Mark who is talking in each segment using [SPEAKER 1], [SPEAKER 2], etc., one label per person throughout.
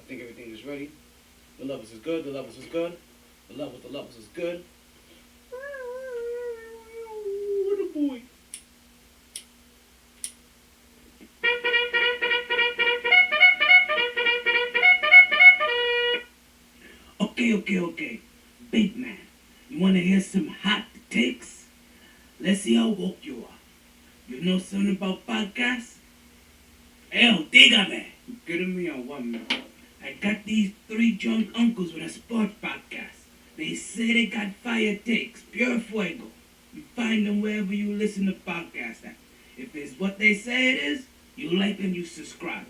[SPEAKER 1] think everything is ready. The levels is good. The levels is good. The levels is good. What a boy. Okay. Big man, you want to hear some hot takes? Let's see how woke you are. You know something about podcasts? Hell, dígame. You kidding me or what, man? I got these three drunk uncles with a sports podcast. They say they got fire takes, pure fuego. You find them wherever you listen to podcasts at. If it's what they say it is, you like and you subscribe.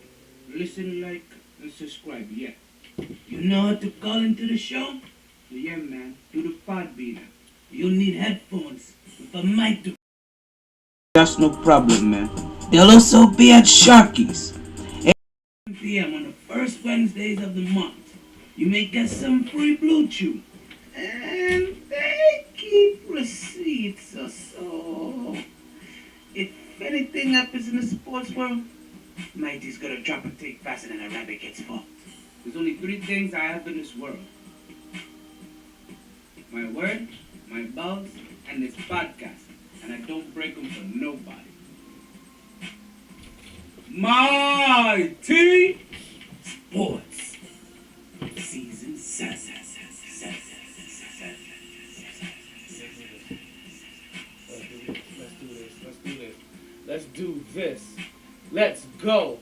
[SPEAKER 1] Listen, like, and subscribe, yeah. You know how to call into the show? Yeah, man. Do the podbean. You'll need headphones with a mic to... That's no problem, man. They'll also be at Sharky's. 8 p.m. on the first Wednesdays of the month. You may get some free Blue Chew. And they keep receipts or so. If anything happens in the sports world, MyT's gonna drop a take faster than a rabbit gets fucked. There's only 3 things I have in this world. My word, my balls, and this podcast. And I don't break them for nobody. MyT Sports Season 7. Let's do this. Let's go.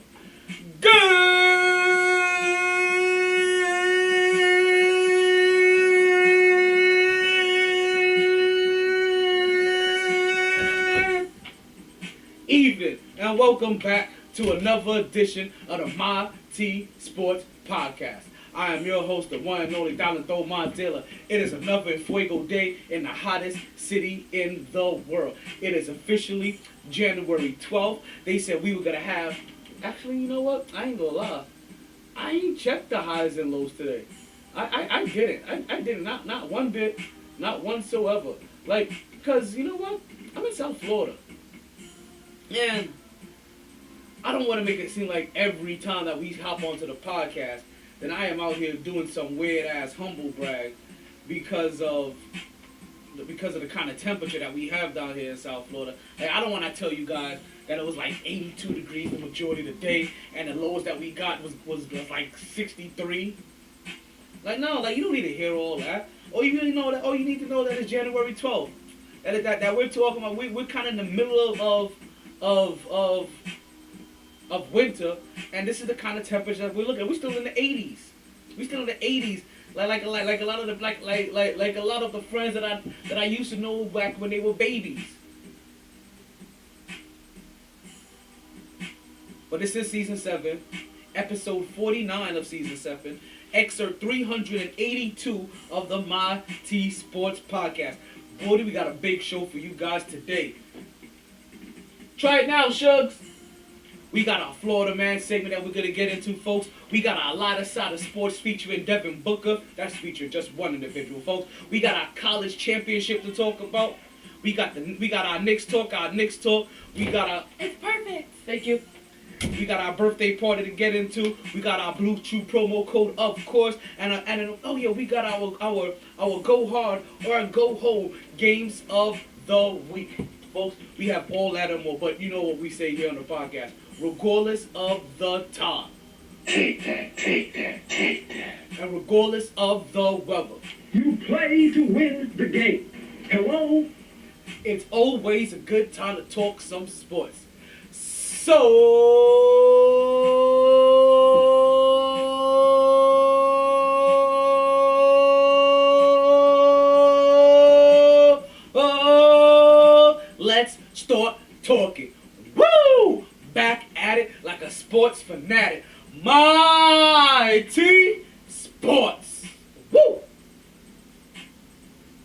[SPEAKER 1] Evening, and welcome back to another edition of the MyT Sports Podcast. I am your host, the one and only Donaldo Mandela. It is another Fuego day in the hottest city in the world. It is officially January 12th. They said we were going to have... Actually, you know what? I ain't gonna lie. I ain't checked the highs and lows today. I didn't. I didn't. Not one bit. Not whatsoever. Like, because, you know what? I'm in South Florida. And I don't want to make it seem like every time that we hop onto the podcast, then I am out here doing some weird-ass humble brag because of the kind of temperature that we have down here in South Florida. Like, I don't want to tell you guys that it was like 82 degrees the majority of the day, and the lowest that we got was like 63. Like, no, like, you don't need to hear all that. All you need to know that it's January 12th. That we're talking about, we're kind of in the middle of winter, and this is the kind of temperature that we're looking at. We're still in the 80s. We're still in the 80s. Like a lot of the friends that I used to know back when they were babies. But this is season 7, episode 49 of season 7, excerpt 382 of the MyT Sports Podcast. Boy, we got a big show for you guys today. Try it now, Shugs. We got our Florida Man segment that we're going to get into, folks. We got our Lighter Side of Sports featuring Devin Booker. That's featuring just one individual, folks. We got our college championship to talk about. We got our Knicks talk, We got our... It's perfect. Thank you. We got our birthday party to get into. We got our Blue Chew promo code, of course. We got our go hard or go home games of the week. Folks, we have all that and more, but you know what we say here on the podcast. Regardless of the time. Take that. And regardless of the weather.
[SPEAKER 2] You play to win the game. Hello?
[SPEAKER 1] It's always a good time to talk some sports. So... let's start talking. Woo! Back at it like a sports fanatic. MyT Sports. Woo!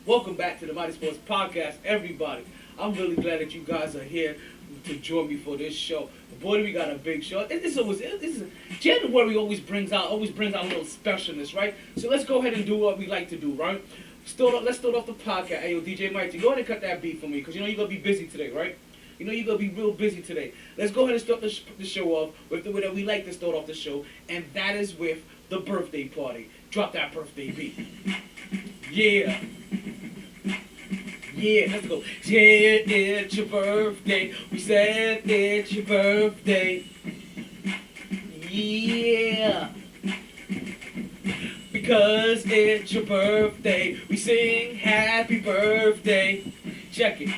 [SPEAKER 1] Welcome back to the MyT Sports Podcast, everybody. I'm really glad that you guys are here to join me for this show. Boy, we got a big show. January always brings out a little specialness, right? So let's go ahead and do what we like to do, right? Let's start off the podcast. Hey, yo, DJ MyT, go ahead and cut that beat for me, because you know you're going to be busy today, right? You know you're going to be real busy today. Let's go ahead and start the show off with the way that we like to start off the show, and that is with
[SPEAKER 3] the birthday party. Drop that birthday beat. Yeah. Yeah, let's go. Yeah, it's your birthday. We said it's your birthday. Yeah. Because it's your birthday, we sing happy birthday. Check it,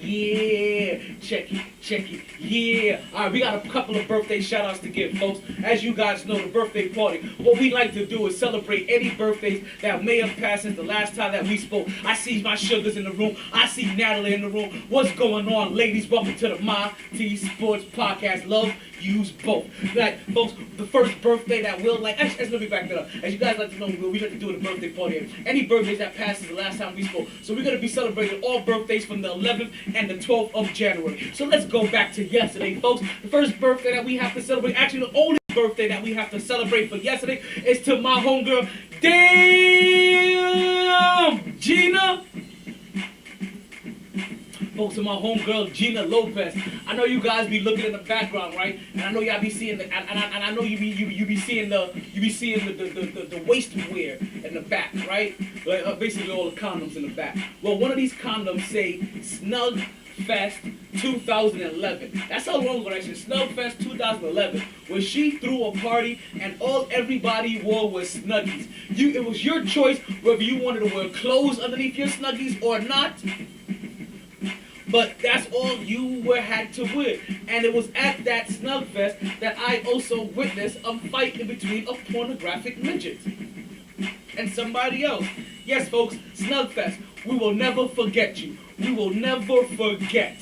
[SPEAKER 3] yeah. Check it, yeah. Alright, we got a couple of birthday shout outs to give, folks. As you guys know, the birthday party, what we like to do is celebrate any birthdays that may have passed since the last time that we spoke. I see my sugars in the room. I see Natalie in the room. What's going on, ladies? Welcome to the MyT Sports Podcast. Love use both. Like, folks, the first birthday that we'll like, actually, let me back that up. As you guys like to know, we like to do the birthday party. Any birthdays that passed since the last time we spoke. So we're going to be celebrating all birthdays from the 11th and the 12th of January. So let's go back to yesterday, folks. The first birthday that we have to celebrate, actually the only birthday that we have to celebrate for yesterday is to my homegirl, damn Gina. Folks, to my homegirl Gina Lopez. I know you guys be looking in the background, right? And I know y'all be seeing the, and I know you be seeing the waist wear in the back, right? Like, basically all the condoms in the back. Well, one of these condoms say Snug Fest 2011. That's how long ago that shit. Snug Fest 2011, where she threw a party and everybody wore was Snuggies. It was your choice whether you wanted to wear clothes underneath your Snuggies or not. But that's all you had to wear. And it was at that Snugfest that I also witnessed a fight in between a pornographic midget and somebody else. Yes, folks, Snugfest. We will never forget you. We will never forget.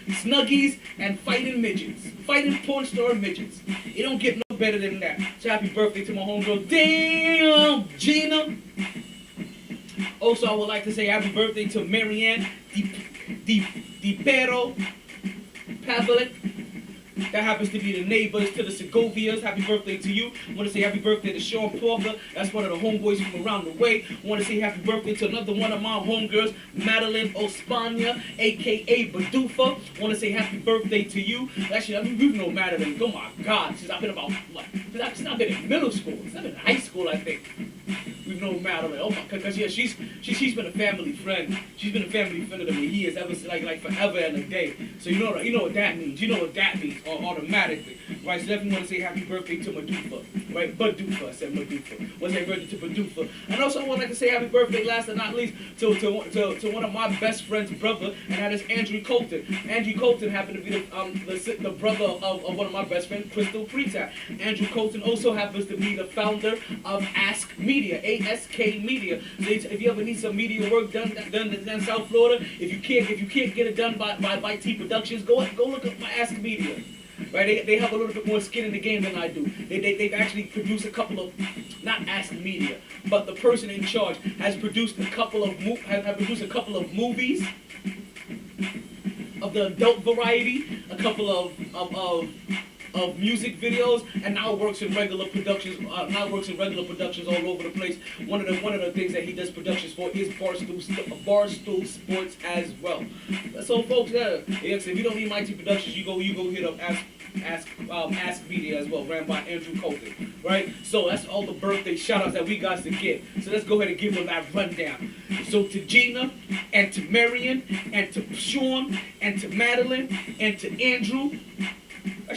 [SPEAKER 3] Snuggies and fighting midgets. Fighting porn star midgets. It don't get no better than that. So happy birthday to my homegirl, damn Gina. Also, I would like to say happy birthday to Marianne Di Pero Pavlik. That happens to be the neighbors to the Segovias. Happy birthday to you. I want to say happy birthday to Sean Parker. That's one of the homeboys from around the way. I want to say happy birthday to another one of my homegirls, Madeline Ospania, a.k.a. Badufa. I want to say happy birthday to you. Actually, I mean, we've known Madeline, oh my God, since I've been about, what? Since I've been in middle school. Since I've been in high school, I think. We've known Madeline. Oh my God, because yeah, she's been a family friend. She's been a family friend of me. He is ever like forever and a day. So you know what that means. You know what that means automatically, right? So definitely want to say happy birthday to Madufa, right? Badufa, I said Madufa. Want to say birthday to Badufa, and also I would like to say happy birthday, last but not least, to one of my best friend's brother, and that is Andrew Colton. Andrew Colton happened to be the brother of one of my best friends, Crystal Freetime. Andrew Colton also happens to be the founder of Ask Media, ASK Media. So if you ever need some media work done in South Florida, if you can't get it done by MyT Productions, go look up my Ask Media. Right, they have a little bit more skin in the game than I do. They've actually produced a couple of, not Ask Media, but the person in charge has produced a couple of movies of the adult variety, a couple of music videos, and now works in regular productions. All over the place. One of the things that he does productions for is Barstool Sports as well. So, folks, if you don't need MyT Productions, you go hit up Ask Media as well, ran by Andrew Colton. Right. So that's all the birthday shout-outs that we got to get. So let's go ahead and give them that rundown. So to Gina, and to Marion, and to Sean, and to Madeline, and to Andrew. I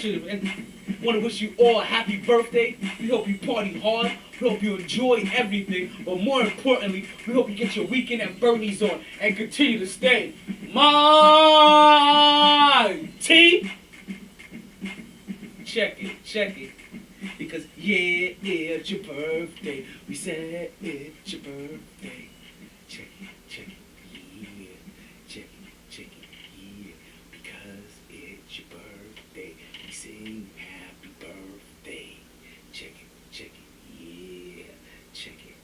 [SPEAKER 3] want to wish you all a happy birthday. We hope you party hard. We hope you enjoy everything. But more importantly, we hope you get your weekend at Bernie's on and continue to stay MyT. Check it. Because yeah, it's your birthday. We said it's your birthday. Check it. Yeah. Check it. Yeah. Because it's your birthday. We sing happy birthday. Check it. Yeah. Check it.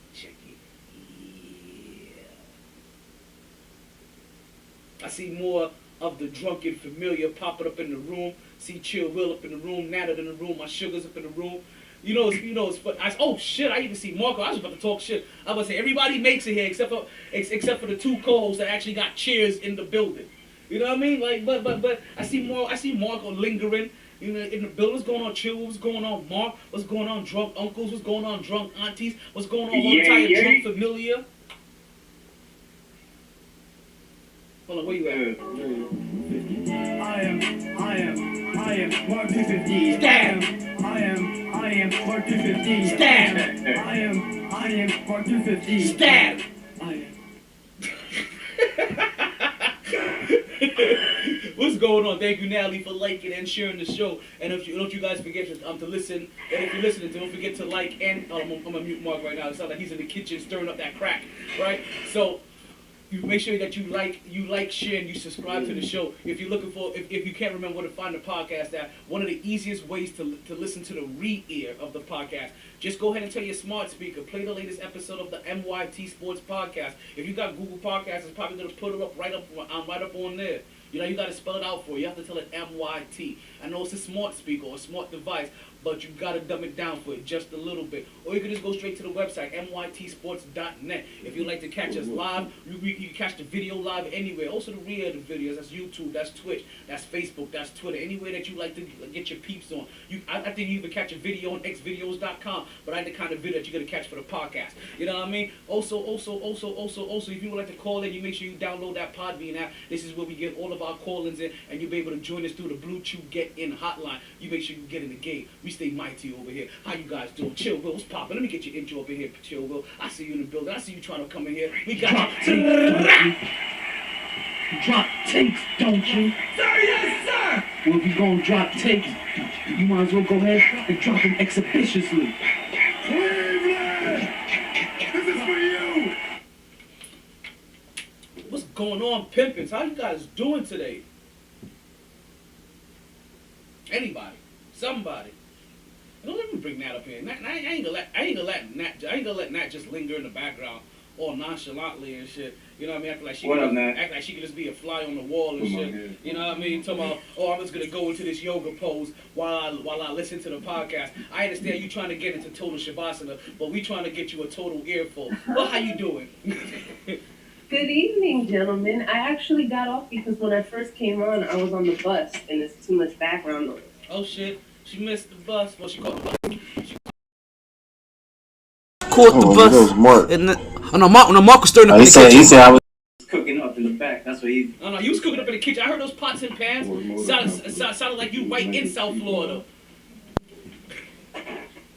[SPEAKER 3] Yeah. I see more of the drunken familiar popping up in the room. See Chill Will up in the room, Nana in the room, my Sugars up in the room. It's fun. Oh shit! I even see Marco. I was about to talk shit. I was about to say everybody makes it here except for the two co-hosts that actually got chairs in the building. You know what I mean? Like, but I see Marco lingering. You know, in the building, what's going on, Chill? What's going on, Mark? What's going on, drunk uncles? What's going on, drunk aunties? What's going on, entire drunk familia? Hold on, where you at?
[SPEAKER 2] I am Mark 250.
[SPEAKER 3] Stab!
[SPEAKER 2] I am Mark 250.
[SPEAKER 3] Stab!
[SPEAKER 2] I am Mark 250.
[SPEAKER 3] Stab!
[SPEAKER 2] I am.
[SPEAKER 3] What's going on? Thank you, Natalie, for liking and sharing the show. And if you don't, you guys forget to listen. And if you're listening, don't forget to like and I'm gonna mute Mark right now. It sounds like he's in the kitchen stirring up that crack, right? So you make sure that you like, share, and you subscribe to the show. If you're looking for, if you can't remember where to find the podcast at, one of the easiest ways to listen to the re-ear of the podcast, just go ahead and tell your smart speaker, play the latest episode of the MYT Sports Podcast. If you got Google Podcasts, it's probably gonna put it up right up on there. You know, you got to spell it out for it. You have to tell it MYT. I know it's a smart speaker or a smart device, but you got to dumb it down for it just a little bit. Or you can just go straight to the website, mytsports.net. If you'd like to catch us live, you can catch the video live anywhere. Also the rear of the videos, that's YouTube, that's Twitch, that's Facebook, that's Twitter. Anywhere that you like to get your peeps on. I think you even catch a video on xvideos.com, but I ain't the kind of video that you're going to catch for the podcast. You know what I mean? Also, if you would like to call in, you make sure you download that Podbean app. This is where we get all of our call-ins in, and you'll be able to join us through the Bluetooth Get-In hotline. You make sure you get in the game. We stay mighty over here. How you guys doing? Chill Will, what's poppin'? Let me get your intro over here, Chill Will. I see you in the building. I see you trying to come in here. We got
[SPEAKER 1] Drop tapes, don't you?
[SPEAKER 2] Sir, yes, sir.
[SPEAKER 1] Well, if you gonna drop tapes, you might as well go ahead and drop them exhibitiously.
[SPEAKER 2] Cleveland, this is for you.
[SPEAKER 3] What's going on, pimpins? How you guys doing today? Anybody? Somebody? Don't let me bring Nat up here. I ain't gonna let Nat just linger in the background all nonchalantly and shit. You know what I mean? Act like she can just be a fly on the wall and shit. You know what I mean? Talking about, oh, I'm just gonna go into this yoga pose while I listen to the podcast. I understand you trying to get into total shavasana, but we trying to get you a total earful. Well, how you doing?
[SPEAKER 4] Good evening, gentlemen. I actually got off because when I first came on, I was on the bus and there's too much background noise.
[SPEAKER 3] Oh shit, she missed the bus. Well, she caught the bus.
[SPEAKER 5] Caught the bus.
[SPEAKER 6] Mark.
[SPEAKER 5] And Mark was stirring up in the kitchen.
[SPEAKER 6] He said I was cooking up in the back. That's what he.
[SPEAKER 3] No, he was cooking up in the kitchen. I heard those pots and pans. Sounded like you right in South Florida.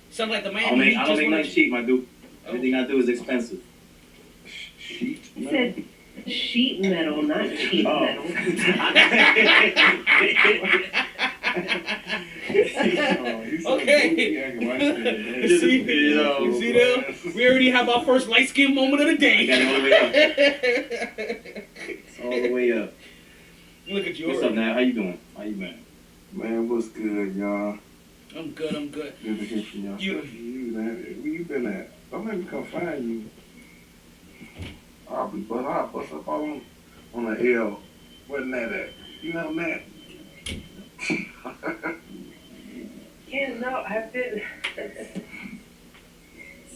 [SPEAKER 3] Sounded like the man.
[SPEAKER 6] I don't make nothing cheap, my dude. Everything I do is expensive.
[SPEAKER 4] He said sheet metal, not cheap metal.
[SPEAKER 3] Okay. See there? We already have our first light skin moment of the day.
[SPEAKER 6] It's all the way up.
[SPEAKER 3] Look at you.
[SPEAKER 6] What's up, Nat? How you doing? How you been?
[SPEAKER 7] Man, what's good, y'all?
[SPEAKER 3] I'm good.
[SPEAKER 7] Good to hear from y'all. Where you been at? Don't let me come find you. I'll bust up on the L. Where's that at? You know that?
[SPEAKER 4] Yeah, no, I've been.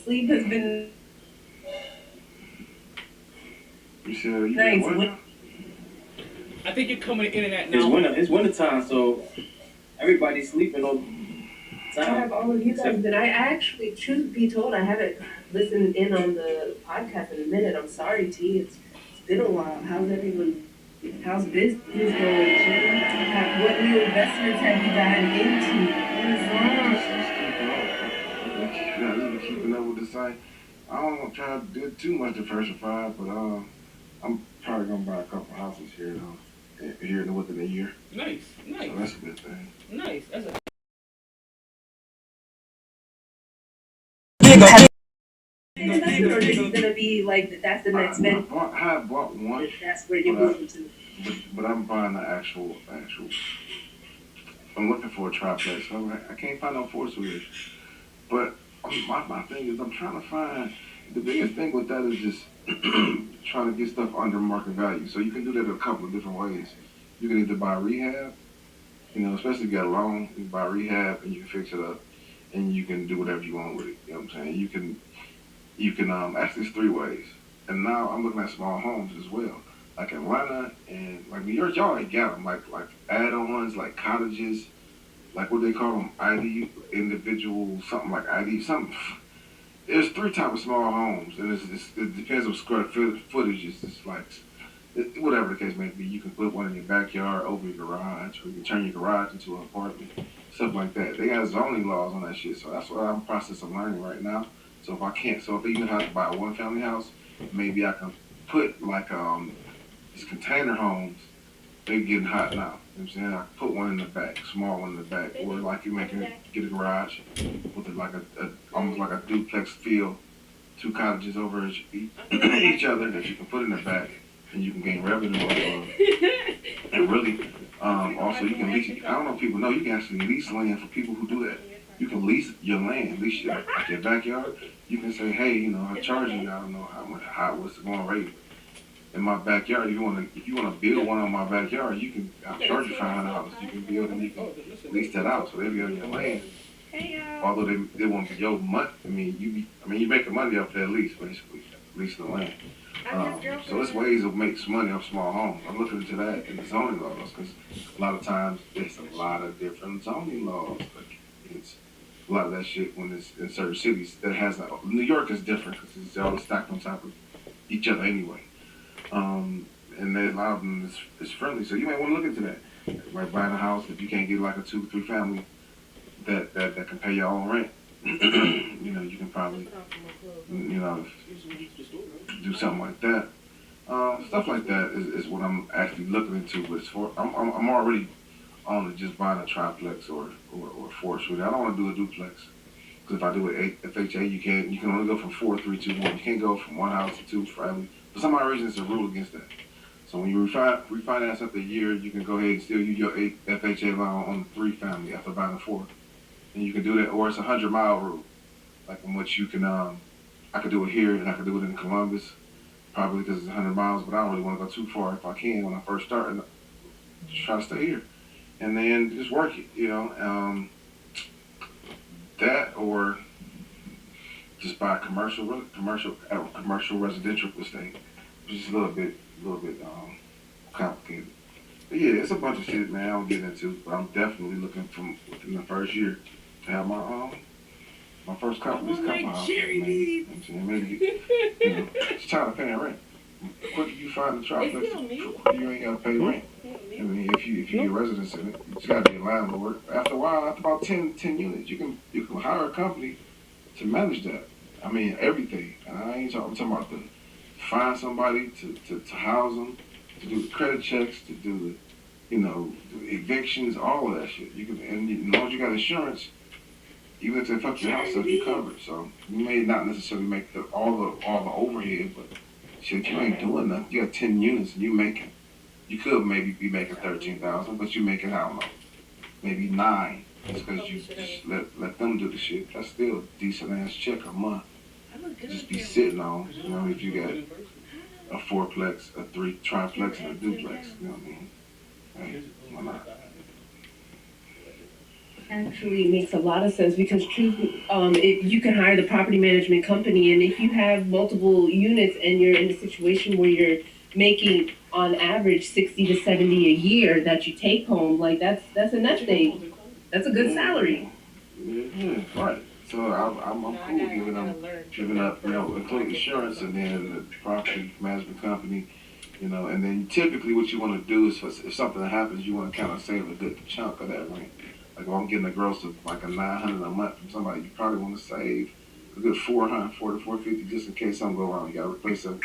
[SPEAKER 4] Sleep has been
[SPEAKER 7] You sure you
[SPEAKER 4] nice.
[SPEAKER 7] been working?
[SPEAKER 3] I think you're coming in and out now.
[SPEAKER 6] It's winter time, so everybody's sleeping all the
[SPEAKER 4] I
[SPEAKER 6] time.
[SPEAKER 4] have all of you guys been. I actually, truth be told, I haven't listened in on the podcast in a minute. I'm sorry, T. It's been a while. How's everyone? How's business going? What new investments have you gotten into?
[SPEAKER 7] Yeah, just been keeping up with the site. I don't want to try to do too much diversify, but I'm probably gonna buy a couple houses here within a year.
[SPEAKER 3] Nice.
[SPEAKER 7] So that's a good thing.
[SPEAKER 3] Nice. That's a
[SPEAKER 4] It's gonna be like that's the next venture.
[SPEAKER 7] I have bought one,
[SPEAKER 4] That's where you're moving to.
[SPEAKER 7] but I'm buying the actual. I'm looking for a triplex. So I can't find no four suiters. But my thing is, I'm trying to find the biggest thing with that is just trying to get stuff under market value. So you can do that a couple of different ways. You can either buy rehab, especially if you got a loan, you can buy rehab and you can fix it up, and you can do whatever you want with it. You know what I'm saying? You can actually it's three ways. And now I'm looking at small homes as well. Like Atlanta and like New York, y'all ain't got them. Like add-ons, like cottages, like what they call them, ID individual, something like ID, something. There's 3 types of small homes, and it depends on square footage. It's just like, whatever the case may be. You can put one in your backyard, over your garage, or you can turn your garage into an apartment, stuff like that. They got zoning laws on that shit, so that's what I'm in the process of learning right now. So if they even have to buy a 1-family house, maybe I can put like these container homes. They're getting hot now. You know what I'm saying? I can put one in the back, small one in the back, or like get a garage with almost like a duplex feel, 2 cottages over each other that you can put in the back, and you can gain revenue off of. And really, also you can lease. I don't know if people know you can actually lease land for people who do that. You can lease your land, lease your backyard. You can say, hey, you know, I'm charging you. I don't know what's the going rate in my backyard. If you wanna build one on my backyard, I'll charge you $500. You can build and you can lease that out, so they'll be on your land. Although they won't be your money. You making money off that lease, basically, leasing the land. So there's ways of making money off small homes. I'm looking into that in the zoning laws, because a lot of times there's a lot of different zoning laws. Like, it's a lot of that shit when it's in certain cities that has New York is different because they're all stacked on top of each other anyway. And there's a lot of them is friendly, so you might want to look into that. Like buying a house, if you can't get like a 2-3 family that can pay your own rent, you know, you can probably, you know, do something like that. Stuff like that is what I'm actually looking into. But I'm already on to just buying a triplex or 4-suite. I don't want to do a duplex, because if I do it FHA, you can only go from 4, 3, 2, 1. You can't go from one house to 2 family. For some odd reason, it's a rule against that. So when you refinance after a year, you can go ahead and still use your FHA loan on the 3 family after buying a 4. And you can do that, or it's a 100-mile rule, like in which you can, I could do it here and I could do it in Columbus, probably because it's 100 miles, but I don't really want to go too far if I can when I first start, and just try to stay here. And then just work it, you know, that, or just buy a commercial residential estate, which is a little bit complicated. But yeah, it's a bunch of shit, man, I'm getting into, but I'm definitely looking from within the first year to have my first couple house. Maybe, you know, it's time to pay rent. The quicker you find the triplex, the quicker you ain't gotta pay rent. I mean, if you get residents in it, you just gotta be a landlord. After a while, after about 10 units, you can hire a company to manage that. I mean, everything. And I'm talking about to find somebody to house them, to do the credit checks, to do the, you know, the evictions, all of that shit. You can, and as long as you got insurance, even if they fuck your house up, you covered. So you may not necessarily make all the overhead, but shit, you ain't doing nothing. You got 10 units and you could maybe be making 13,000, but you making, I don't know, maybe 9. Just because you just let them do the shit. That's still a decent ass check a month. Just be sitting on, you know, if you got a 4-plex, a 3 triplex, and a duplex, you know what I mean? Hey, why not?
[SPEAKER 4] Actually makes a lot of sense, because if you can hire the property management company, and if you have multiple units and you're in a situation where you're making on average 60 to 70 a year that you take home, like that's a nest egg. That's a good salary.
[SPEAKER 7] Yeah, right. So I'm cool giving up, you know, including insurance and then the property management company, you know, and then typically what you want to do is if something happens, you want to kind of save a good chunk of that rent. Like if I'm getting a gross of like a $900 a month from somebody, you probably want to save a good $400 to $450 just in case something go wrong. You got to replace a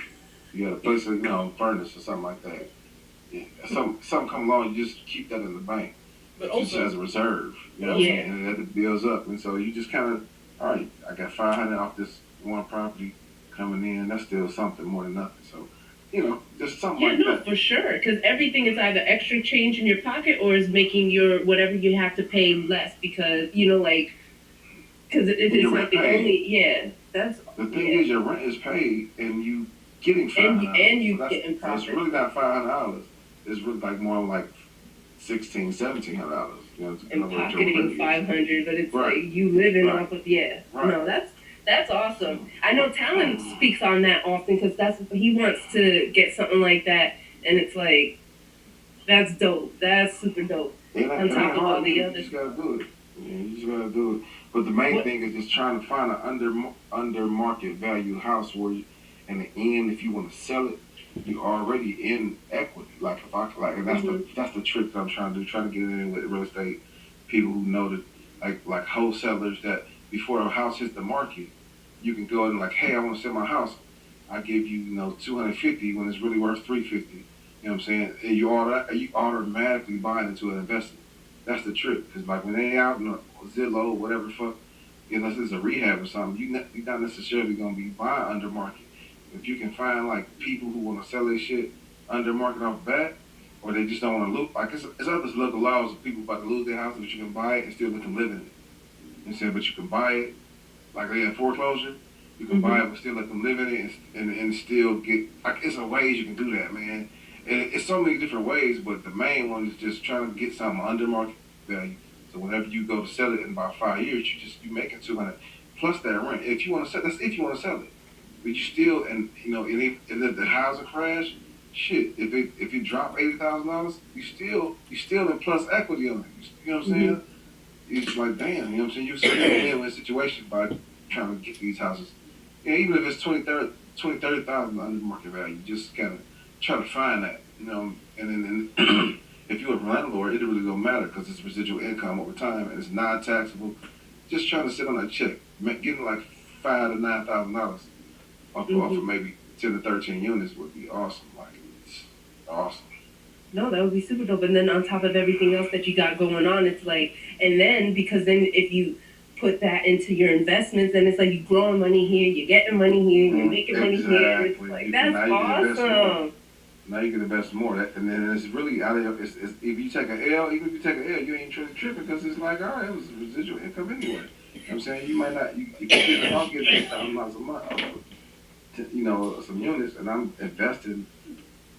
[SPEAKER 7] you know, furnace or something like that. Yeah. Something come along, you just keep that in the bank. But also, just as a reserve, you know, yeah. And that builds up, and so you just kind of, all right, I got $500 off this one property coming in. That's still something more than nothing. So, you know, just something like that. Yeah, no,
[SPEAKER 4] for sure, because everything is either extra change in your pocket or is making your whatever you have to pay less, because you know, like, because if it's not the only, that's
[SPEAKER 7] the thing is your rent is paid and you getting $500
[SPEAKER 4] and you getting profit.
[SPEAKER 7] So it's really not $500. It's really like more like $1,600, $1,700, you know,
[SPEAKER 4] and pocketing $500, but it's right. Like you living off of right. No, that's awesome. I know Talon speaks on that often, because he wants to get something like that, and it's like that's dope. That's super dope. On top of all the
[SPEAKER 7] You
[SPEAKER 4] others.
[SPEAKER 7] just gotta do it. Yeah, you just gotta do it. But the main thing is just trying to find an under market value house where, in the end, if you want to sell it, you're already in equity. Like if I like, and that's the trick that I'm trying to do. Trying to get in with real estate people who know that like wholesalers that before a house hits the market, you can go and like, hey, I want to sell my house. I give you, 250 when it's really worth 350. You know what I'm saying? And you automatically buying into an investment. That's the trick. Because like when they out in Zillow, whatever the fuck, unless it's a rehab or something, you're not necessarily gonna be buying under market. If you can find like people who want to sell their shit under market off bat, or they just don't want to lose, like it's other local laws of people about to lose their house, but you can buy it and still let them live in it. You know what I'm saying? But you can buy it, like they in foreclosure, you can buy it but still let them live in it and still get, like it's a ways you can do that, man. And it's so many different ways, but the main one is just trying to get something under market value. So whenever you go to sell it in about 5 years, you make it 200 plus that rent. If you want to sell, that's if you want to sell it. But you still, and if the housing crash, shit, if it drop $80,000, you still in plus equity on it. You know what I'm saying? It's like damn, you know what I'm saying? You're still in a win-win situation by trying to get these houses. Yeah, even if it's 30,000 under market value, just kind of try to find that, and then if you're a landlord, it really don't matter because it's residual income over time and it's non-taxable. Just trying to sit on that check, getting like $5,000 to $9,000 off of maybe 10 to 13 units would be awesome. Like it's awesome.
[SPEAKER 4] No, that would be super dope. And then on top of everything else that you got going on, it's like, and then because then if you put that into your investments, then it's like you're growing money here, you're getting money here, you're making money here. It's like that's awesome.
[SPEAKER 7] Now you can invest more. And then it's really out of if you take an L, even if you take an L, you ain't really tripping because it's like, all right, it was residual income anyway. You know what I'm saying? You might not, I'll get $8,000 a month, some units, and I'm investing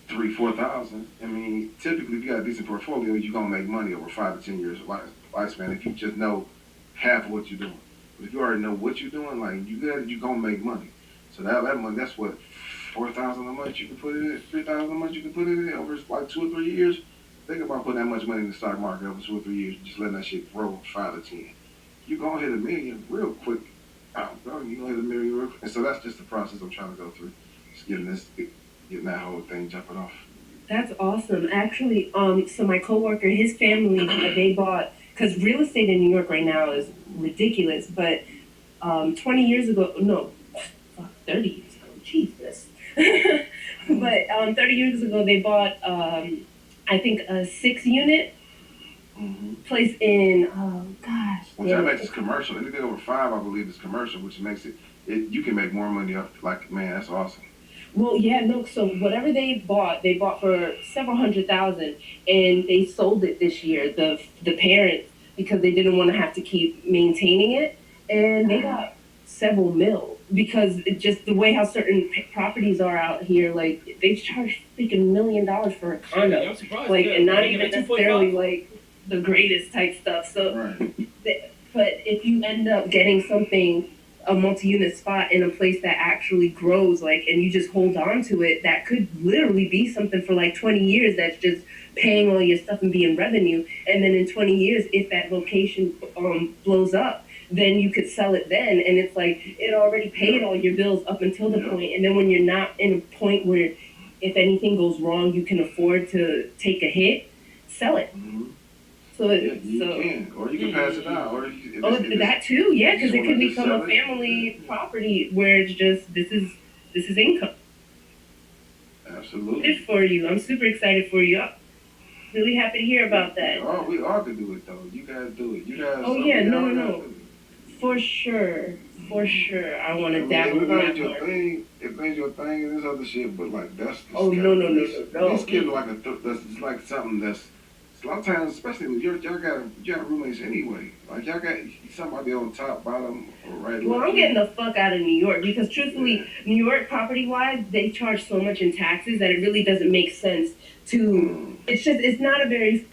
[SPEAKER 7] 3,000-4,000. I mean, typically, if you got a decent portfolio, you're going to make money over 5 to 10 years lifespan if you just know half of what you're doing. But if you already know what you're doing, like, you're going to make money. So that money, that's what, 4,000 a month you can put it in, 3,000 a month you can put it in over like 2 or 3 years. Think about putting that much money in the stock market over 2 or 3 years, just letting that shit grow 5 to 10. You're going to hit $1 million real quick. You're going to hit $1 million real quick. And so that's just the process I'm trying to go through. Just getting that whole thing jumping off.
[SPEAKER 4] That's awesome. Actually, so my coworker, his family, they bought, because real estate in New York right now is ridiculous, but 20 years ago, no, 30 years ago, Jesus. But 30 years ago, they bought, I think, a 6-unit place in, oh gosh.
[SPEAKER 7] Which that makes it commercial. Anything over 5, I believe, is commercial, which makes it you can make more money off. Like, man, that's awesome.
[SPEAKER 4] Well, yeah, no. So whatever they bought for several $100,000, and they sold it this year. The parents, because they didn't want to have to keep maintaining it, and they got several mil because it just the way how certain properties are out here, like they charge freaking $1 million for a condo,
[SPEAKER 3] I'm surprised.
[SPEAKER 4] like, and not even
[SPEAKER 3] Like
[SPEAKER 4] necessarily like the greatest type stuff. So, but if you end up getting something, a multi-unit spot in a place that actually grows, like, and you just hold on to it, that could literally be something for like 20 years that's just paying all your stuff and being revenue. And then in 20 years, if that location blows up, then you could sell it then. And it's like, it already paid all your bills up until the point. And then when you're not in a point where if anything goes wrong, you can afford to take a hit, sell it. So
[SPEAKER 7] you can, or you can pass it down, or
[SPEAKER 4] that too, yeah, because it could become a family property where it's just this is income.
[SPEAKER 7] Absolutely.
[SPEAKER 4] Good for you. I'm super excited for you. I'm really happy to hear about that.
[SPEAKER 7] We all can do it though. You guys do it. You guys.
[SPEAKER 4] Oh yeah, no. For sure. I want to dabble in that part.
[SPEAKER 7] If ain't your thing and this other shit, but like that's.
[SPEAKER 4] Oh no.
[SPEAKER 7] These kids are like that's like something that's. A lot of times, especially when y'all got roommates anyway. Like y'all got somebody on top, bottom, or right.
[SPEAKER 4] Well, I'm getting the fuck out of New York because truthfully, New York property-wise, they charge so much in taxes that it really doesn't make sense to. It's not a very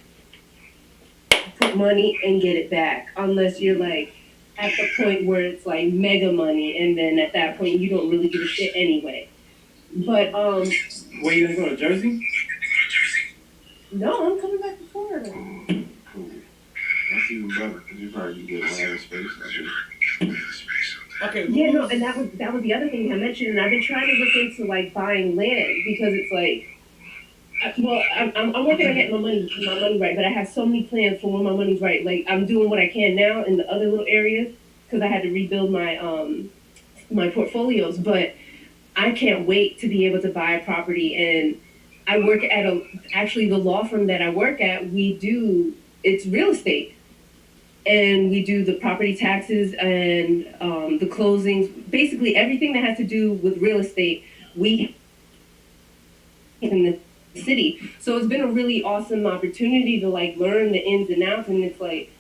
[SPEAKER 4] put money and get it back unless you're like at the point where it's like mega money, and then at that point you don't really give a shit anyway. But
[SPEAKER 6] Where you gonna go to Jersey?
[SPEAKER 4] No, I'm coming back to Florida.
[SPEAKER 7] That's even better because you probably can get land and space.
[SPEAKER 3] Okay.
[SPEAKER 4] Yeah, no, and that was the other thing I mentioned, and I've been trying to look into like buying land because it's like, well, I'm working on getting my money right, but I have so many plans for when my money's right. Like I'm doing what I can now in the other little areas because I had to rebuild my my portfolios, but I can't wait to be able to buy a property. And I work at actually the law firm that I work at, it's real estate. And we do the property taxes and the closings, basically everything that has to do with real estate, we in the city. So it's been a really awesome opportunity to like learn the ins and outs, and it's like,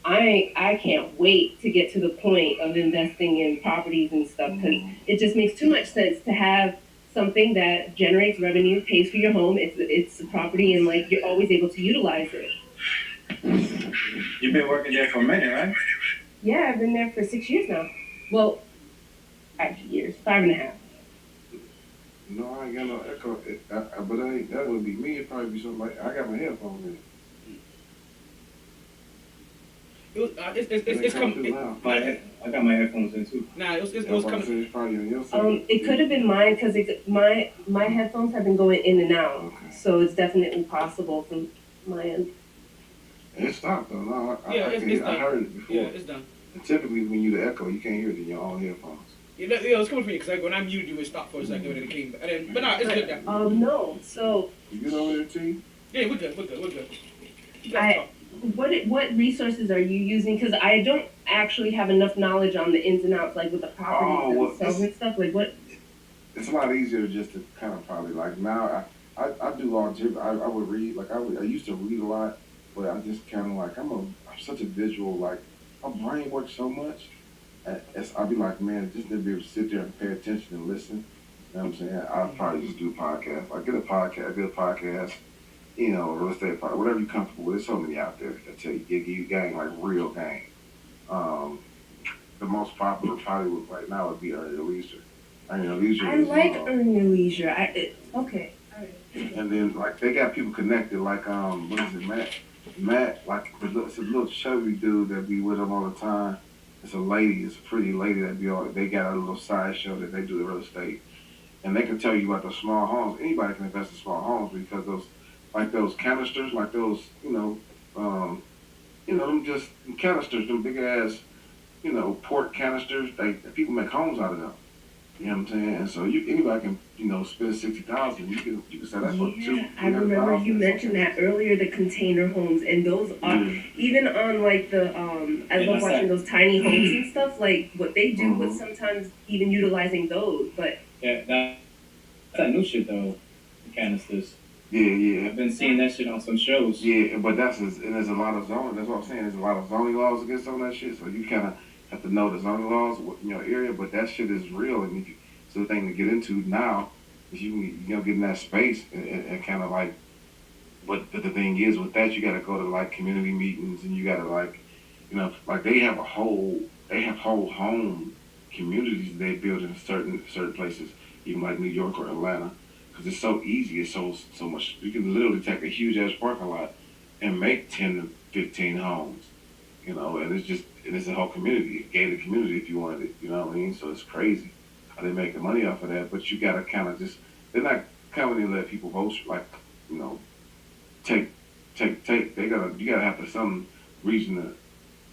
[SPEAKER 4] I can't wait to get to the point of investing in properties and stuff because it just makes too much sense to have something that generates revenue, pays for your home. It's a property, and like you're always able to utilize it.
[SPEAKER 6] You've been working there for a minute, right?
[SPEAKER 4] Yeah, I've been there for 6 years now. Well, 5 years, 5.5.
[SPEAKER 7] No, I ain't got no echo. That would be me. It'd probably be something like I got my headphones in.
[SPEAKER 3] It's coming.
[SPEAKER 6] I got my headphones in too.
[SPEAKER 3] Nah, it was coming.
[SPEAKER 7] It's probably on your side.
[SPEAKER 4] It could have been mine because my headphones have been going in and out,
[SPEAKER 7] Okay.
[SPEAKER 4] so it's definitely possible from my end.
[SPEAKER 7] It stopped though. No,
[SPEAKER 3] Yeah, it's
[SPEAKER 7] I
[SPEAKER 3] done.
[SPEAKER 7] heard it before.
[SPEAKER 3] Yeah, it's done.
[SPEAKER 7] And typically, when you the echo, you can't hear it in your own headphones.
[SPEAKER 3] Yeah, it's coming from you because when I muted you, it stopped for a second and then it came. And then, but nah, it's good now.
[SPEAKER 4] No. So
[SPEAKER 7] You good over there, T?
[SPEAKER 3] Yeah, we're good. You guys talk.
[SPEAKER 4] what resources are you using? Because I don't actually have enough knowledge on the ins and outs, like with the properties themselves and stuff. Like what?
[SPEAKER 7] It's a lot easier just to kind of probably like now. I do all I would read like I used to read a lot, but I just kind of like I'm such a visual, like my brain works so much. I'll be like, man, just to be able to sit there and pay attention and listen. You know what I'm saying? I'll probably just do podcasts. Like get a podcast, you know, real estate podcast, whatever you're comfortable with. There's so many out there that tell you, give you game, like real game. The most popular probably right now would be Earn Your Leisure. Earn Your Leisure.
[SPEAKER 4] I like Earn Your Leisure. Okay. All right.
[SPEAKER 7] And then like they got people connected, like what is it, Matt, like it's a little chubby dude that be with him all the time. It's a pretty lady that be on. They got a little side show that they do the real estate, and they can tell you about the small homes. Anybody can invest in small homes because those canisters, like those, them just canisters, them big ass, port canisters. People make homes out of them. You know what I'm saying? And so anybody can, spend $60,000. You can sell that for $200,000.
[SPEAKER 4] I remember you mentioned that earlier, the container homes, and those are even on like the I love watching those tiny homes and stuff. Like what they do with sometimes even utilizing those, but
[SPEAKER 6] Yeah, that's that new shit though. The canisters.
[SPEAKER 7] Yeah.
[SPEAKER 6] I've been seeing that shit on some shows.
[SPEAKER 7] Yeah, but and there's a lot of zoning. That's what I'm saying. There's a lot of zoning laws against some of that shit. So you kind of have to know the zoning laws in your area. But that shit is real, and it's the thing to get into now is you can get in that space and kind of like. But the thing is, with that, you got to go to like community meetings, and you got to like they have whole home communities they build in certain places, even like New York or Atlanta. It's so easy. It's so much. You can literally take a huge ass parking lot and make 10 to 15 homes, and it's a whole community, a gated community if you wanted it. You know what I mean? So it's crazy how they making money off of that. But you gotta kind of they're not coming and let people vote like, take. You gotta have some reason to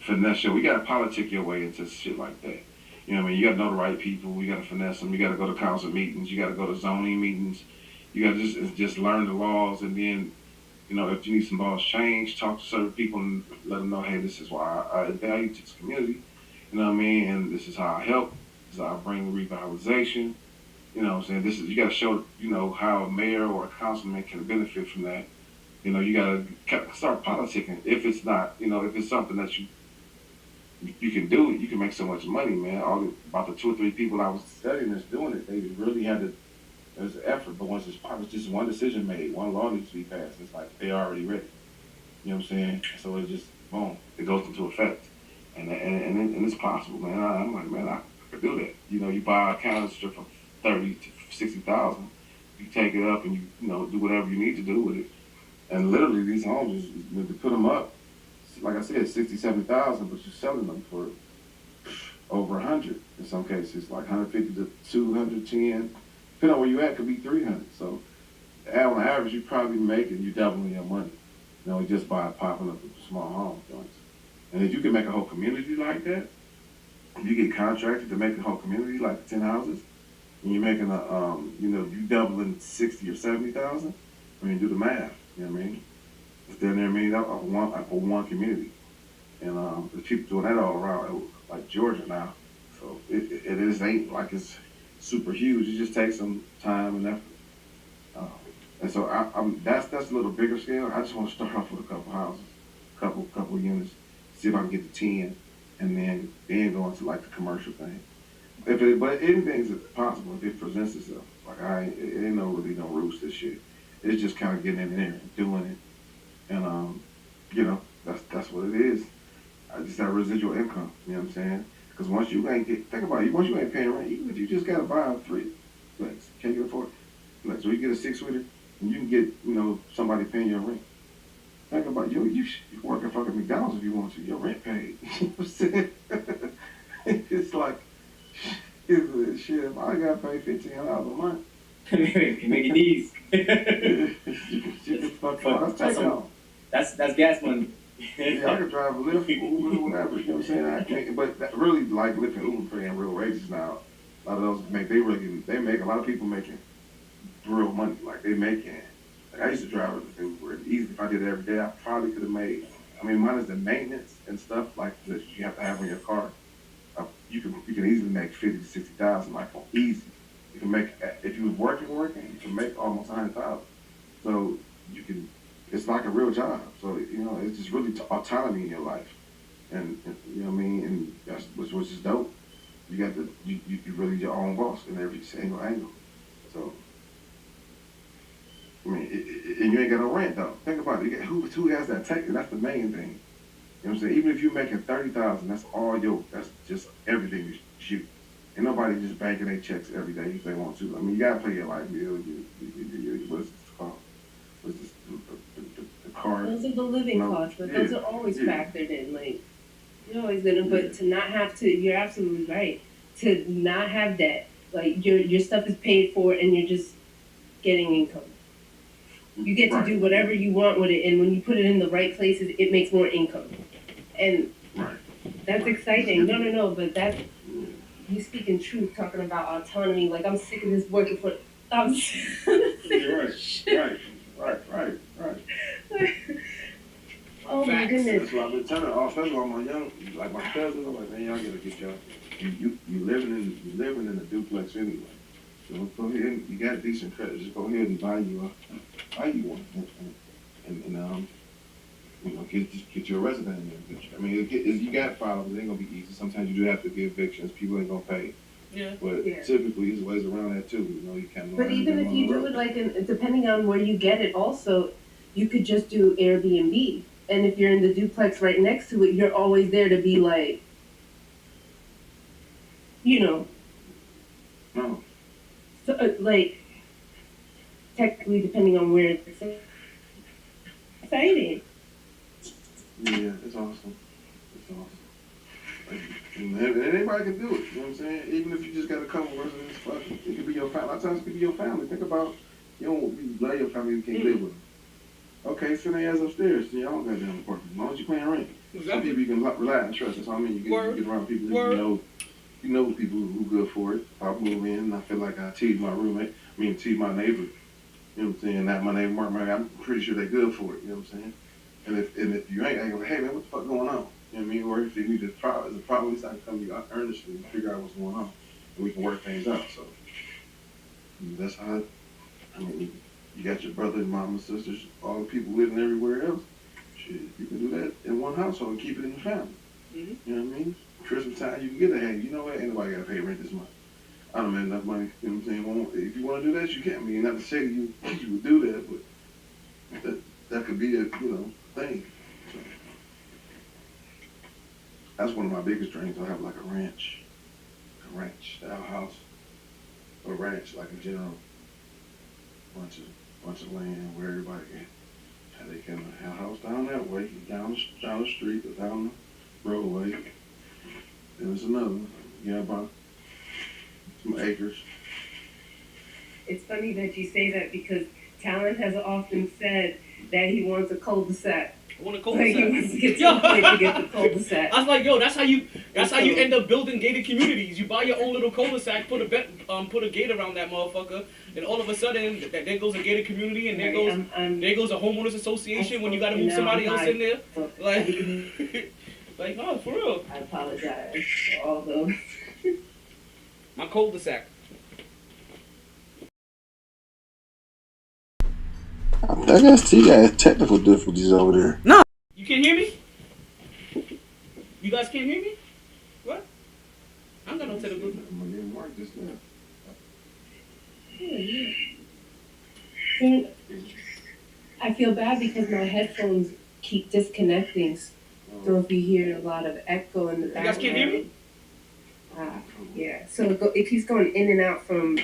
[SPEAKER 7] finesse you gotta politic your way into shit like that. You know what I mean? You gotta know the right people. You gotta finesse them. You gotta go to council meetings. You gotta go to zoning meetings. You gotta just learn the laws, and then, if you need some laws changed, talk to certain people and let them know, hey, this is why I value to this community. You know what I mean? And this is how I help. This is how I bring revitalization. You know what I'm saying? You gotta show, how a mayor or a councilman can benefit from that. You gotta start politicking. If it's not, if it's something that you can do it, you can make so much money, man. About the 2 or 3 people I was studying that's doing it, they really had to. There's an effort, but once it's just one decision made, one law needs to be passed. It's like they're already ready. You know what I'm saying? So it just boom, it goes into effect, and it's possible, man. I'm like, man, I could do that. You buy a canister for $30,000 to $60,000. You take it up and you do whatever you need to do with it, and literally these homes, to put them up, like I said, 60, 70,000, but you're selling them for over 100 in some cases, like 150 to 210. Depending on where you at, could be 300. So on average, you probably making you doubling your money. You know, just by popping up a small home joints. And if you can make a whole community like that, you get contracted to make a whole community like 10 houses, and you're making you doubling 60 or 70,000. I mean, do the math. You know what I mean? It's down there, for one community, and there's people doing that all around, like Georgia now. So it ain't like it's super huge. It just takes some time and effort. And so that's a little bigger scale. I just want to start off with a couple houses, couple units, see if I can get to 10, and then go into like the commercial thing. But anything's possible if it presents itself. Like it ain't really no rules to this shit. It's just kind of getting in there and doing it, and that's what it is. I just have residual income. You know what I'm saying? Because once you ain't once you ain't paying rent, even if you just gotta buy a 3, can't you afford it? Like, so you get a 6-suiter, and you can get somebody paying your rent. Think about you work at fucking McDonald's if you want to. Your rent paid. You know what I'm saying? It's like shit. If I gotta pay $1,500 a month,
[SPEAKER 6] Make it easy.
[SPEAKER 7] you can fuck off. That's take home.
[SPEAKER 6] That's gas money.
[SPEAKER 7] Yeah, I could drive a Lyft, Uber, whatever. You know what I'm saying? I can't, but that really, like Lyft and Uber paying real wages now. A lot of those they make a lot of people making real money. Like they making. Like I used to drive with Uber. Easy if I did it every day, I probably could have made. I mean, minus the maintenance and stuff like that you have to have in your car. You can easily make 50 to 60,000 like on easy. You can make, if you was working, you can make almost 100,000. So you can. It's like a real job. So, it's just really autonomy in your life. And you know what I mean? And that's which is dope. You got you really your own boss in every single angle. So, I mean, and you ain't got no rent though. Think about it. Who has that tech? And that's the main thing. You know what I'm saying? Even if you're making 30,000, that's just everything you shoot. Ain't nobody just banking their checks every day if they want to. I mean, you gotta pay your light bill, what's it called? What's this, the card?
[SPEAKER 4] Those are the living costs, but those are always factored in. Like, you're always gonna, but to not have to, you're absolutely right. To not have debt, like your stuff is paid for, and you're just getting income. You get to do whatever you want with it, and when you put it in the right places, it makes more income. And that's exciting. No, but that's, you speak in truth, talking about autonomy. Like, I'm sick of this working for, I'm
[SPEAKER 7] Right.
[SPEAKER 4] Oh my goodness.
[SPEAKER 7] That's why I've been telling all my young, like my cousins, I'm like, man, y'all gotta get y'all. You living in a duplex anyway. So go ahead and you got decent credit. Just go ahead and buy you one, and get you a resident in there. I mean, you got files. It ain't gonna be easy. Sometimes you do have to get evictions. People ain't gonna pay.
[SPEAKER 3] Yeah.
[SPEAKER 7] But typically, there's ways around that too. You kind of.
[SPEAKER 4] But even if you do it like, depending on where you get it, also, you could just do Airbnb. And if you're in the duplex right next to it, you're always there to be like,
[SPEAKER 7] No.
[SPEAKER 4] So, like, technically, depending on where it's exciting.
[SPEAKER 7] Yeah, it's awesome. Like, and anybody can do it, you know what I'm saying? Even if you just got a couple residents, fuck it. It could be your family. A lot of times it could be your family. Think about, you love your family, you can't live with them. Okay, send their ass upstairs to your own goddamn apartment. As long as you're paying rent. Some people you can rely and trust. That's what I mean. You get around people that you know people who good for it. If I move in and I feel like I tease my roommate, tease my neighbor, you know what I'm saying? Not my neighbor, I'm pretty sure they good for it, you know what I'm saying? And if you ain't, I go, hey man, what the fuck going on? You know what I mean? Or if you need a problem, at least I can come to you earnestly and figure out what's going on. And we can work things out. So that's how, you got your brother and mama, sisters, all the people living everywhere else. Shit, you can do that in one household and keep it in the family. Mm-hmm. You know what I mean? Christmas time, you can get a hey, you know what? Ain't nobody got to pay rent this month. I don't make enough money. You know what I'm saying? If you want to do that, you can. I mean, not to say you would do that, but that could be a thing. So, that's one of my biggest dreams. I have like a ranch style house, or ranch like in general. Bunch of land where everybody can They can have a house down that way, down the street, or down the roadway. Then there's another one. Yeah, about some acres.
[SPEAKER 4] It's funny that you say that because Talon has often said that he wants a cul-de-sac.
[SPEAKER 3] I want a
[SPEAKER 4] Like he
[SPEAKER 3] cul-de-sac.
[SPEAKER 4] wants to get something to get the cul-de-sac.
[SPEAKER 3] I was like, yo, that's how you end up building gated communities. You buy your own little cul-de-sac, put a gate around that motherfucker, and all of a sudden, there goes a gated community, and there goes a homeowners association when you got to move somebody else in there. Like, like, no, for real.
[SPEAKER 4] I apologize for all those.
[SPEAKER 3] My cul-de-sac.
[SPEAKER 7] I guess T got technical difficulties over there.
[SPEAKER 5] No.
[SPEAKER 3] You can't hear me? You guys can't hear me? What? I don't got no technical.
[SPEAKER 7] I'm gonna get marked just now.
[SPEAKER 4] See, I feel bad because my headphones keep disconnecting. So if you hear a lot of echo in the background.
[SPEAKER 3] You guys can't hear me?
[SPEAKER 4] Yeah. So it keeps going in and out from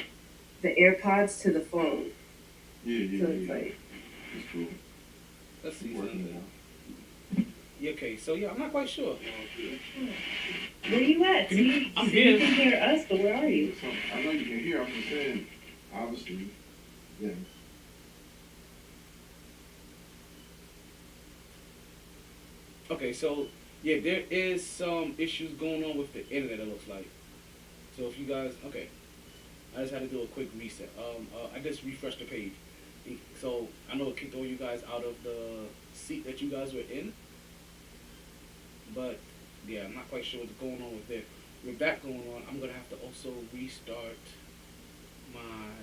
[SPEAKER 4] the AirPods to the phone.
[SPEAKER 7] Yeah.
[SPEAKER 4] So it's like.
[SPEAKER 7] It's cool.
[SPEAKER 3] Let's see.
[SPEAKER 7] Working
[SPEAKER 3] Yeah, okay, so yeah, I'm not quite sure.
[SPEAKER 4] Where you at?
[SPEAKER 3] Can you-
[SPEAKER 4] See,
[SPEAKER 3] I'm
[SPEAKER 4] you
[SPEAKER 3] here.
[SPEAKER 4] can hear us, but where are you?
[SPEAKER 7] So I know you can hear. I'm just saying, obviously, yeah.
[SPEAKER 3] Okay, so yeah, there is some issues going on with the internet. It looks like. So if you guys, okay, I just had to do a quick reset. I just refreshed the page. So I know it kicked all you guys out of the seat that you guys were in. But yeah, I'm not quite sure what's going on with it. With that going on, I'm gonna have to also restart my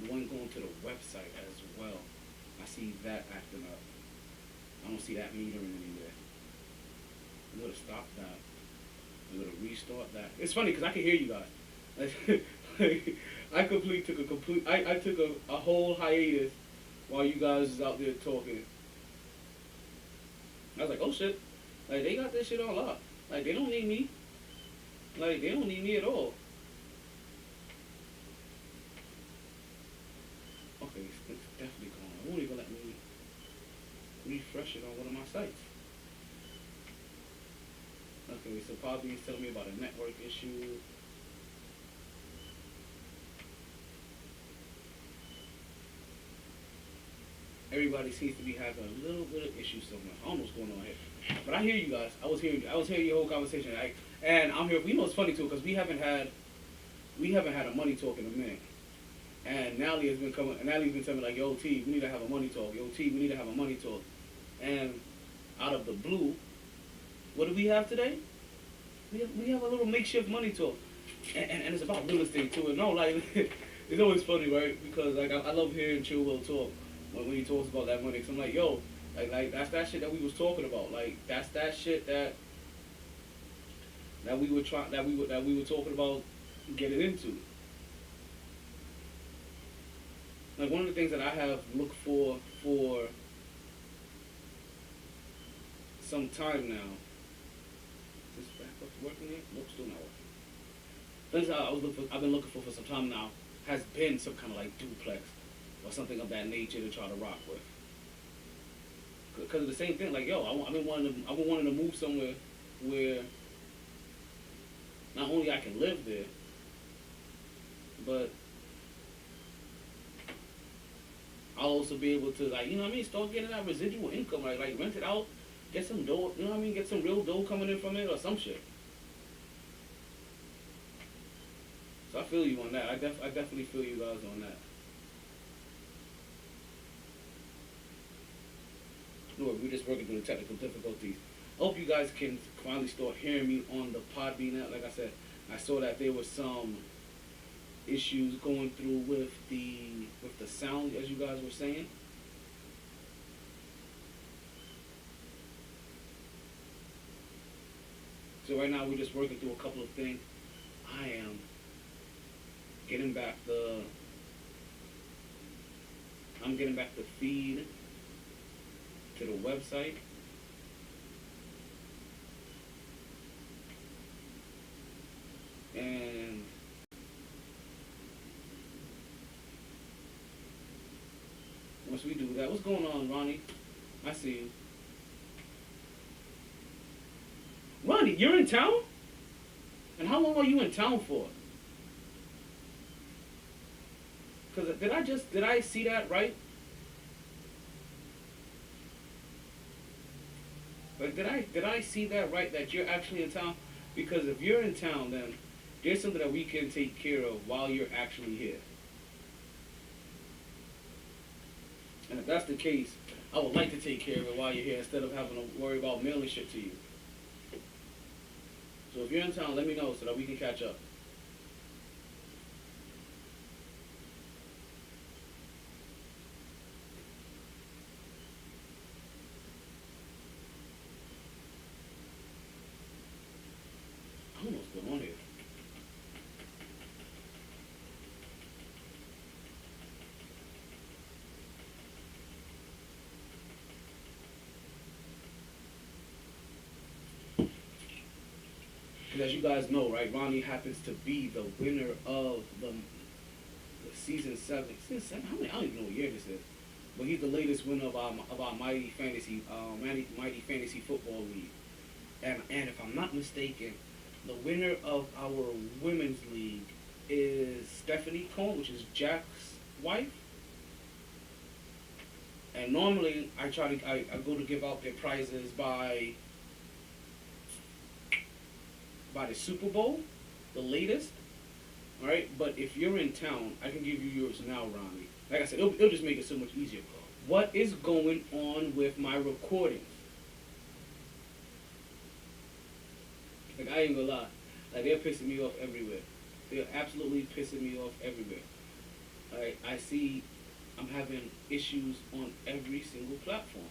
[SPEAKER 3] one going to the website as well. I see that acting up. I don't see that metering anywhere. I'm gonna stop that. I'm gonna restart that. It's funny because I can hear you guys. I took a whole hiatus while you guys was out there talking. I was like, oh shit, like they got this shit on lock. Like they don't need me. Like they don't need me at all. Okay, it's definitely gone. It won't even let me refresh it on one of my sites. Okay, so Podbean is telling me about a network issue. Everybody seems to be having a little bit of issue somewhere. I don't know what's going on here. But I hear you guys. I was hearing your whole conversation. And I'm here. You know it's funny too because we haven't had a money talk in a minute. And Nally has been coming. And Nally's been telling me like, yo T, we need to have a money talk. Yo T, we need to have a money talk. And out of the blue, what do we have today? We have a little makeshift money talk. And it's about real estate too. And no, like it's always funny, right? Because like I love hearing Chill Will talk. When he talks about that money, cause I'm like, yo, like that's that shit that we was talking about. Like that's that shit that we were talking about getting into. Like one of the things that I have looked for some time now. Is this back up working yet? Nope, still not working. Things I've been looking for some time now has been some kind of like duplex. Or something of that nature to try to rock with. Because of the same thing, like yo, I've been wanting to move somewhere where not only I can live there, but I'll also be able to like, you know what I mean, start getting that residual income, like rent it out, get some dough, you know what I mean, get some real dough coming in from it or some shit. So I feel you on that. I definitely feel you guys on that. We're just working through the technical difficulties. I hope you guys can finally start hearing me on the Podbean app. Like I said, I saw that there was some issues going through with the sound, as you guys were saying. So right now we're just working through a couple of things. I am getting back the feed to the website. And course we do that. What's going on, Ronnie? I see you. Ronnie, you're in town? And how long are you in town for? Because did I see that right? Like, did I see that right, that you're actually in town? Because if you're in town, then there's something that we can take care of while you're actually here. And if that's the case, I would like to take care of it while you're here instead of having to worry about mailing shit to you. So if you're in town, let me know so that we can catch up. I don't know what's going on here. As you guys know, right, Ronnie happens to be the winner of the season 7. Season 7? How many? I don't even know what year this is. But he's the latest winner of our MyT Fantasy Football League. And if I'm not mistaken, the winner of our women's league is Stephanie Cohn, which is Jack's wife. And normally I go to give out their prizes by the Super Bowl, the latest. All right, but if you're in town, I can give you yours now, Ronnie. Like I said, it'll just make it so much easier. What is going on with my recordings? Like, I ain't gonna lie. Like, they're pissing me off everywhere. They're absolutely pissing me off everywhere. Alright, I see I'm having issues on every single platform.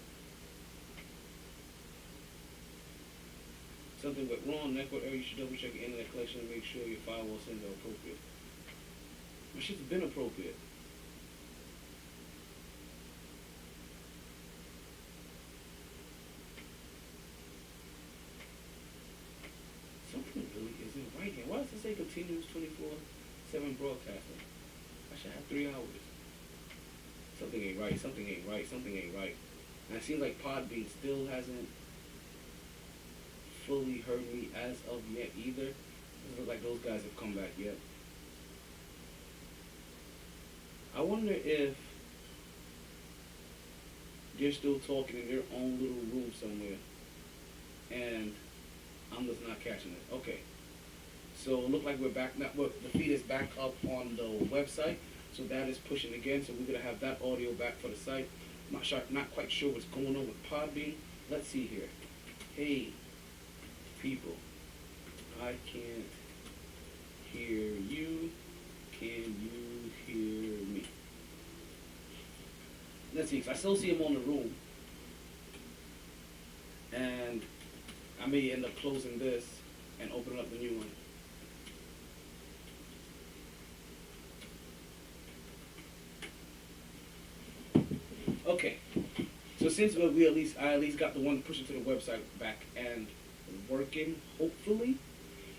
[SPEAKER 3] Something went wrong, network error, you should double check your internet collection and make sure your firewall settings are appropriate. My shit's been appropriate. Something really isn't right here. Why does it say continuous 24/7 broadcasting? I should have 3 hours. Something ain't right, something ain't right, something ain't right. And it seems like Podbean still hasn't fully heard me as of yet either. It doesn't look like those guys have come back yet. I wonder if they're still talking in their own little room somewhere and I'm just not catching it. Okay. So it looks like we're back now. Well, the feed is back up on the website. So that is pushing again. So we're gonna have that audio back for the site. Not quite sure what's going on with Podbean. Let's see here. Hey, people, I can't hear you. Can you hear me? Let's see, 'cause I still see him on the room. And I may end up closing this and opening up the new one. Okay, so since I at least got the one pushing to the website back and working, hopefully.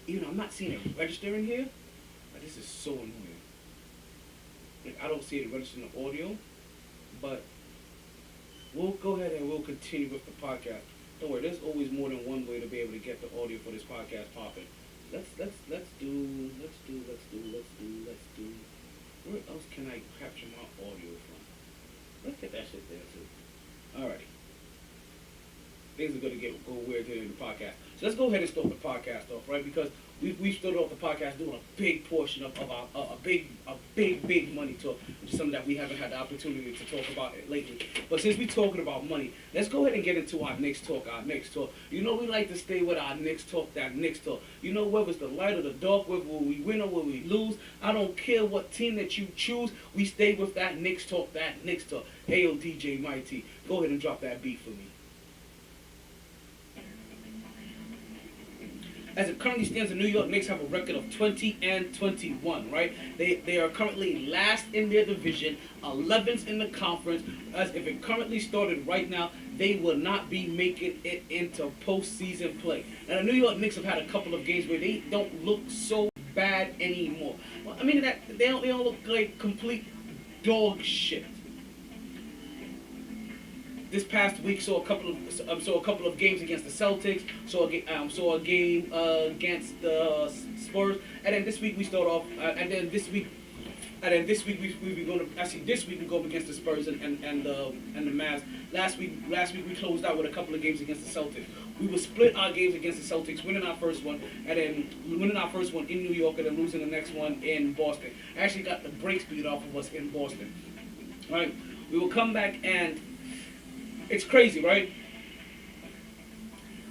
[SPEAKER 3] Even though I'm not seeing it registering here. Like, this is so annoying. Like, I don't see it registering the audio, but we'll go ahead and we'll continue with the podcast. Don't worry, there's always more than one way to be able to get the audio for this podcast popping. Let's do. Where else can I capture my audio from? Let's get that shit there too. Alrighty. Things are going to go weird here in the podcast. So let's go ahead and start the podcast off, right? Because we started off the podcast doing a big portion of our a big money talk, which is something that we haven't had the opportunity to talk about lately. But since we're talking about money, let's go ahead and get into our Knicks talk. You know, we like to stay with our Knicks talk. You know, whether it's the light or the dark, whether we win or whether we lose, I don't care what team that you choose, we stay with that Knicks talk. Hey, yo, DJ MyT, go ahead and drop that beat for me. As it currently stands, the New York Knicks have a record of 20-21, right? They are currently last in their division, 11th in the conference. As if it currently started right now, they will not be making it into postseason play. Now, the New York Knicks have had a couple of games where they don't look so bad anymore. Well, I mean, that they don't look like complete dog shit. this past week saw a couple of games against the Celtics, saw a game against the Spurs, and then this week we start off, and then this week we're going to actually this week we go up against the Spurs and the Mavs. Last week we closed out with a couple of games against the Celtics. We would split our games against the Celtics, winning our first one, and then winning our first one in New York, and then losing the next one in Boston. I actually got the brakes beat off of us in Boston. Right? We will come back, and it's crazy, right?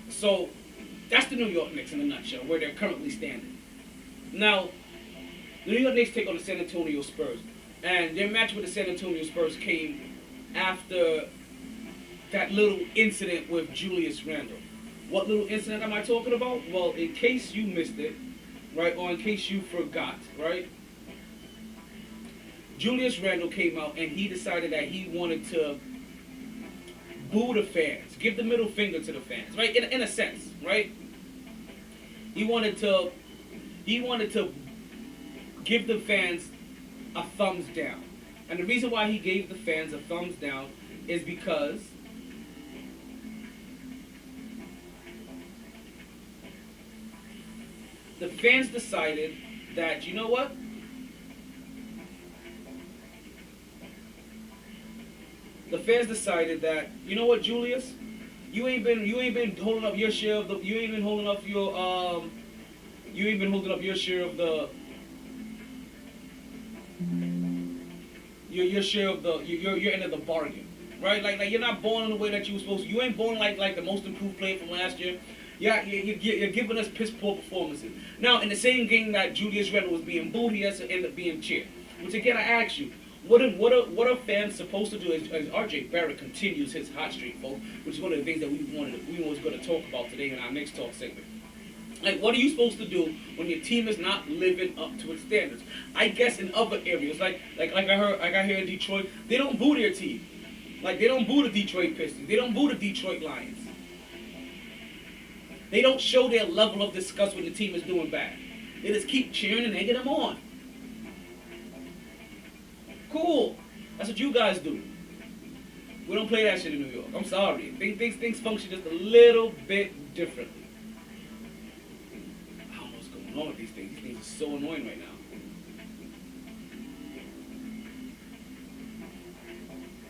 [SPEAKER 3] So that's the New York Knicks in a nutshell, where they're currently standing. Now, the New York Knicks take on the San Antonio Spurs, and their match with the San Antonio Spurs came after that little incident with Julius Randle. What little incident am I talking about? Well, in case you missed it, right, or in case you forgot, right, Julius Randle came out and he decided that he wanted to boo the fans, give the middle finger to the fans, right, in a sense, right? He wanted to give the fans a thumbs down. And the reason why he gave the fans a thumbs down is because the fans decided that, you know what? The fans decided that, you know what, Julius? You ain't been holding up your share of the you ain't been holding up your share of the your share of the your end of the bargain. Right? Like you're not balling the way that you were supposed to. You ain't balling like the most improved player from last year. Yeah, you're giving us piss poor performances. Now, in the same game that Julius Randle was being booed, he has to end up being cheered. Which again, I ask you, what are fans supposed to do as RJ Barrett continues his hot streak, folks? Which is one of the things that we was going to talk about today in our next talk segment. Like, what are you supposed to do when your team is not living up to its standards? I guess in other areas, like I hear in Detroit, they don't boo their team. Like, they don't boo the Detroit Pistons. They don't boo the Detroit Lions. They don't show their level of disgust when the team is doing bad. They just keep cheering and egging them on. Cool. That's what you guys do. We don't play that shit in New York. I'm sorry. Things function just a little bit differently. I don't know what's going on with these things. These things are so annoying right now.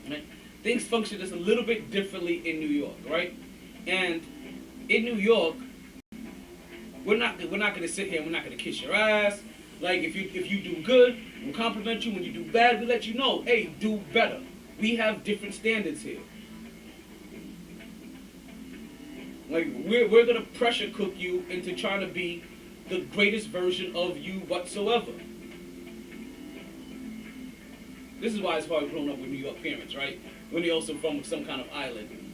[SPEAKER 3] Right? Things function just a little bit differently in New York, right? And in New York, we're not gonna sit here and we're not gonna kiss your ass. Like, if you do good, we'll compliment you. When you do bad, we let you know, hey, do better. We have different standards here. Like, we're gonna pressure cook you into trying to be the greatest version of you whatsoever. This is why it's hard growing up with New York parents, right? When they're also from some kind of island.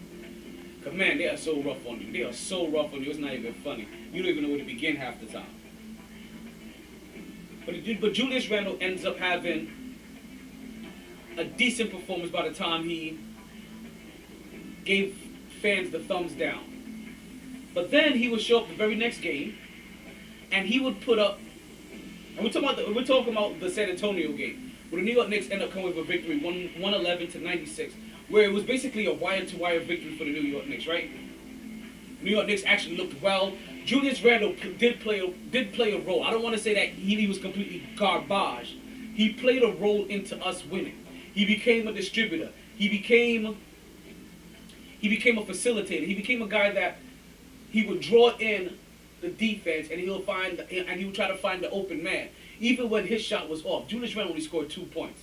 [SPEAKER 3] Cause man, they are so rough on you. They are so rough on you. It's not even funny. You don't even know where to begin half the time. But Julius Randle ends up having a decent performance by the time he gave fans the thumbs down. But then he would show up the very next game, and he would put up. And we're talking about the San Antonio game, where the New York Knicks end up coming with a victory, 111-96. Where it was basically a wire-to-wire victory for the New York Knicks, right? New York Knicks actually looked well. Julius Randle did play a role. I don't want to say that he was completely garbage. He played a role into us winning. He became a distributor. He became a facilitator. He became a guy that he would draw in the defense and he would try to find the open man. Even when his shot was off, Julius Randle only scored 2 points.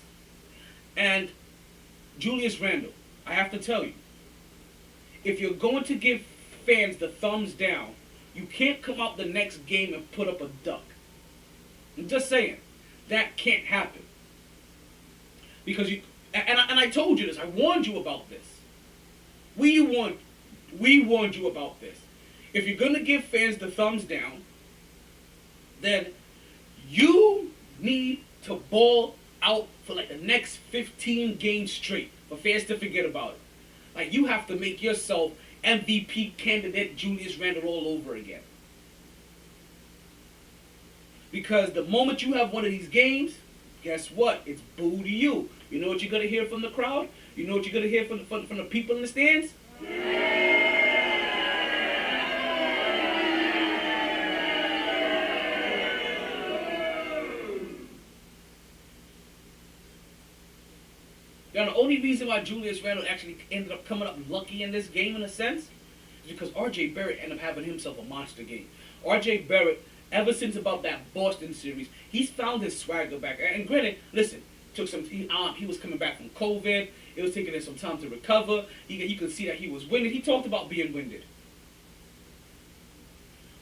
[SPEAKER 3] And Julius Randle, I have to tell you, if you're going to give fans the thumbs down, you can't come out the next game and put up a duck. I'm just saying, that can't happen. Because I told you this, I warned you about this. We warned you about this. If you're going to give fans the thumbs down, then you need to ball out for like the next 15 games straight for fans to forget about it. Like, you have to make yourself MVP candidate Julius Randle all over again. Because the moment you have one of these games, guess what? It's boo to you. You know what you're going to hear from the crowd? You know what you're gonna hear from the people in the stands? Now, the only reason why Julius Randle actually ended up coming up lucky in this game, in a sense, is because R.J. Barrett ended up having himself a monster game. R.J. Barrett, ever since about that Boston series, he's found his swagger back. And granted, listen, he was coming back from COVID. It was taking him some time to recover. You could see that he was winded. He talked about being winded.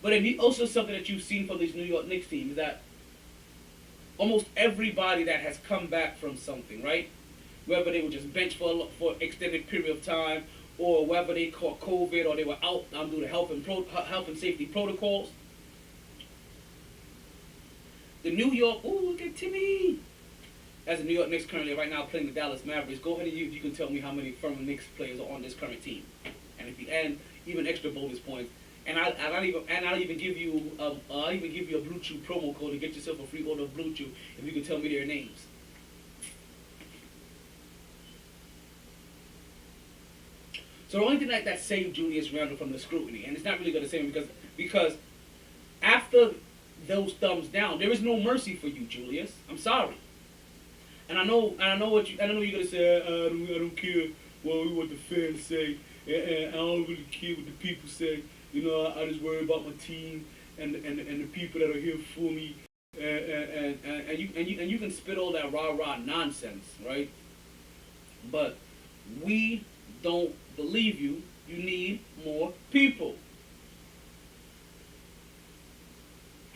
[SPEAKER 3] But then also something that you've seen from these New York Knicks teams is that almost everybody that has come back from something, right? Whether they were just benched for an extended period of time, or whether they caught COVID, or they were out due to health and safety protocols. The New York, look at Timmy. As the New York Knicks currently right now playing the Dallas Mavericks, go ahead and you can tell me how many former Knicks players are on this current team, and even extra bonus points. And I'll even give you a Blue Chew promo code to get yourself a free order of Blue Chew if you can tell me their names. So the only thing that saved Julius Randle from the scrutiny, and it's not really going to save him because after those thumbs down, there is no mercy for you, Julius. I'm sorry. And I know you're going to say, I don't care what the fans say, and I don't really care what the people say. You know, I just worry about my team and the people that are here for me, and you can spit all that rah nonsense, right? But we don't believe you. You need more people.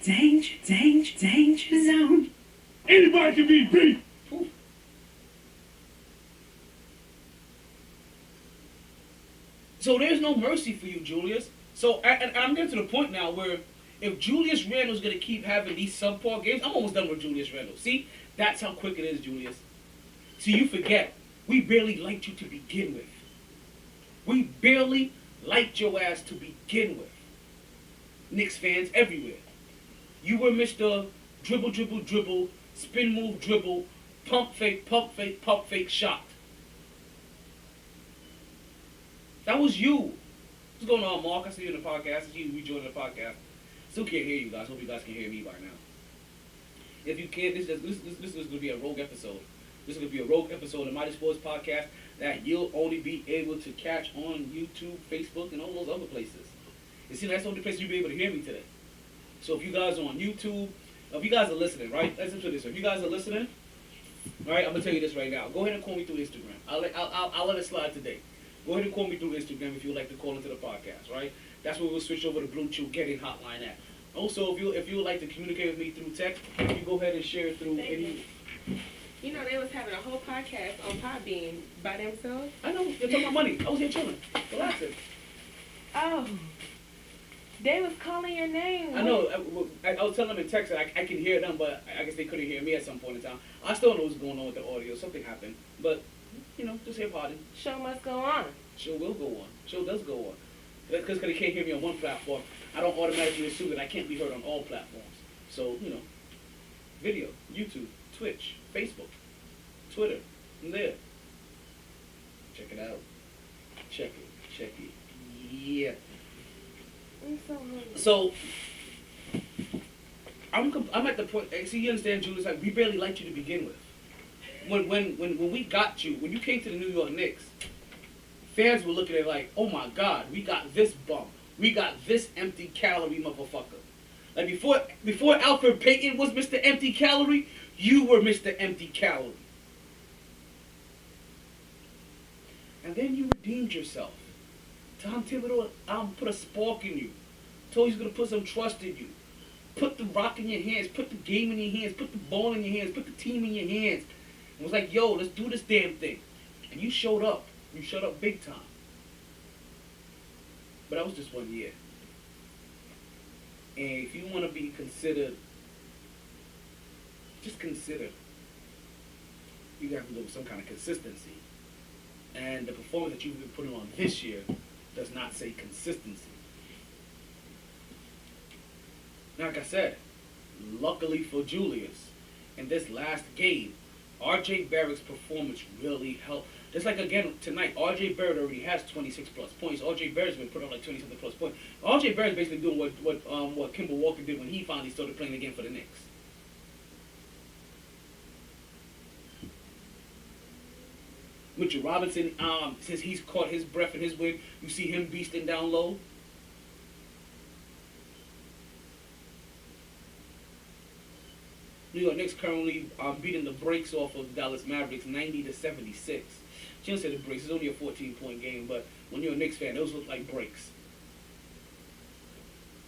[SPEAKER 2] Danger zone. Anybody can be beat.
[SPEAKER 3] So there's no mercy for you, Julius. So and I'm getting to the point now where if Julius Randle's going to keep having these subpar games, I'm almost done with Julius Randle. See, that's how quick it is, Julius. So you forget, we barely liked you to begin with. We barely liked your ass to begin with. Knicks fans everywhere. You were Mr. Dribble, spin move, dribble, pump fake, shot. That was you. What's going on, Mark? I see you in the podcast. I see you rejoining the podcast. Still can't hear you guys. Hope you guys can hear me by now. If you can't, this is going to be a rogue episode. This is going to be a rogue episode of MyT Sports Podcast that you'll only be able to catch on YouTube, Facebook, and all those other places. You see, that's the only place you'll be able to hear me today. So if you guys are on YouTube, if you guys are listening, right? Listen to this. If you guys are listening, all right, I'm gonna tell you this right now. Go ahead and call me through Instagram. I'll let it slide today. Go ahead and call me through Instagram if you would like to call into the podcast, right? That's where we'll switch over to Blue Chew Getting Hotline at. Also, if you would like to communicate with me through text, you go ahead and share it through any.
[SPEAKER 8] You know, they was having a whole podcast on Podbean by themselves.
[SPEAKER 3] I know, you're talking about money. I was here chilling, relaxing.
[SPEAKER 8] Oh. They was calling your name.
[SPEAKER 3] I know. I was telling them in text that I can hear them, but I guess they couldn't hear me at some point in time. I still don't know what's going on with the audio. Something happened. But, you know, just hip hopping.
[SPEAKER 8] Show must go on.
[SPEAKER 3] Show will go on. Show does go on. Because they can't hear me on one platform, I don't automatically assume that I can't be heard on all platforms. So, you know, video, YouTube, Twitch, Facebook, Twitter, and there. Check it out. Check it. Yeah.
[SPEAKER 8] I'm so hungry.
[SPEAKER 3] So, I'm at the point. See, you understand, Julius? Like, we barely liked you to begin with. When we got you, when you came to the New York Knicks, fans were looking at it like, oh my God, we got this bum, we got this empty calorie motherfucker. Like before Alfred Payton was Mr. Empty Calorie, you were Mr. Empty Calorie. And then you redeemed yourself. Tom Thibodeau put a spark in you. Told you he's going to put some trust in you. Put the rock in your hands. Put the game in your hands. Put the ball in your hands. Put the team in your hands. And was like, yo, let's do this damn thing. And you showed up. You showed up big time. But that was just 1 year. And if you want to be considered, just consider, you have to go with some kind of consistency. And the performance that you've been putting on this year does not say consistency. Now, like I said, luckily for Julius, in this last game, R.J. Barrett's performance really helped. Just like again tonight, R.J. Barrett already has 26 plus points. R.J. Barrett's been put on like 20 something plus points. R.J. Barrett's basically doing what Kimball Walker did when he finally started playing again for the Knicks. Mitchell Robinson, since he's caught his breath in his win, you see him beasting down low. New York Knicks currently are beating the brakes off of Dallas Mavericks 90-76. Shouldn't say the brakes. It's only a 14-point game, but when you're a Knicks fan, those look like breaks.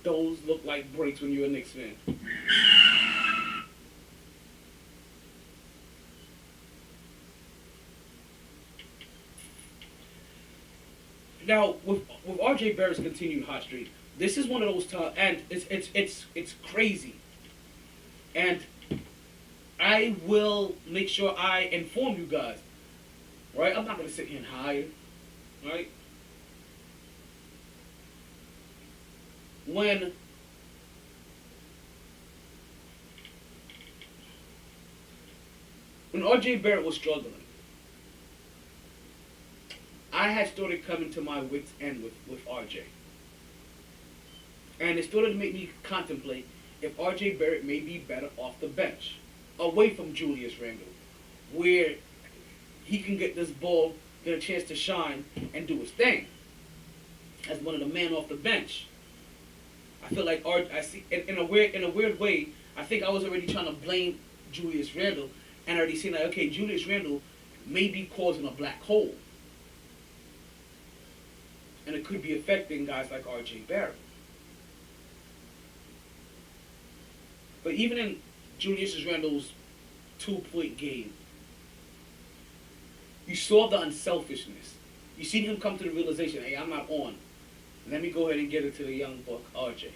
[SPEAKER 3] Those look like breaks when you're a Knicks fan. Now, with R.J. Barrett's continued hot streak, this is one of those times, and it's crazy. And I will make sure I inform you guys, right? I'm not going to sit here and hide, right? When R.J. Barrett was struggling, I had started coming to my wits' end with RJ. And it started to make me contemplate if RJ Barrett may be better off the bench, away from Julius Randle, where he can get this ball, get a chance to shine, and do his thing. As one of the men off the bench. I feel like I see in a weird way, I think I was already trying to blame Julius Randle, and already seen like, okay, Julius Randle may be causing a black hole. And it could be affecting guys like R.J. Barrett. But even in Julius Randle's 2-point game, you saw the unselfishness. You seen him come to the realization, hey, I'm not on. Let me go ahead and get it to the young buck, R.J.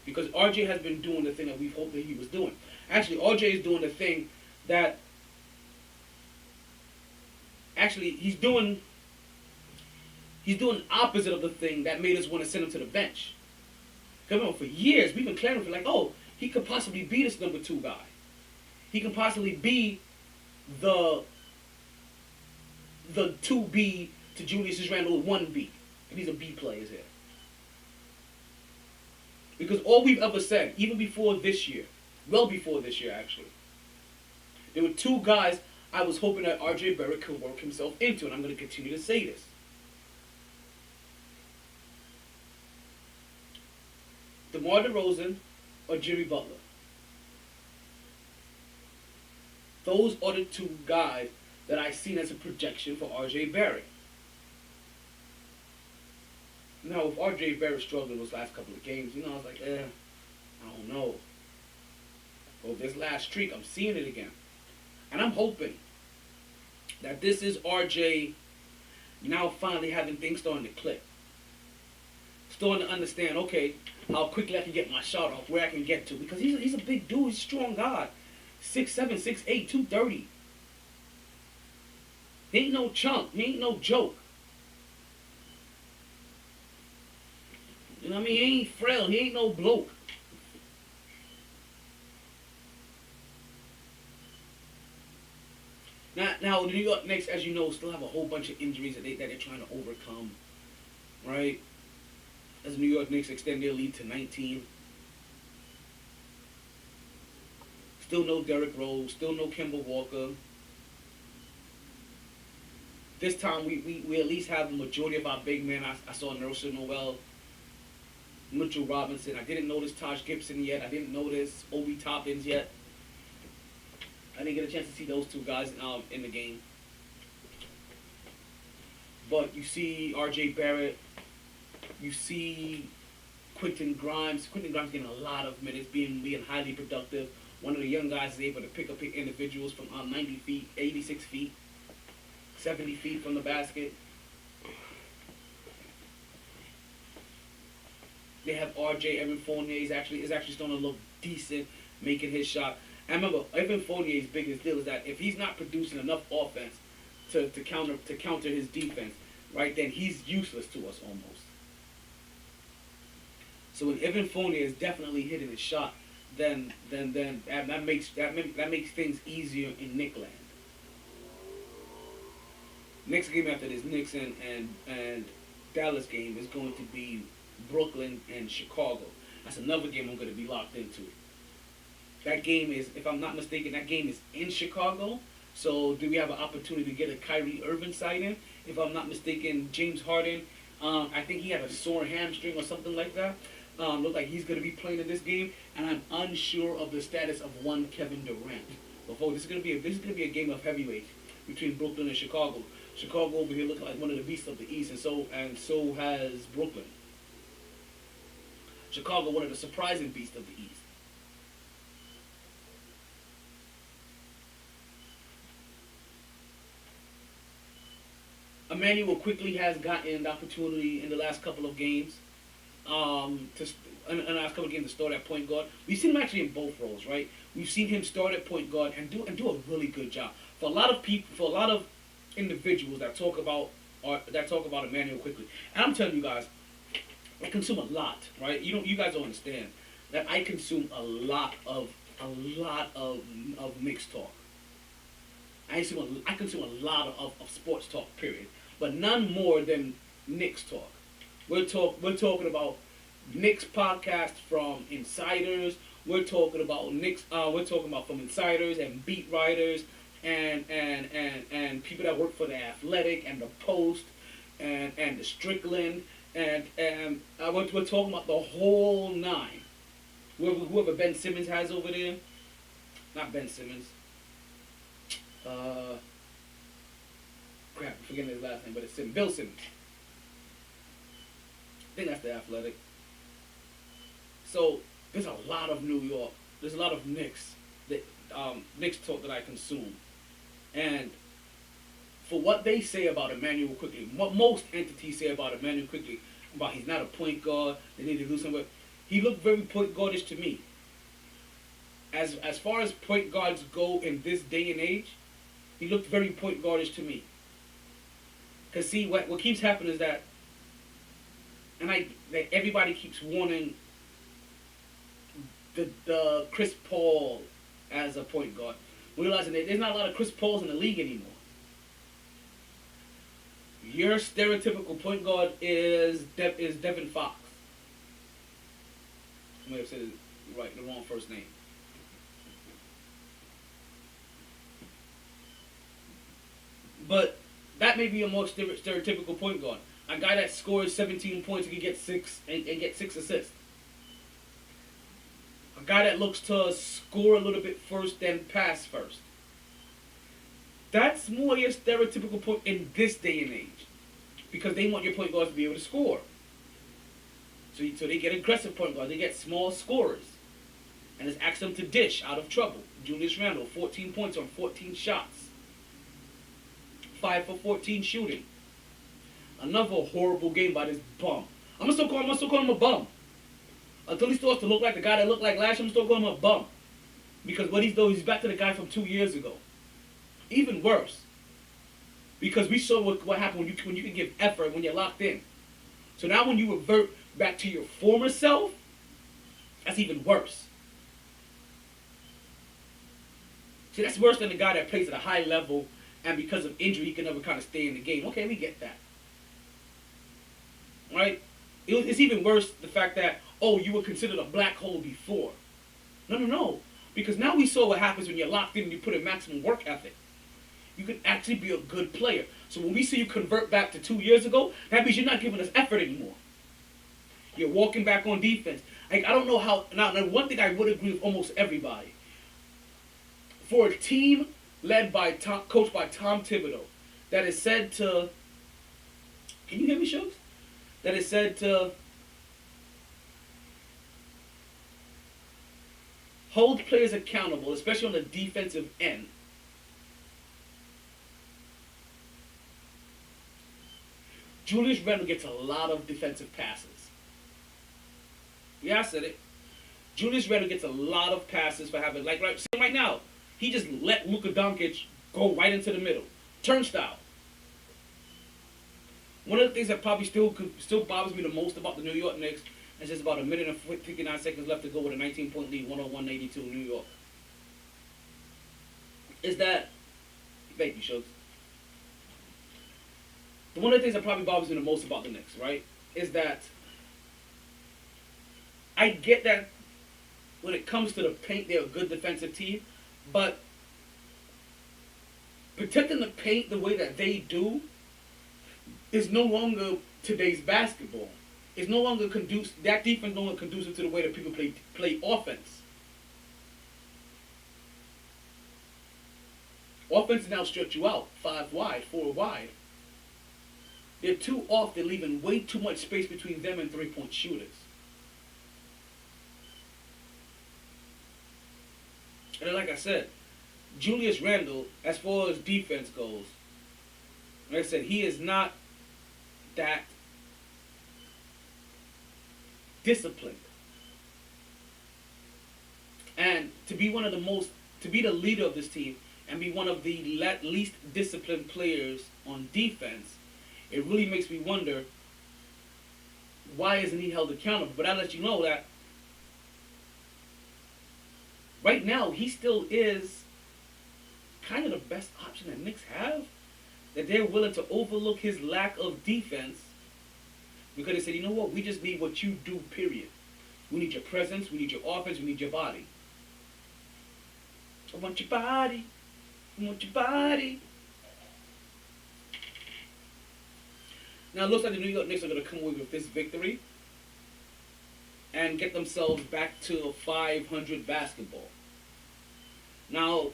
[SPEAKER 3] Because R.J. has been doing the thing that we've hoped that he was doing. Actually, R.J. is doing the thing that... Actually, he's doing opposite of the thing that made us want to send him to the bench. Come on, for years, we've been clamoring for like, oh, he could possibly be this number 2 guy. He could possibly be the 2B to Julius Randle 1B. And he's a B player here. Because all we've ever said, even before this year, well before this year actually, there were 2 guys I was hoping that R.J. Barrett could work himself into, and I'm going to continue to say this. DeMar DeRozan or Jimmy Butler. Those are the 2 guys that I seen as a projection for R.J. Barrett. Now, with R.J. Barrett struggling those last couple of games, I was like, I don't know. But this last streak, I'm seeing it again. And I'm hoping that this is R.J. now finally having things starting to click. Starting to understand, okay, how quickly I can get my shot off, where I can get to. Because he's a big dude, he's a strong guy. 6'7", 6'8", 230. He ain't no chump, he ain't no joke. You know what I mean? He ain't frail, he ain't no bloke. Now the New York Knicks, as you know, still have a whole bunch of injuries that they're trying to overcome. Right? As the New York Knicks extend their lead to 19. Still no Derrick Rose. Still no Kemba Walker. This time we at least have the majority of our big men. I saw Nerlens Noel, Mitchell Robinson. I didn't notice Taj Gibson yet. I didn't notice Obi Toppins yet. I didn't get a chance to see those 2 guys in the game. But you see R.J. Barrett. You see Quentin Grimes. Quentin Grimes getting a lot of minutes, being highly productive. One of the young guys is able to pick up individuals from 90 feet, 86 feet, 70 feet from the basket. They have R.J. Evan Fournier is actually starting to look decent, making his shot. And remember, Evan Fournier's biggest deal is that if he's not producing enough offense to counter his defense, right, then he's useless to us almost. So when Evan Fournier is definitely hitting his shot, then that makes things easier in Knick land. Next game after this Knicks and Dallas game is going to be Brooklyn and Chicago. That's another game I'm going to be locked into. That game is, if I'm not mistaken, that game is in Chicago. So do we have an opportunity to get a Kyrie Irving sighting? If I'm not mistaken, James Harden, I think he had a sore hamstring or something like that. Look like he's going to be playing in this game, and I'm unsure of the status of one Kevin Durant. Before this is going to be a game of heavyweight between Brooklyn and Chicago. Chicago over here looking like one of the beasts of the East, and so has Brooklyn. Chicago, one of the surprising beasts of the East. Emmanuel quickly has gotten the opportunity in the last couple of games to start at point guard. We've seen him actually in both roles, right? We've seen him start at point guard and do a really good job. For a lot of individuals that talk about Emmanuel quickly, and I'm telling you guys, I consume a lot, right? You guys don't understand that I consume a lot of mixed talk. I consume a lot of sports talk, period. But none more than Knicks talk. We're talking about Knicks podcast from insiders. We're talking about Knicks. We're talking about from insiders and beat writers and people that work for the Athletic and the Post and the Strickland and we're talking about the whole nine. Whoever Ben Simmons has over there, not Ben Simmons. Crap, I'm forgetting his last name, but it's Bill Simmons. I think that's the Athletic. So there's a lot of New York. There's a lot of Knicks talk that I consume, and for what they say about Emmanuel quickly, what most entities say about Emmanuel quickly, about he's not a point guard, they need to do something. He looked very point guardish to me. As far as point guards go in this day and age, he looked very point guardish to me. Cause see, what keeps happening is that everybody keeps wanting the Chris Paul as a point guard, realizing that there's not a lot of Chris Pauls in the league anymore. Your stereotypical point guard is Devin Fox. I may have said it right, the wrong first name. But that may be a more stereotypical point guard. A guy that scores 17 points and can get six assists. A guy that looks to score a little bit first, then pass first. That's more your stereotypical point in this day and age, because they want your point guards to be able to score. So they get aggressive point guards. They get small scorers, and just ask them to dish out of trouble. Julius Randle, 14 points on 14 shots. 5 for 14 shooting. Another horrible game by this bum. I'm gonna still call him a bum. Until he starts to look like the guy that looked like last year, I'm still calling him a bum. Because what he's doing, he's back to the guy from 2 years ago. Even worse. Because we saw what happened when you can give effort when you're locked in. So now when you revert back to your former self, that's even worse. See, that's worse than the guy that plays at a high level and because of injury he can never kind of stay in the game. Okay, we get that. Right? It's even worse the fact that, oh, you were considered a black hole before. No. Because now we saw what happens when you're locked in and you put in maximum work ethic. You can actually be a good player. So when we see you convert back to 2 years ago, that means you're not giving us effort anymore. You're walking back on defense. I don't know how. Now, one thing I would agree with almost everybody. For a team led by coached by Tom Thibodeau, that is said to. Can you hear me, Shuggs? That is said to hold players accountable, especially on the defensive end. Julius Randle gets a lot of defensive passes. Yeah, I said it. Julius Randle gets a lot of passes for having, like right now, he just let Luka Doncic go right into the middle. Turnstile. One of the things that probably still bothers me the most about the New York Knicks is just about a minute and 59 seconds left to go with a 19-point lead, 101-82 New York. Is that, thank you, Shuggs. one of the things that probably bothers me the most about the Knicks, right, is that I get that when it comes to the paint, they're a good defensive team, but protecting the paint the way that they do is no longer today's basketball. It's no longer that defense no longer conducive to the way that people play offense. Offense now stretch you out 5 wide, 4 wide. They're too often leaving way too much space between them and three-point shooters. And like I said, Julius Randle, as far as defense goes, like I said, he is not that disciplined. And to be the leader of this team and be one of the least disciplined players on defense, it really makes me wonder, why isn't he held accountable? But I let you know that right now he still is kind of the best option that Knicks have. That they're willing to overlook his lack of defense because they said, you know what, we just need what you do, period. We need your presence, we need your offense, we need your body. I want your body. I want your body. Now it looks like the New York Knicks are going to come away with this victory and get themselves back to 500 basketball. Now,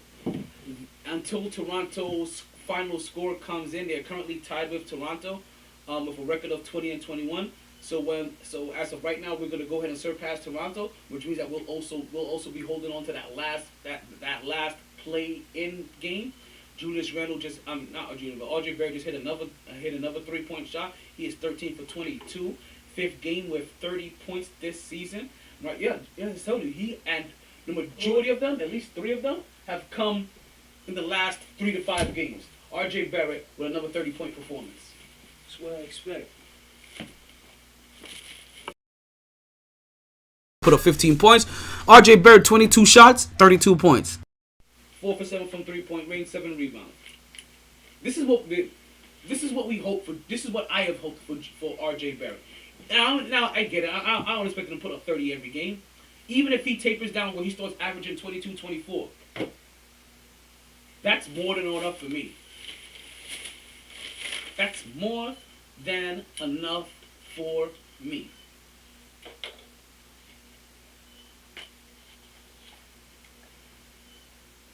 [SPEAKER 3] until Toronto's final score comes in, they're currently tied with Toronto with a record of 20-21. So as of right now, we're going to go ahead and surpass Toronto, which means that we'll also be holding on to that last play-in game. Julius Randle RJ Barrett just hit another 3-point shot. He is 13 for 22, 5th game with 30 points this season. Right? Yeah, I told you, he and the majority of them, at least 3 of them, have come in the last 3 to 5 games. RJ Barrett with another 30-point performance.
[SPEAKER 9] That's what I expect.
[SPEAKER 5] Put up 15 points. RJ Barrett, 22 shots, 32 points.
[SPEAKER 3] 4 for 7 from 3-point range, 7 rebounds. This is what we hope for. This is what I have hoped for RJ Barrett. Now I get it. I don't expect him to put up 30 every game. Even if he tapers down where he starts averaging 22, 24. That's more than enough for me. That's more than enough for me.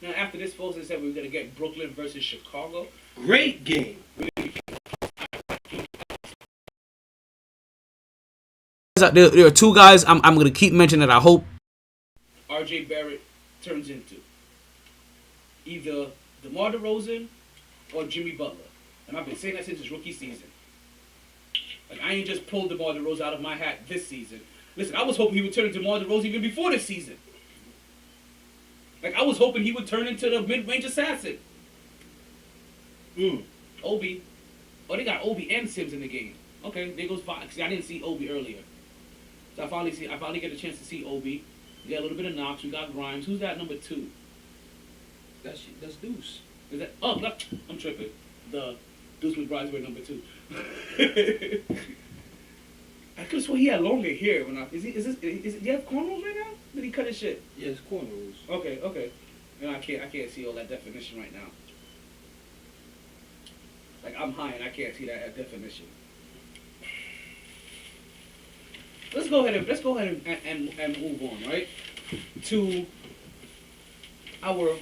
[SPEAKER 3] Now, after this, folks, I said we're going to get Brooklyn versus Chicago.
[SPEAKER 9] Great game.
[SPEAKER 5] There are 2 guys I'm going to keep mentioning that I hope
[SPEAKER 3] RJ Barrett turns into either DeMar DeRozan or Jimmy Butler. And I've been saying that since his rookie season. Like, I ain't just pulled DeMar DeRozan out of my hat this season. Listen, I was hoping he would turn into DeMar DeRozan even before this season. Like, I was hoping he would turn into the mid-range assassin. Obi. Oh, they got Obi and Sims in the game. Okay, there goes 5. See, I didn't see Obi earlier. So I finally get a chance to see Obi. We got a little bit of Knox. We got Grimes. Who's that number 2?
[SPEAKER 9] That's Deuce.
[SPEAKER 3] Is that? Oh, no, I'm tripping. The Deuce with Grimes were number 2. I could have sworn he had longer hair when do you have cornrows right now? Did he cut his shit?
[SPEAKER 9] Yeah, it's cornrows.
[SPEAKER 3] Okay. No, I can't see all that definition right now. Like, I'm high and I can't see that definition. Let's go ahead and move on, right? To our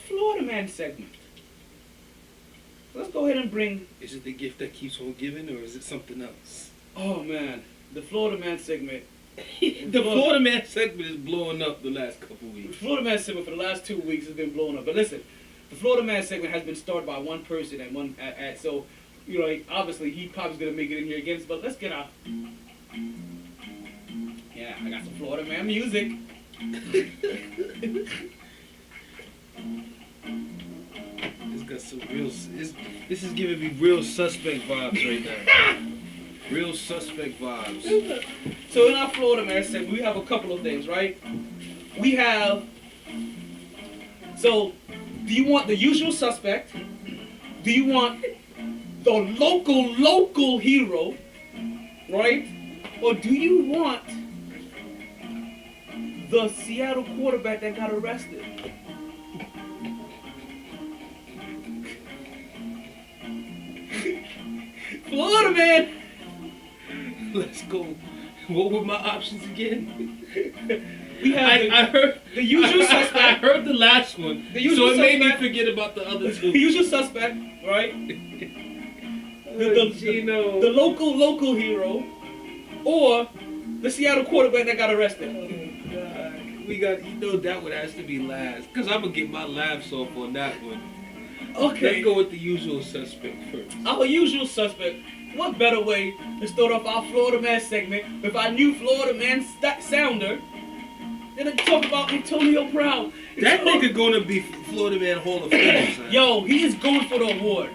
[SPEAKER 3] Florida Man segment. Let's go ahead and bring...
[SPEAKER 9] Is it the gift that keeps on giving, or is it something else?
[SPEAKER 3] Oh, man. The Florida Man segment.
[SPEAKER 9] The Florida Man segment is blowing up the last couple weeks.
[SPEAKER 3] The Florida Man segment for the last 2 weeks has been blowing up. But listen, the Florida Man segment has been started by one person and one... so, you know, like, obviously, he probably's going to make it in here again. But let's get out... Yeah, I got some Florida Man music.
[SPEAKER 9] It's got some real... This is giving me real suspect vibes right now. Real suspect vibes.
[SPEAKER 3] So in our Florida Man segment, we have a couple of things, right? We have... So, do you want the usual suspect? Do you want the local hero, right? Or do you want the Seattle quarterback that got arrested? Florida man.
[SPEAKER 9] Let's go. What were my options again?
[SPEAKER 3] We have
[SPEAKER 9] I heard
[SPEAKER 3] the usual suspect.
[SPEAKER 9] I heard the last one.
[SPEAKER 3] The usual
[SPEAKER 9] so it made me
[SPEAKER 3] suspect.
[SPEAKER 9] forget about the other two.
[SPEAKER 3] The usual suspect, right? The local hero, or the Seattle quarterback that got arrested.
[SPEAKER 9] We got, that one has to be last, because I'm going to get my laughs off on that one.
[SPEAKER 3] Okay.
[SPEAKER 9] Let's go with the usual suspect first.
[SPEAKER 3] Our usual suspect. What better way to start off our Florida Man segment with our new Florida Man sounder than to talk about Antonio Brown?
[SPEAKER 9] That nigga going to be Florida Man Hall of Fame, son.
[SPEAKER 3] Yo, he is going for the award.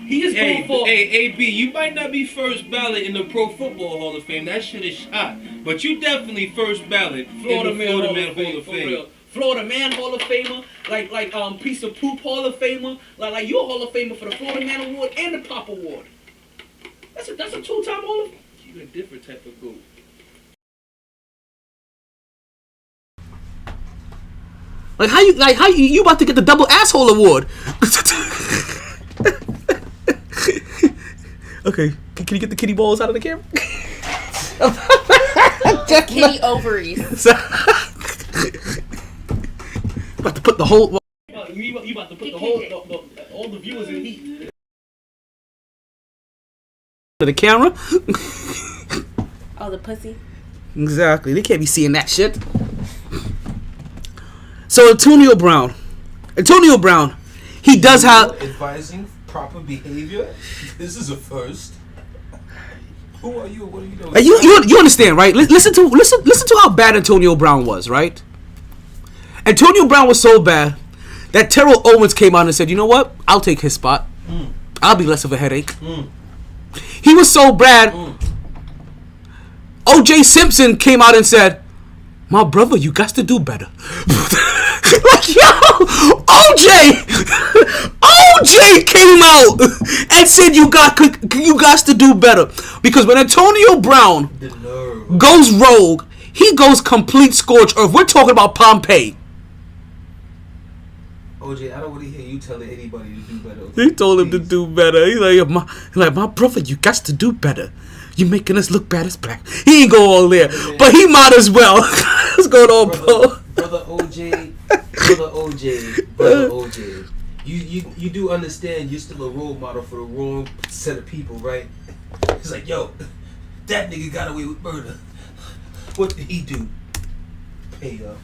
[SPEAKER 3] He is going for...
[SPEAKER 9] Hey, AB, you might not be first ballot in the Pro Football Hall of Fame. That shit is shot. But you definitely first ballot
[SPEAKER 3] Florida
[SPEAKER 9] in the
[SPEAKER 3] Man
[SPEAKER 9] Florida Man Hall of
[SPEAKER 3] for
[SPEAKER 9] Fame.
[SPEAKER 3] real. Florida Man Hall of Famer, like Piece of Poop Hall of Famer, like you're a Hall of Famer for the Florida Man Award and the Pop Award. That's a 2-time Hall of...
[SPEAKER 9] You're a different type of goat.
[SPEAKER 5] Like how you about to get the double asshole award? Okay, can you get the kitty balls out of the camera?
[SPEAKER 8] Kitty ovaries.
[SPEAKER 5] About to put the whole.
[SPEAKER 3] You about to put the whole all the viewers in heat.
[SPEAKER 5] To the camera.
[SPEAKER 8] Oh, the pussy.
[SPEAKER 5] Exactly. They can't be seeing that shit. So Antonio Brown, he does have
[SPEAKER 10] advising proper behavior. This is a first. Who are you? What are you doing?
[SPEAKER 5] You understand, right? Listen to how bad Antonio Brown was, right? Antonio Brown was so bad that Terrell Owens came out and said, "You know what? I'll take his spot. I'll be less of a headache." He was so bad. O.J. Simpson came out and said, "My brother, you got to do better." Like, yo, OJ came out and said you got to do better, because when Antonio Brown goes rogue, he goes complete scorched earth. We're talking about Pompeii.
[SPEAKER 10] OJ, I don't want to hear you telling anybody to do better.
[SPEAKER 5] He told him to do better. He's like, my brother, you got to do better. You're making us look bad as black. He ain't go all there, but he might as well. What's going on, bro?
[SPEAKER 10] Brother OJ. You do understand you're still a role model for the wrong set of people, right? It's like, yo, that nigga got away with murder. What did he do? Pay up.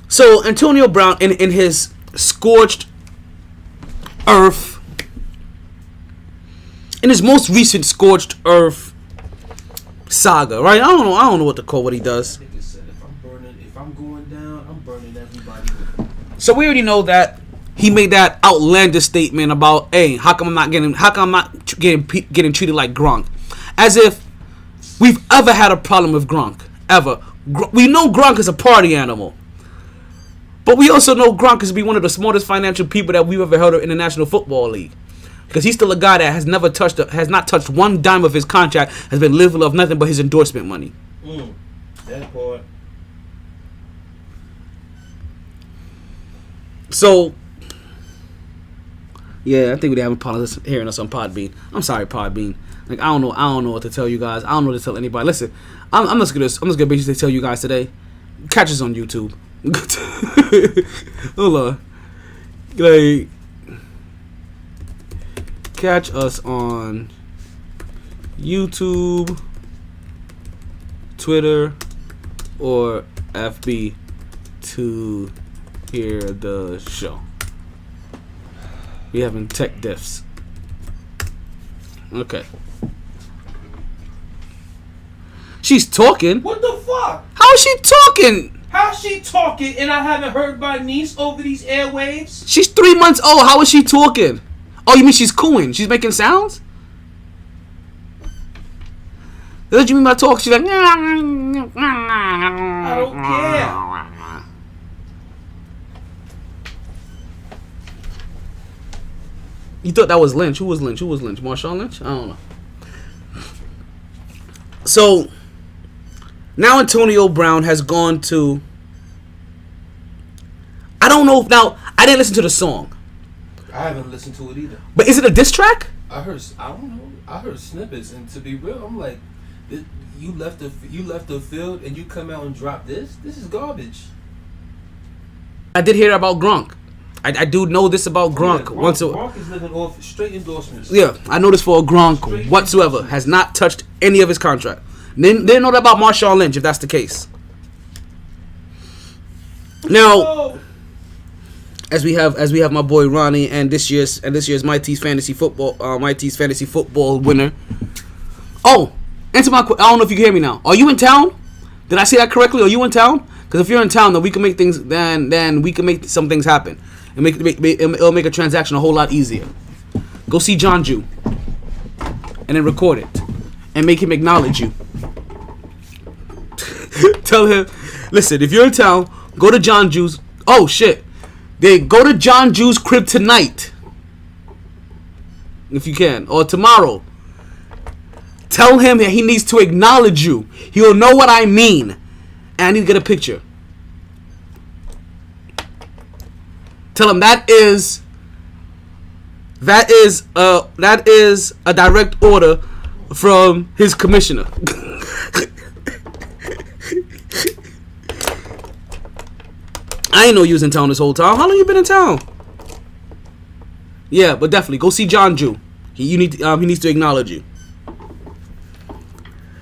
[SPEAKER 5] So Antonio Brown in his scorched earth, in his most recent scorched earth saga, right? I don't know what to call what he does.
[SPEAKER 10] Nigga said, if I'm going down, I'm burning everybody with me.
[SPEAKER 5] So we already know that he made that outlandish statement about, hey, how come I'm not getting treated like Gronk, as if we've ever had a problem with Gronk ever. We know Gronk is a party animal, but we also know Gronk is to be one of the smartest financial people that we've ever heard of in the National Football League. Because he's still a guy that has not touched one dime of his contract, has been living off nothing but his endorsement money.
[SPEAKER 10] That part.
[SPEAKER 5] So, yeah, I think we have a problem hearing us on Podbean. I'm sorry, Podbean. Like, I don't know what to tell you guys. I don't know what to tell anybody. Listen, I'm just gonna basically tell you guys today. Catch us on YouTube. Hold on. Like, catch us on YouTube, Twitter, or FB to hear the show. We having tech diffs. Okay. She's talking.
[SPEAKER 10] What the fuck?
[SPEAKER 5] How is she talking?
[SPEAKER 10] How's she talking and I haven't heard my niece over these airwaves?
[SPEAKER 5] She's 3 months old. How is she talking? Oh, you mean she's cooing? She's making sounds? What do you mean by talk? She's like,
[SPEAKER 10] I don't care.
[SPEAKER 5] You thought that was Lynch? Who was Lynch? Marshawn Lynch? I don't know. So now Antonio Brown has gone to. I don't know. Now I didn't listen to the song.
[SPEAKER 10] I haven't listened to it either.
[SPEAKER 5] But is it a diss track?
[SPEAKER 10] I don't know. I heard snippets, and to be real, I'm like, you left the field and you come out and drop this. This is garbage.
[SPEAKER 5] I did hear about Gronk. I do know this about Gronk.
[SPEAKER 10] Gronk is living off straight endorsements.
[SPEAKER 5] Yeah, I know this for Gronk whatsoever. Has not touched any of his contract. Didn't know that about Marshawn Lynch, if that's the case. Now, as we have my boy Ronnie and this year's MyT's fantasy football winner. Oh, answer my question. I don't know if you can hear me now. Are you in town? Did I say that correctly? Are you in town? Because if you're in town, then we can make things. Then we can make some things happen. And it'll make a transaction a whole lot easier. Go see John Jew, and then record it, and make him acknowledge you. Tell him, listen, if you're in town, go to John Jew's. Oh shit, they go to John Jew's crib tonight, if you can, or tomorrow. Tell him that he needs to acknowledge you. He'll know what I mean, and I need to get a picture. Tell him that is a direct order from his commissioner. I ain't know you was in town this whole time. How long you been in town? Yeah, but definitely go see John Jew. He needs to acknowledge you.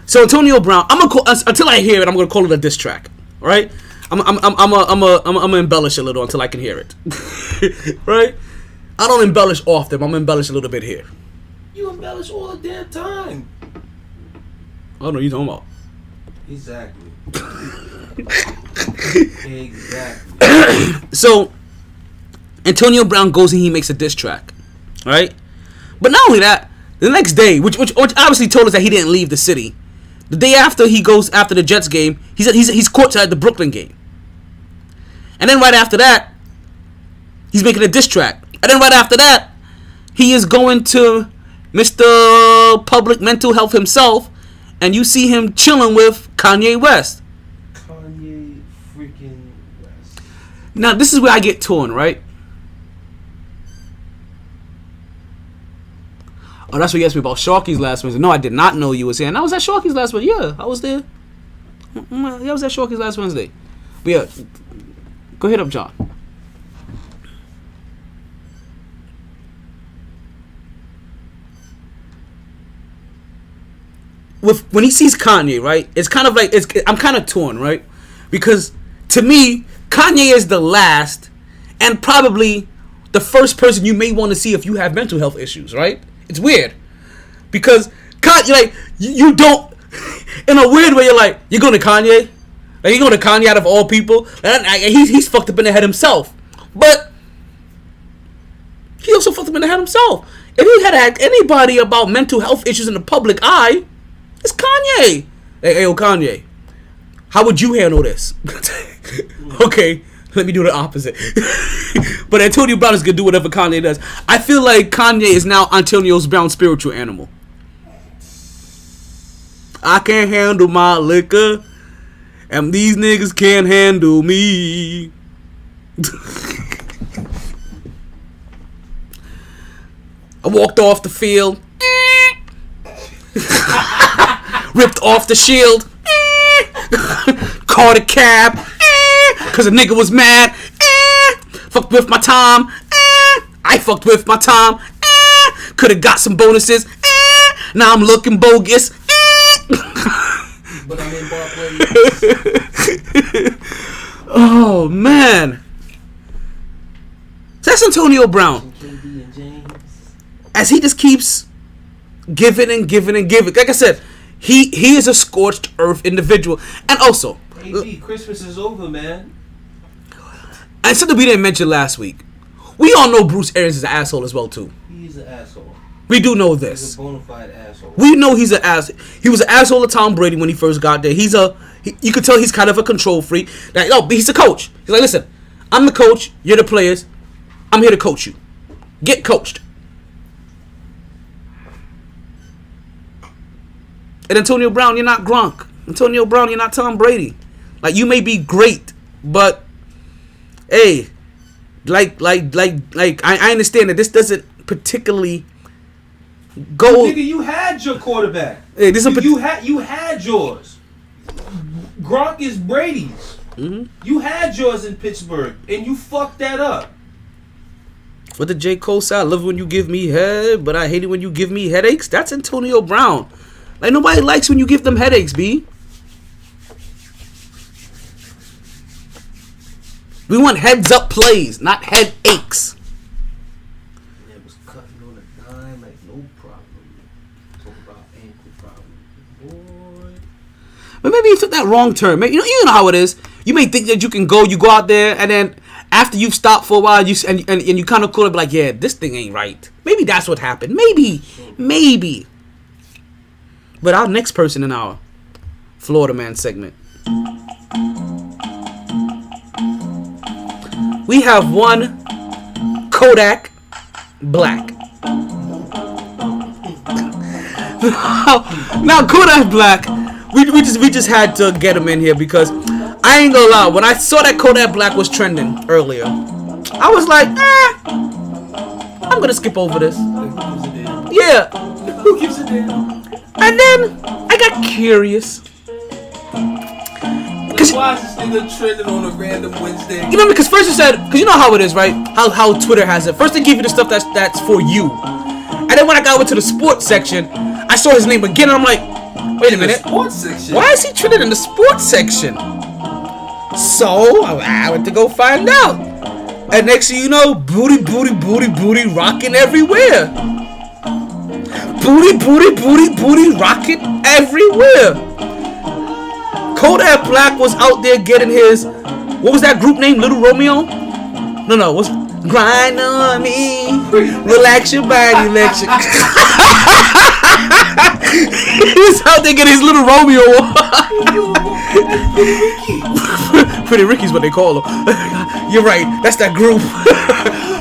[SPEAKER 5] So Antonio Brown, I'm gonna call until I hear it. I'm gonna call it a diss track. All right? I'm gonna embellish a little until I can hear it. Right? I don't embellish often. I'm gonna embellish a little bit here.
[SPEAKER 10] You embellish all the damn time.
[SPEAKER 5] I don't know what you're talking about.
[SPEAKER 10] Exactly.
[SPEAKER 5] So Antonio Brown goes and he makes a diss track, right? But not only that, the next day, which obviously told us that he didn't leave the city. The day after he goes after the Jets game, he's courtside at the Brooklyn game, and then right after that, he's making a diss track, and then right after that, he is going to Mr. Public Mental Health himself, and you see him chilling with Kanye West.
[SPEAKER 10] Kanye freaking West.
[SPEAKER 5] Now this is where I get torn, right? Oh, that's what you asked me about Sharky's last Wednesday. No, I did not know you was here. And I was at Sharky's last Wednesday. Yeah, I was there. Yeah, I was at Sharky's last Wednesday. But yeah, go hit up John. When he sees Kanye, right? It's kind of like I'm kind of torn, right? Because to me, Kanye is the last and probably the first person you may want to see if you have mental health issues, right? It's weird because Kanye, like you don't, in a weird way, you're like you're going to Kanye, like you're going to Kanye out of all people. He's fucked up in the head himself, but he also fucked up in the head himself. If you had to ask anybody about mental health issues in the public eye, it's Kanye. Hey, yo, Kanye, how would you handle this? Okay. Let me do the opposite. But Antonio Brown is going to do whatever Kanye does. I feel like Kanye is now Antonio Brown's spiritual animal. I can't handle my liquor, and these niggas can't handle me. I walked off the field. Ripped off the shield. Caught a cab. Cause a nigga was mad. Fucked with my time. I fucked with my time. Could've got some bonuses. Now I'm looking bogus.
[SPEAKER 10] But I'm in Barclays.
[SPEAKER 5] Oh man. So that's Antonio Brown. As he just keeps giving and giving and giving. Like I said, he is a scorched earth individual. And also,
[SPEAKER 10] AB, Christmas is over, man.
[SPEAKER 5] And something we didn't mention last week. We all know Bruce Arians is an asshole as well too.
[SPEAKER 10] He's an asshole.
[SPEAKER 5] We do know this.
[SPEAKER 10] He's a bona fide asshole.
[SPEAKER 5] We know he's an ass. He was an asshole to Tom Brady when he first got there. You could tell he's kind of a control freak. Like, no, he's a coach. He's like, listen, I'm the coach. You're the players. I'm here to coach you. Get coached. And Antonio Brown, you're not Gronk. Antonio Brown, you're not Tom Brady. Like, you may be great, but hey, I understand that this doesn't particularly go.
[SPEAKER 10] Nigga, you had your quarterback.
[SPEAKER 5] Hey,
[SPEAKER 10] you had yours. Gronk is Brady's.
[SPEAKER 5] Mm-hmm.
[SPEAKER 10] You had yours in Pittsburgh, and you fucked that up.
[SPEAKER 5] What did J. Cole say? I love when you give me head, but I hate it when you give me headaches. That's Antonio Brown. Like, nobody likes when you give them headaches, B. We want heads up plays, not headaches.
[SPEAKER 10] It was cutting on a dime like no problem. Talk about ankle problem, boy.
[SPEAKER 5] But maybe you took that wrong turn. Maybe, you know how it is. You may think that you go out there, and then after you've stopped for a while, you kind of cool, be like, yeah, this thing ain't right. Maybe that's what happened. Maybe. But our next person in our Florida Man segment, we have one Kodak Black. Now Kodak Black, we just had to get him in here because I ain't gonna lie. When I saw that Kodak Black was trending earlier, I was like, I'm gonna skip over this. Yeah.
[SPEAKER 10] Who gives a damn?
[SPEAKER 5] And then I got curious.
[SPEAKER 10] Why is this nigga trending on a random Wednesday?
[SPEAKER 5] You know, because first you said, because you know how it is, right? How Twitter has it. First they give you the stuff that's for you. And then when I got over to the sports section, I saw his name again, and I'm like, wait a minute.
[SPEAKER 10] Sports section?
[SPEAKER 5] Why is he trending in the sports section? So I went to go find out. And next thing you know, booty rocking everywhere. Booty rocking everywhere. Kodak Black was out there getting his, what was that group name? Little Romeo? No, what's Grind on Me, relax your body, let you. He was out there getting his Little Romeo. Pretty Ricky's what they call him. You're right, that's that group.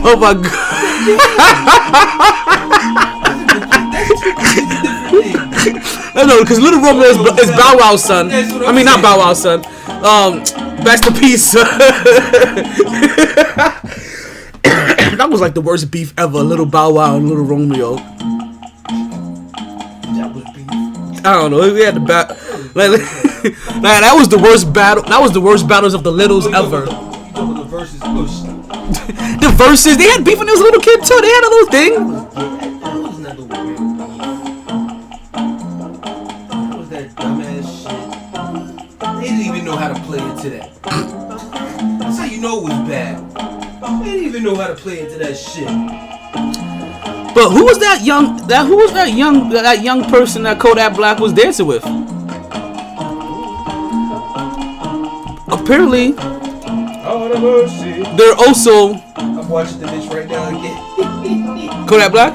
[SPEAKER 5] Oh my god. I know, because Little Romeo is Bow Wow's son. I mean, not Bow Wow's son. Best of Peace. That was like the worst beef ever. Little Bow Wow and Little Romeo.
[SPEAKER 10] That was beef.
[SPEAKER 5] I don't know. We had the battle. That was the worst battle. That was the worst battles of the Littles ever.
[SPEAKER 10] You talking the verses?
[SPEAKER 5] The verses. They had beef when they was a little kid too. They had a little thing.
[SPEAKER 10] That was never real beef. That was that dumbass shit. They didn't even know how to play into that. That's how you know it was bad. They didn't even know how to play into that shit.
[SPEAKER 5] But who was that young person that Kodak Black was dancing with? Apparently, they're also.
[SPEAKER 10] I'm watching the bitch right now again.
[SPEAKER 5] Kodak Black?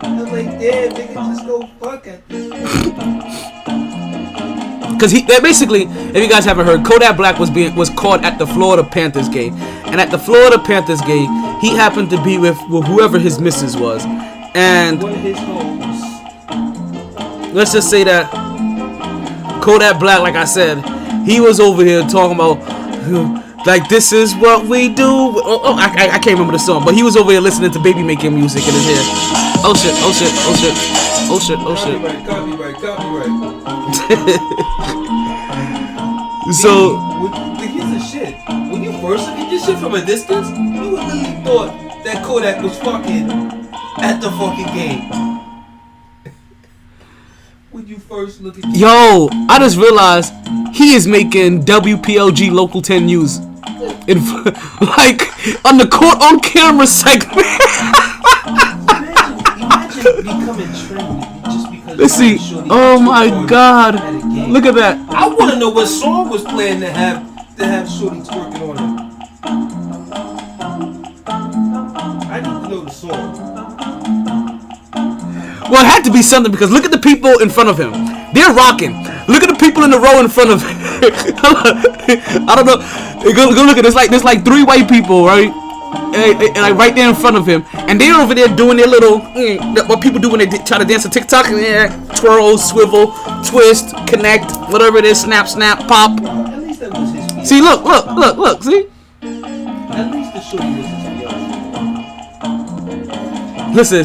[SPEAKER 10] I'm like, damn, nigga, just go fuck at this.
[SPEAKER 5] Because basically, if you guys haven't heard, Kodak Black was caught at the Florida Panthers game, and at the Florida Panthers game, he happened to be with whoever his missus was, and
[SPEAKER 10] one of his hoes.
[SPEAKER 5] Let's just say that Kodak Black, like I said, he was over here talking about like this is what we do. I can't remember the song, but he was over here listening to baby making music in his head. Oh shit.
[SPEAKER 10] Copyright.
[SPEAKER 5] So
[SPEAKER 10] here's the shit. When you first look at this shit from a distance, you would literally thought that Kodak was fucking at the fucking game. When you first look at this.
[SPEAKER 5] Yo, I just realized he is making WPLG Local 10 News in like on the court on camera segment.
[SPEAKER 10] Imagine becoming trendy just because.
[SPEAKER 5] Let's see. Oh my god. Look at that.
[SPEAKER 10] I want to know what song was playing to have Shorty twerking on him. I need to know the song.
[SPEAKER 5] Well, it had to be something because look at the people in front of him. They're rocking. Look at the people in the row in front of him. I don't know. Go look at this. There's like 3 white people, right? like right there in front of him, and they're over there doing their little what people do when they try to dance to TikTok, twirl, swivel, twist, connect, whatever it is, snap, pop.
[SPEAKER 10] At least that was his fiance.
[SPEAKER 5] See, look, see.
[SPEAKER 10] At least the shorty was his fiance.
[SPEAKER 5] Listen,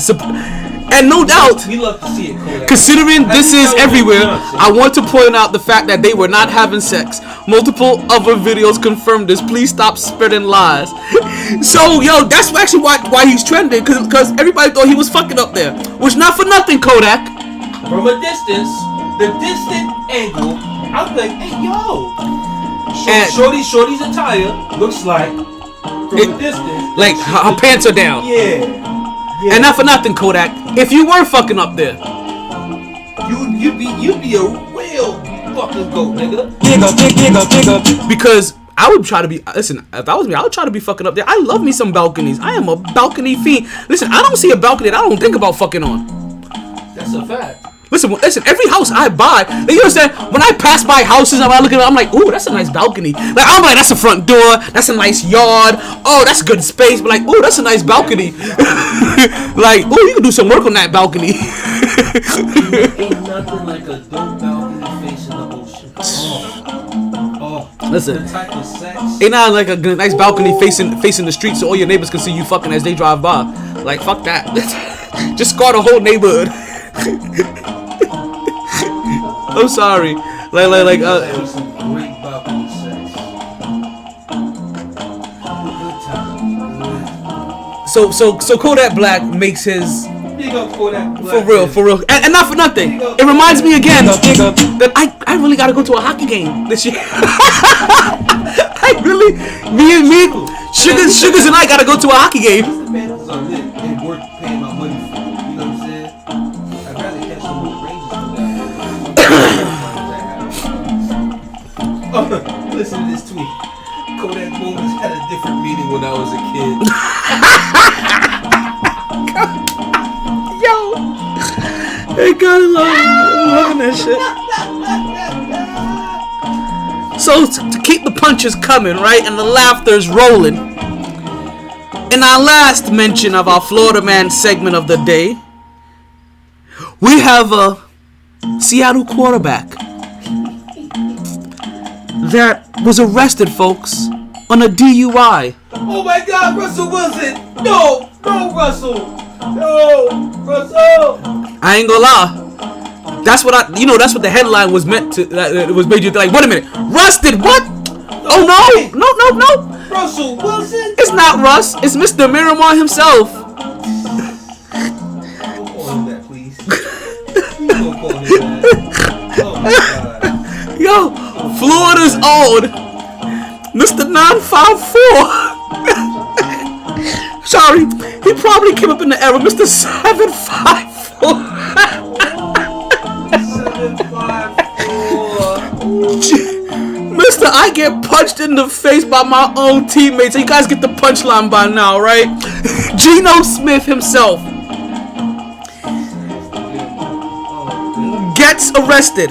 [SPEAKER 5] and no doubt,
[SPEAKER 10] We love to see it, Kodak.
[SPEAKER 5] considering this is everywhere, I want to point out the fact that they were not having sex. Multiple other videos confirm this. Please stop spreading lies. So, yo, that's actually why he's trending, because everybody thought he was fucking up there. Which, not for nothing, Kodak.
[SPEAKER 10] From a distance, the distant angle, I'm like, hey, yo. Shorty's attire looks like, from a distance,
[SPEAKER 5] like her pants are down.
[SPEAKER 10] Yeah.
[SPEAKER 5] And not for nothing, Kodak. If you were fucking up there,
[SPEAKER 10] you'd be a real fucking goat, nigga.
[SPEAKER 5] Because I would try to be. Listen, if that was me, I would try to be fucking up there. I love me some balconies. I am a balcony fiend. Listen, I don't see a balcony that I don't think about fucking on.
[SPEAKER 10] That's a fact.
[SPEAKER 5] Listen. Every house I buy, you understand? When I pass by houses, I look at it, I'm like, ooh, that's a nice balcony. Like, I'm like, that's a front door. That's a nice yard. Oh, that's good space. But like, ooh, that's a nice balcony. Like, ooh, you can do some work on that balcony.
[SPEAKER 10] Ain't nothing like a dope balcony facing the ocean. Oh.
[SPEAKER 5] Listen,
[SPEAKER 10] The type of sex.
[SPEAKER 5] ain't not like a nice balcony facing the street so all your neighbors can see you fucking as they drive by. Like, fuck that. Just scar the whole neighborhood. I'm sorry. Like
[SPEAKER 10] Some great balcony sex. Good time.
[SPEAKER 5] So Kodak Black makes his
[SPEAKER 10] Big up Kodak Black.
[SPEAKER 5] for real, and not for nothing. It reminds me again that I really gotta go to a hockey game this year. I really, me, Sugars and I gotta go to a hockey game.
[SPEAKER 10] Man, it's on lit and worth paying my money for. You know what I'm saying? I'd rather catch them with the Rangers for that. Listen to this tweet. Kodak Moments had a different meaning when I was a kid.
[SPEAKER 5] Yo, hey, God, I'm loving that shit. So to keep the punches coming, right, and the laughter's rolling. In our last mention of our Florida Man segment of the day, we have a Seattle quarterback that was arrested, folks, on a DUI.
[SPEAKER 10] Oh my God, Russell Wilson! No, Russell! No, Russell!
[SPEAKER 5] I ain't gonna lie. That's what that's what the headline was meant to. It was made you like, wait a minute, Rusted? What? Oh no!
[SPEAKER 10] Russell Wilson?
[SPEAKER 5] It's not Russ. It's Mr. Miramar himself.
[SPEAKER 10] Don't call him that, please. Don't call him that. Oh my God.
[SPEAKER 5] Yo, Florida's own Mr. 954. Sorry, he probably came up in the era Mr. 754.
[SPEAKER 10] 754.
[SPEAKER 5] Mr. I get punched in the face by my own teammates. So you guys get the punchline by now, right? Geno Smith himself gets arrested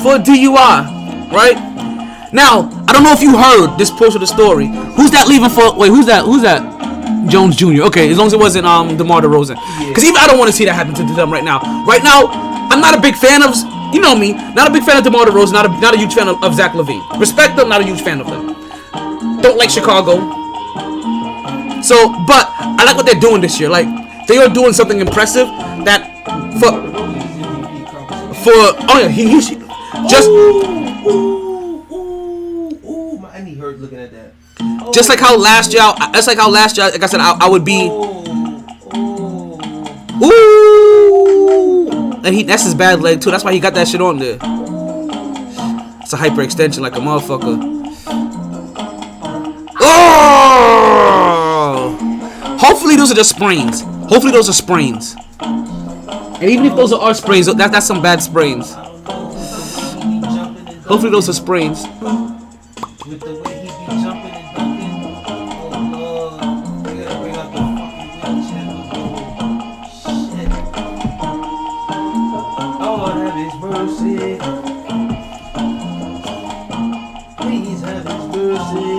[SPEAKER 5] for a DUI, right? Now, I don't know if you heard this portion of the story. Who's that leaving for? Wait, who's that? Jones Jr. Okay, as long as it wasn't DeMar DeRozan. Because even I don't want to see that happen to them right now. Right now, I'm not a big fan of, you know me, not a big fan of DeMar DeRozan, not a huge fan of Zach LaVine. Respect them, not a huge fan of them. Don't like Chicago. So, but I like what they're doing this year. Like, they are doing something impressive that oh yeah, he just
[SPEAKER 10] My knee hurt looking at that.
[SPEAKER 5] just like how last year, like I said, I would be. Ooh, and that's his bad leg too. That's why he got that shit on there. It's a hyperextension like a motherfucker. Oh! Hopefully those are just sprains. And even if those are sprains, that's some bad sprains. Hopefully those are sprains.
[SPEAKER 10] With the way he be jumping and dunking, oh Lord, they gotta bring out the fucking wheelchair. Shit. Lord have His mercy. Please have His mercy.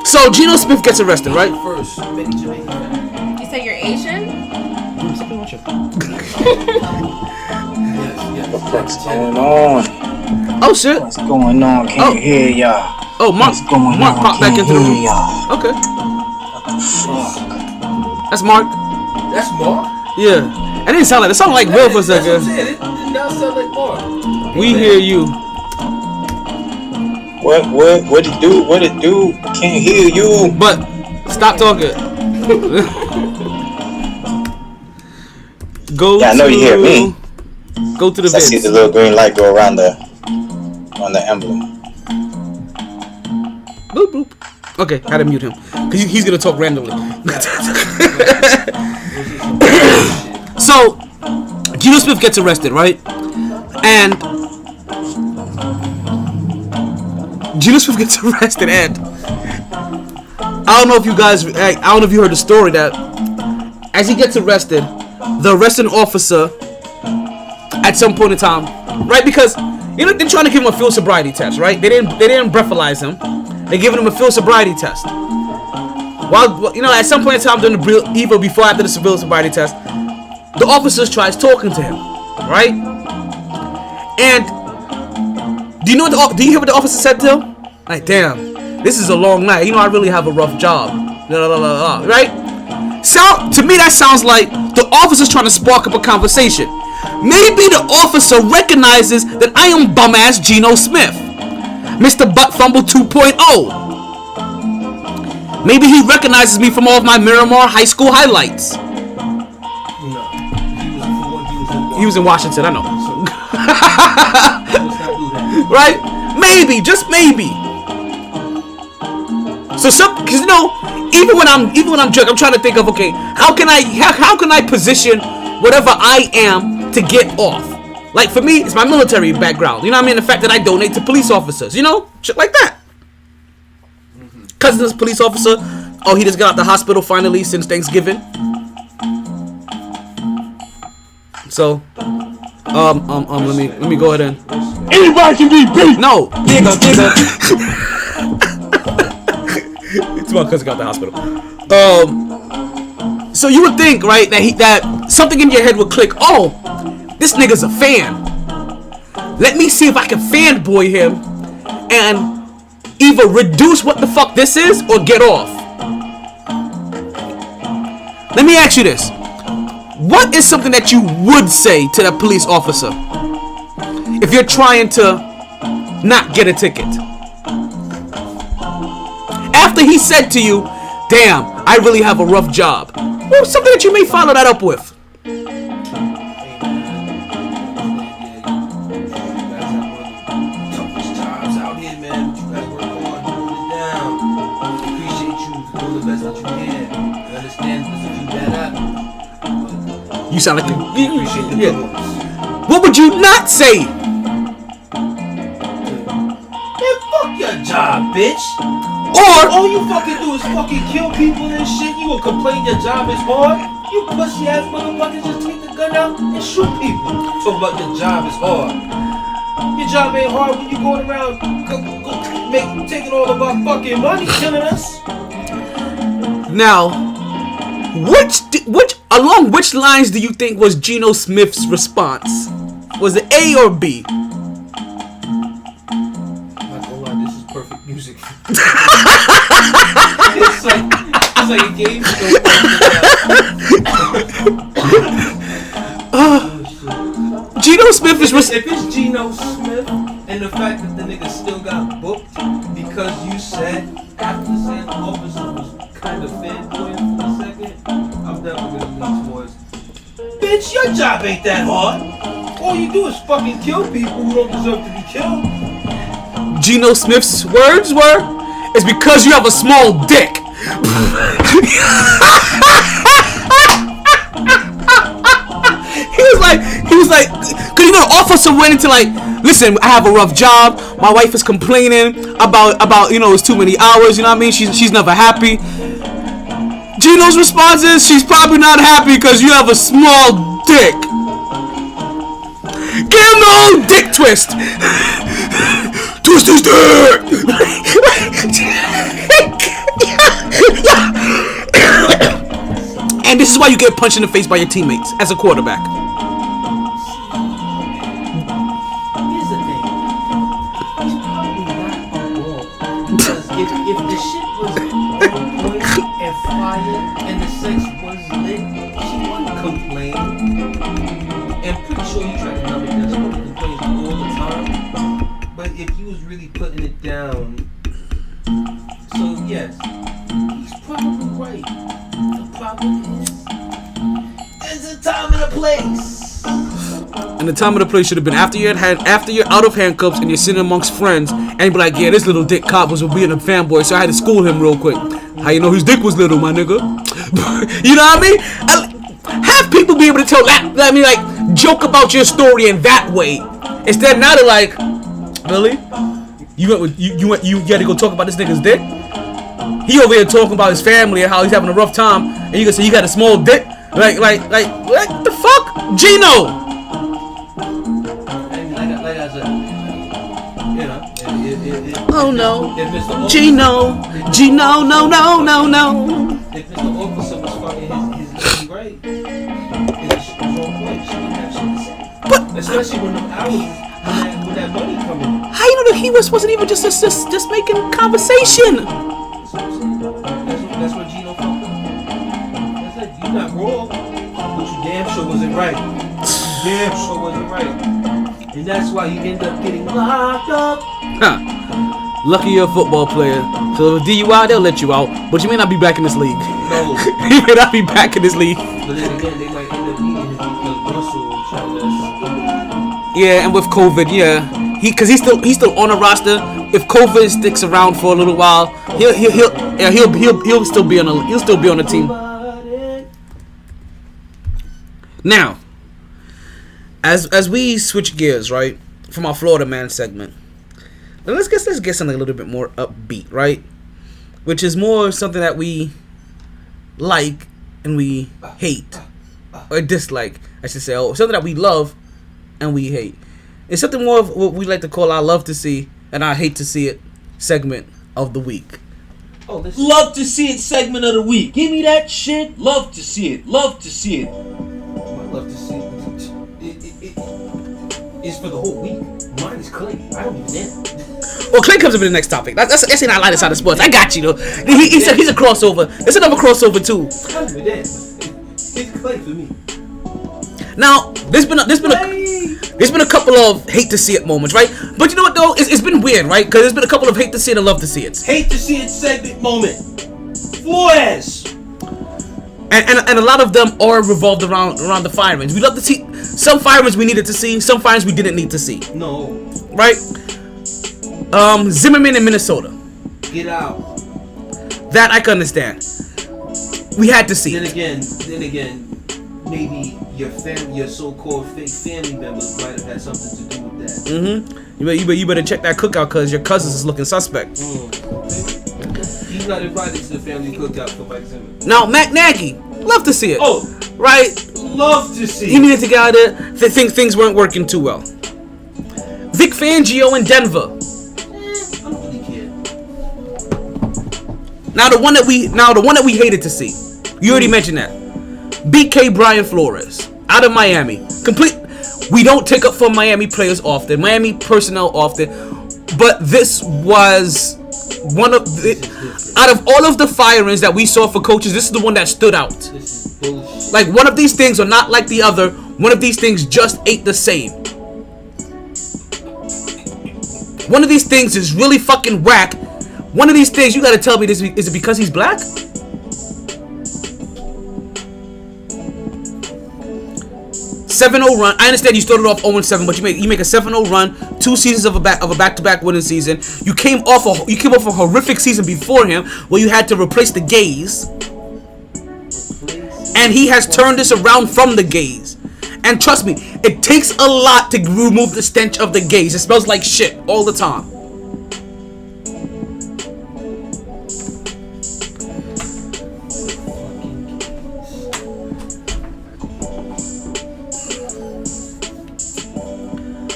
[SPEAKER 5] So Geno Smith gets arrested, right?
[SPEAKER 10] First, many Jamaican.
[SPEAKER 8] You say you're Asian?
[SPEAKER 11] What's going on?
[SPEAKER 5] Oh shit.
[SPEAKER 11] What's going on? Can't hear y'all.
[SPEAKER 5] Oh, Mark.
[SPEAKER 11] What's going
[SPEAKER 5] Mark
[SPEAKER 11] on?
[SPEAKER 5] popped back
[SPEAKER 11] Can't
[SPEAKER 5] into the
[SPEAKER 11] hear
[SPEAKER 5] room.
[SPEAKER 11] y'all.
[SPEAKER 5] Okay.
[SPEAKER 11] Fuck.
[SPEAKER 5] That's Mark.
[SPEAKER 10] That's Mark.
[SPEAKER 5] Yeah. It didn't sound like it. Sounded like Will for a
[SPEAKER 10] That's what I'm
[SPEAKER 5] second.
[SPEAKER 10] saying. It now sound like Mark.
[SPEAKER 5] We hear you.
[SPEAKER 11] What it do? What it do? Can't hear you.
[SPEAKER 5] But stop talking. Go.
[SPEAKER 11] Yeah, I know
[SPEAKER 5] to,
[SPEAKER 11] you hear me.
[SPEAKER 5] Go to the
[SPEAKER 11] I see
[SPEAKER 5] vids.
[SPEAKER 11] the little green light go around the emblem.
[SPEAKER 5] Boop boop. Okay, I had to mute him because he's gonna talk randomly. So, Geno Smith gets arrested, right? And Geno Smith gets arrested, and I don't know if you guys, I don't know if you heard the story that as he gets arrested, the arresting officer at some point in time, right? Because you know they're trying to give him a field sobriety test, right? They didn't breathalyze him. They're giving him a field sobriety test. While you know, at some point in time during the either before or after the field sobriety test, the officers tries talking to him, right? And do you hear what the officer said to him? Like, damn, this is a long night. You know, I really have a rough job. Right? So to me, that sounds like the officer's trying to spark up a conversation. Maybe the officer recognizes that I am bum ass Geno Smith, Mr. Butt Fumble 2.0. Maybe he recognizes me from all of my Miramar High School highlights. He was in Washington, I know. Right? Maybe, just maybe. So because you know, even when I'm drunk, I'm trying to think of, okay, how can I position whatever I am to get off? Like for me, it's my military background. You know what I mean? The fact that I donate to police officers, you know, shit like that. Cousin's police officer. Oh, he just got out the hospital finally since Thanksgiving. So, let me go ahead and.
[SPEAKER 2] Anybody can be beat.
[SPEAKER 5] No, nigga. It's my cousin got out the hospital. So you would think, right, that something in your head would click. Oh, this nigga's a fan. Let me see if I can fanboy him and either reduce what the fuck this is or get off. Let me ask you this. What is something that you would say to that police officer if you're trying to not get a ticket? After he said to you, damn, I really have a rough job. Well, something that you may follow that up with. You sound like yeah. What would you not say?
[SPEAKER 10] Man, fuck your job, bitch.
[SPEAKER 5] Or
[SPEAKER 10] all you fucking do is fucking kill people and shit. You will complain your job is hard. You pussy ass motherfuckers just take the gun out and shoot people. Talk about your job is hard. Your job ain't hard when you going around taking all of our fucking money, killing us.
[SPEAKER 5] Now, along which lines do you think was Geno Smith's response? Was it A or B?
[SPEAKER 10] Not gonna lie, this is perfect music. it's like a game show.
[SPEAKER 5] Geno Smith is
[SPEAKER 10] if it's Geno Smith and the fact that the nigga still got booked because you said after saying the officer was kind of fanboying for a second, I'm definitely gonna lean towards, bitch, your job ain't that hard. All you do is fucking kill people who don't deserve to be killed.
[SPEAKER 5] Geno Smith's words were, it's because you have a small dick. He was like, cause you know the officer went into like, listen, I have a rough job. My wife is complaining about you know, it's too many hours. You know what I mean? She's never happy. Geno's response is, she's probably not happy because you have a small dick. Give him the old dick twist. Twist his dick. why you get punched in the face by your teammates as a quarterback.
[SPEAKER 10] Here's the thing. He's probably not wrong. Because if the shit was on point and fire and the sex was lit, she wouldn't complain. And pretty sure you try to numb it down. She wouldn't complain all the time. But if he was really putting it down, so yes, he's probably right. The problem is, there's a time and a place.
[SPEAKER 5] And the time of the place should have been after you're out of handcuffs and you're sitting amongst friends and you be like, yeah, this little dick cop was being a fanboy, so I had to school him real quick. How you know his dick was little, my nigga? You know what I mean? Have people be able to tell that, I mean, like, joke about your story in that way. Instead, now they're like, really? You had to go talk about this nigga's dick? He over here talking about his family and how he's having a rough time, and you gonna say you got a small dick? Like, what the fuck? Gino!
[SPEAKER 10] Like I said, you know,
[SPEAKER 5] Oh no.
[SPEAKER 10] if Mr.
[SPEAKER 5] Gino, no.
[SPEAKER 10] If Mr. Officer was fucking his lady right, it's on point, she would have shit to say.
[SPEAKER 5] But
[SPEAKER 10] especially when the hours, when that money coming.
[SPEAKER 5] how you know that he wasn't even just making conversation?
[SPEAKER 10] That's what I'm saying. That's what Gino fucked up. That's it. You're not wrong, but you damn sure wasn't right. You damn sure wasn't right. And that's why you end up getting locked up.
[SPEAKER 5] Huh. Lucky you're a football player. So if DUI, they'll let you out. But you may not be back in this league.
[SPEAKER 10] No.
[SPEAKER 5] You may not be back in this league.
[SPEAKER 10] But then again, they might end up needing it because Russell tried to.
[SPEAKER 5] Yeah, and with COVID, yeah. Cause he's still on the roster. If COVID sticks around for a little while, he'll still be on the team. Now, as we switch gears, right, from our Florida man segment, let's get something a little bit more upbeat, right? Which is more something that we like and we hate, or dislike, I should say, or something that we love and we hate. It's something more of what we like to call our love to see and our hate to see it segment of the week.
[SPEAKER 12] Love to see it segment of the week. Give me that shit. Love to see it. Love to see it.
[SPEAKER 10] Love to see it. It's for the whole week. Mine is Clay. I don't even know.
[SPEAKER 5] Well, Clay comes up in the next topic. That's not lighter side of sports. I got you though. He's a crossover. It's another crossover too.
[SPEAKER 10] I don't even know. It's Clay for me.
[SPEAKER 5] Now, there's been a couple of hate to see it moments, right? But you know what though? It's been weird, right? Because there's been a couple of hate to see it and love to see it.
[SPEAKER 12] Hate to see it segment moment. Flores.
[SPEAKER 5] And a lot of them are revolved around the firings. We love to see some firings we needed to see, some firings we didn't need to see.
[SPEAKER 10] No.
[SPEAKER 5] Right? Zimmerman in Minnesota.
[SPEAKER 10] Get out.
[SPEAKER 5] That I can understand. We had to see.
[SPEAKER 10] Then again, maybe your so-called fake family members might have had something to do with that.
[SPEAKER 5] Mm-hmm. You better check that cookout because your cousins is looking suspect.
[SPEAKER 10] He's not invited to the family cookout for Mike Zimmerman.
[SPEAKER 5] Now, Matt Nagy, love to see it.
[SPEAKER 10] Oh,
[SPEAKER 5] right.
[SPEAKER 10] Love to see it.
[SPEAKER 5] He needed to get out of there. Things weren't working too well. Vic Fangio in Denver.
[SPEAKER 10] I don't really care.
[SPEAKER 5] Now the one that we hated to see. You already mentioned that. BK Brian Flores out of Miami. We don't take up for Miami players often, Miami personnel often, but this was one of out of all of the firings that we saw for coaches, this is the one that stood out.
[SPEAKER 10] This is bullshit.
[SPEAKER 5] Like one of these things are not like the other. One of these things just ain't the same. One of these things is really fucking whack. One of these things you gotta tell me this is it because he's black? 7-0 run. I understand you started off 0-7, but you make a 7-0 run, 2 seasons of a back-to-back winning season. You came off a horrific season before him where you had to replace the gays, and he has turned this around from the gays. And trust me, it takes a lot to remove the stench of the gays. It smells like shit all the time.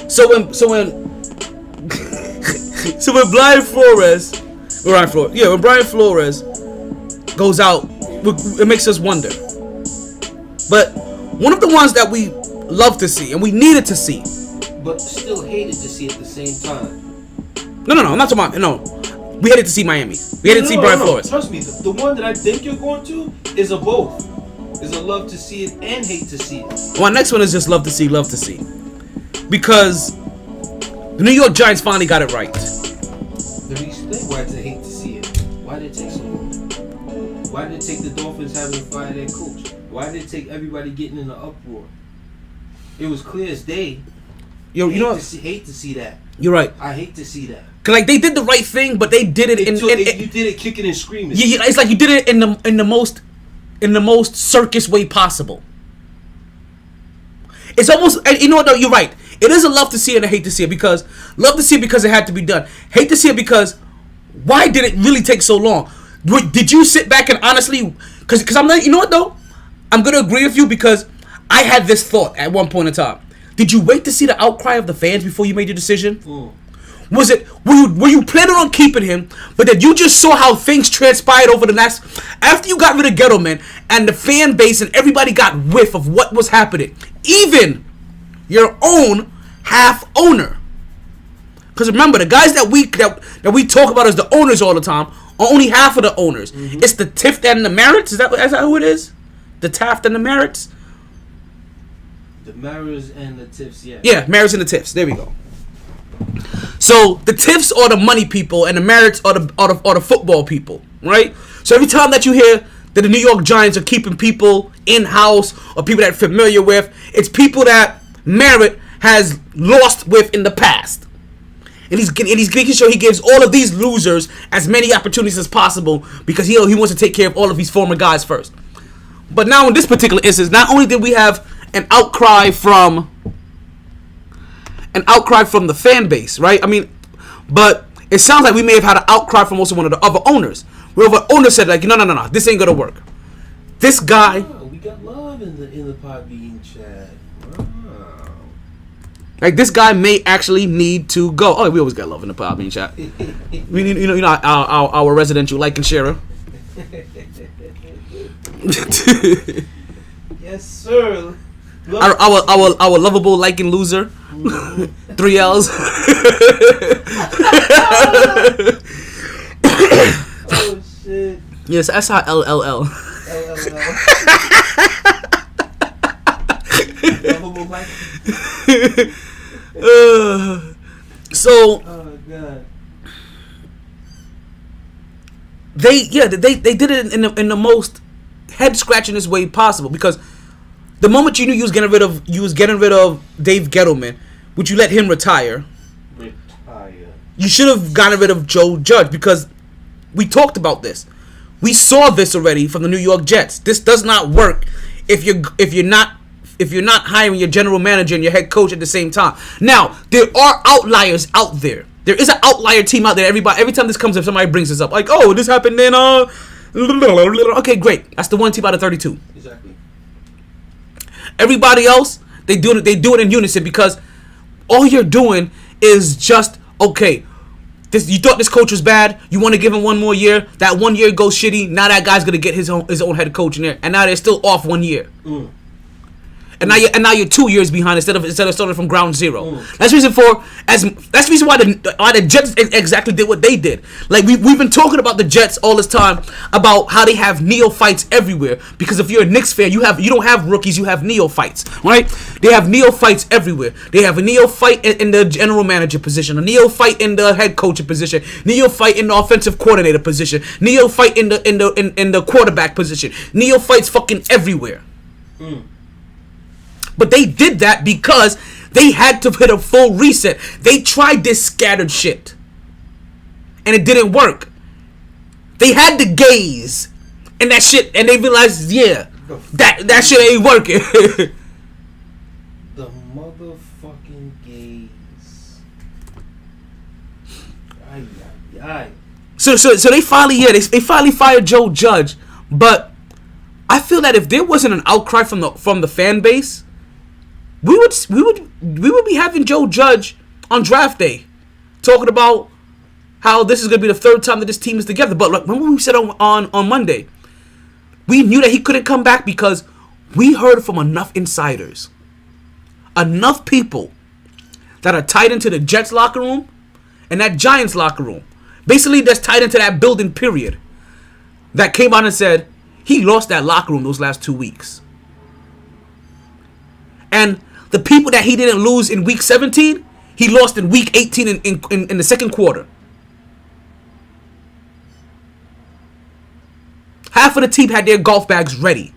[SPEAKER 5] So when Brian Flores goes out, it makes us wonder. But one of the ones that we love to see and we needed to see,
[SPEAKER 10] but still hated to see at the same time.
[SPEAKER 5] No, I'm not talking about. No, we hated to see Miami. We hated to see Brian Flores.
[SPEAKER 10] Trust me, the one that I think you're going to is a both. Is a love to see it and hate to see it.
[SPEAKER 5] My next one is just love to see, because the New York Giants finally got it right.
[SPEAKER 10] Let me explain why it's a hate to see it. Why did it take so long? Why did it take the Dolphins having to fire their coach? Why did it take everybody getting in an uproar? It was clear as day.
[SPEAKER 5] Yo, you know what?
[SPEAKER 10] Hate to see that.
[SPEAKER 5] You're right.
[SPEAKER 10] I hate to see that.
[SPEAKER 5] Cause like they did the right thing, but they did it
[SPEAKER 10] you did it kicking and screaming.
[SPEAKER 5] Yeah, it's like you did it in the most circus way possible. It's almost, and you know what? No, you're right. It is a love to see it and a hate to see it, because love to see it because it had to be done. Hate to see it because why did it really take so long? Did you sit back and honestly? Because I'm not. You know what though? I'm gonna agree with you because I had this thought at one point in time. Did you wait to see the outcry of the fans before you made your decision? Was it were you planning on keeping him, but then you just saw how things transpired over the last after you got rid of Gettleman and the fan base and everybody got whiff of what was happening, even your own half owner. Because remember, the guys that we talk about as the owners all the time are only half of the owners. Mm-hmm. It's the Tift and the Merritts. Is that who it is? The Taft and the Merritts.
[SPEAKER 10] The Maras and the Tiffs, yeah.
[SPEAKER 5] Yeah, Maras and the Tiffs. There we go. So the Tiffs are the money people, and the Merritts are the football people, right? So every time that you hear that the New York Giants are keeping people in house or people that are familiar with, it's people that Merritt has lost with in the past, and he's making sure he gives all of these losers as many opportunities as possible because he wants to take care of all of these former guys first. But now in this particular instance, not only did we have an outcry from the fan base, right? I mean, but it sounds like we may have had an outcry from also one of the other owners. Where the owner said, like, no, this ain't gonna work. This guy.
[SPEAKER 10] Oh, we got love in the podbean chat. Wow.
[SPEAKER 5] Like, this guy may actually need to go. Oh, we always got love in the podbean chat. We need, our residential like and sharer.
[SPEAKER 10] Yes, sir.
[SPEAKER 5] Our lovable liking loser. 3 L's.
[SPEAKER 10] Oh shit.
[SPEAKER 5] Yes, SILLL.
[SPEAKER 10] Lovable like.
[SPEAKER 5] So.
[SPEAKER 10] Oh god.
[SPEAKER 5] They did it in the most head scratching way possible, because the moment you knew you was getting rid of Dave Gettleman, would you let him retire? You should have gotten rid of Joe Judge, because we talked about this. We saw this already from the New York Jets. This does not work if you're not hiring your general manager and your head coach at the same time. Now, there are outliers out there. There is an outlier team out there. Every time this comes up, somebody brings this up. Like, oh, this happened in okay, great. That's the one team out of 32.
[SPEAKER 10] Exactly.
[SPEAKER 5] Everybody else, they do it in unison, because all you're doing is just, okay, you thought this coach was bad, you want to give him one more year, that 1 year goes shitty, now that guy's gonna get his own head coach in there, and now they're still off 1 year. And now you're 2 years behind instead of starting from ground zero. That's the reason why the Jets exactly did what they did. Like we've been talking about the Jets all this time about how they have neophytes everywhere. Because if you're a Knicks fan, you don't have rookies, you have neophytes, right? They have neophytes everywhere. They have a neophyte in the general manager position, a neophyte in the head coaching position, neophyte in the offensive coordinator position, neophyte in the quarterback position, neophytes fucking everywhere. But they did that because they had to hit a full reset. They tried this scattered shit, and it didn't work. They had to gaze and that shit, and they realized, yeah, that shit ain't working.
[SPEAKER 10] The motherfucking gaze. Aye.
[SPEAKER 5] So they finally, they finally fired Joe Judge, but I feel that if there wasn't an outcry from the fan base, we would be having Joe Judge on draft day talking about how this is going to be the third time that this team is together. But like, remember what we said on Monday? We knew that he couldn't come back because we heard from enough insiders, enough people that are tied into the Jets locker room and that Giants locker room, basically that's tied into that building period, that came out and said he lost that locker room those last 2 weeks. And the people that he didn't lose in week 17, he lost in week 18 in the second quarter. Half of the team had their golf bags ready.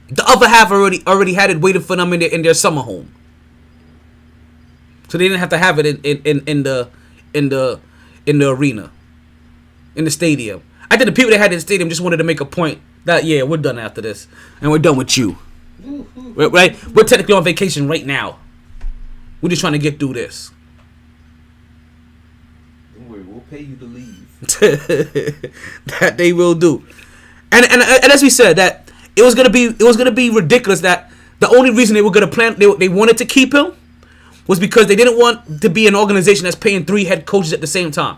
[SPEAKER 5] The other half already had it waiting for them in their summer home. So they didn't have to have it in the arena, in the stadium. I think the people that had it in the stadium just wanted to make a point that, yeah, we're done after this, and we're done with you. Right? We're technically on vacation right now. We're just trying to get through this.
[SPEAKER 10] Don't worry, we'll pay you to leave.
[SPEAKER 5] That they will do. And as we said, that it was gonna be ridiculous that the only reason they were gonna plan they wanted to keep him was because they didn't want to be an organization that's paying 3 head coaches at the same time.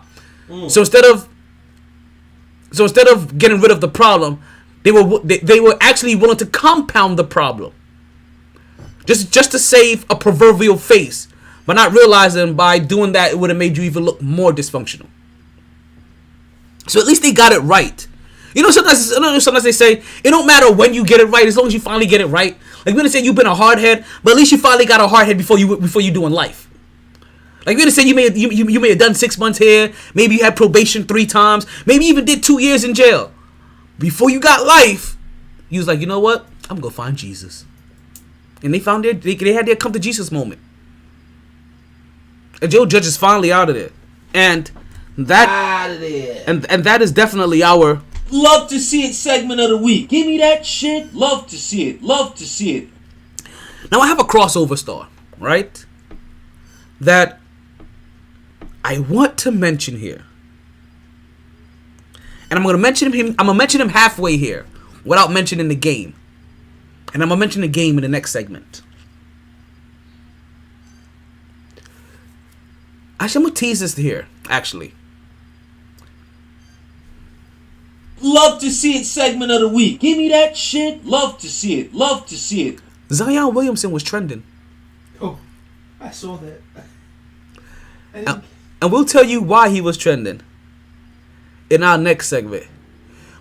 [SPEAKER 5] So instead of getting rid of the problem, they were actually willing to compound the problem. Just to save a proverbial face, but not realizing by doing that it would have made you even look more dysfunctional. So at least they got it right. You know, sometimes they say it don't matter when you get it right, as long as you finally get it right. Like we're gonna say you've been a hardhead, but at least you finally got a hardhead before you do in life. Like we're gonna say you may have done 6 months here, maybe you had probation 3 times, maybe you even did 2 years in jail. Before you got life, you was like, you know what? I'm gonna find Jesus. And they found they had their come to Jesus moment. And Joe Judge is finally out of there. And that
[SPEAKER 10] out of there.
[SPEAKER 5] And that is definitely our
[SPEAKER 12] love to see it segment of the week. Give me that shit. Love to see it. Love to see it.
[SPEAKER 5] Now I have a crossover star, right? That I want to mention here. And I'm gonna mention him halfway here without mentioning the game. And I'm gonna mention the game in the next segment. Actually, I'm gonna tease this here, actually.
[SPEAKER 12] Love to see it segment of the week. Give me that shit. Love to see it. Love to see it.
[SPEAKER 5] Zion Williamson was trending.
[SPEAKER 10] Oh, I saw that.
[SPEAKER 5] And we'll tell you why he was trending in our next segment.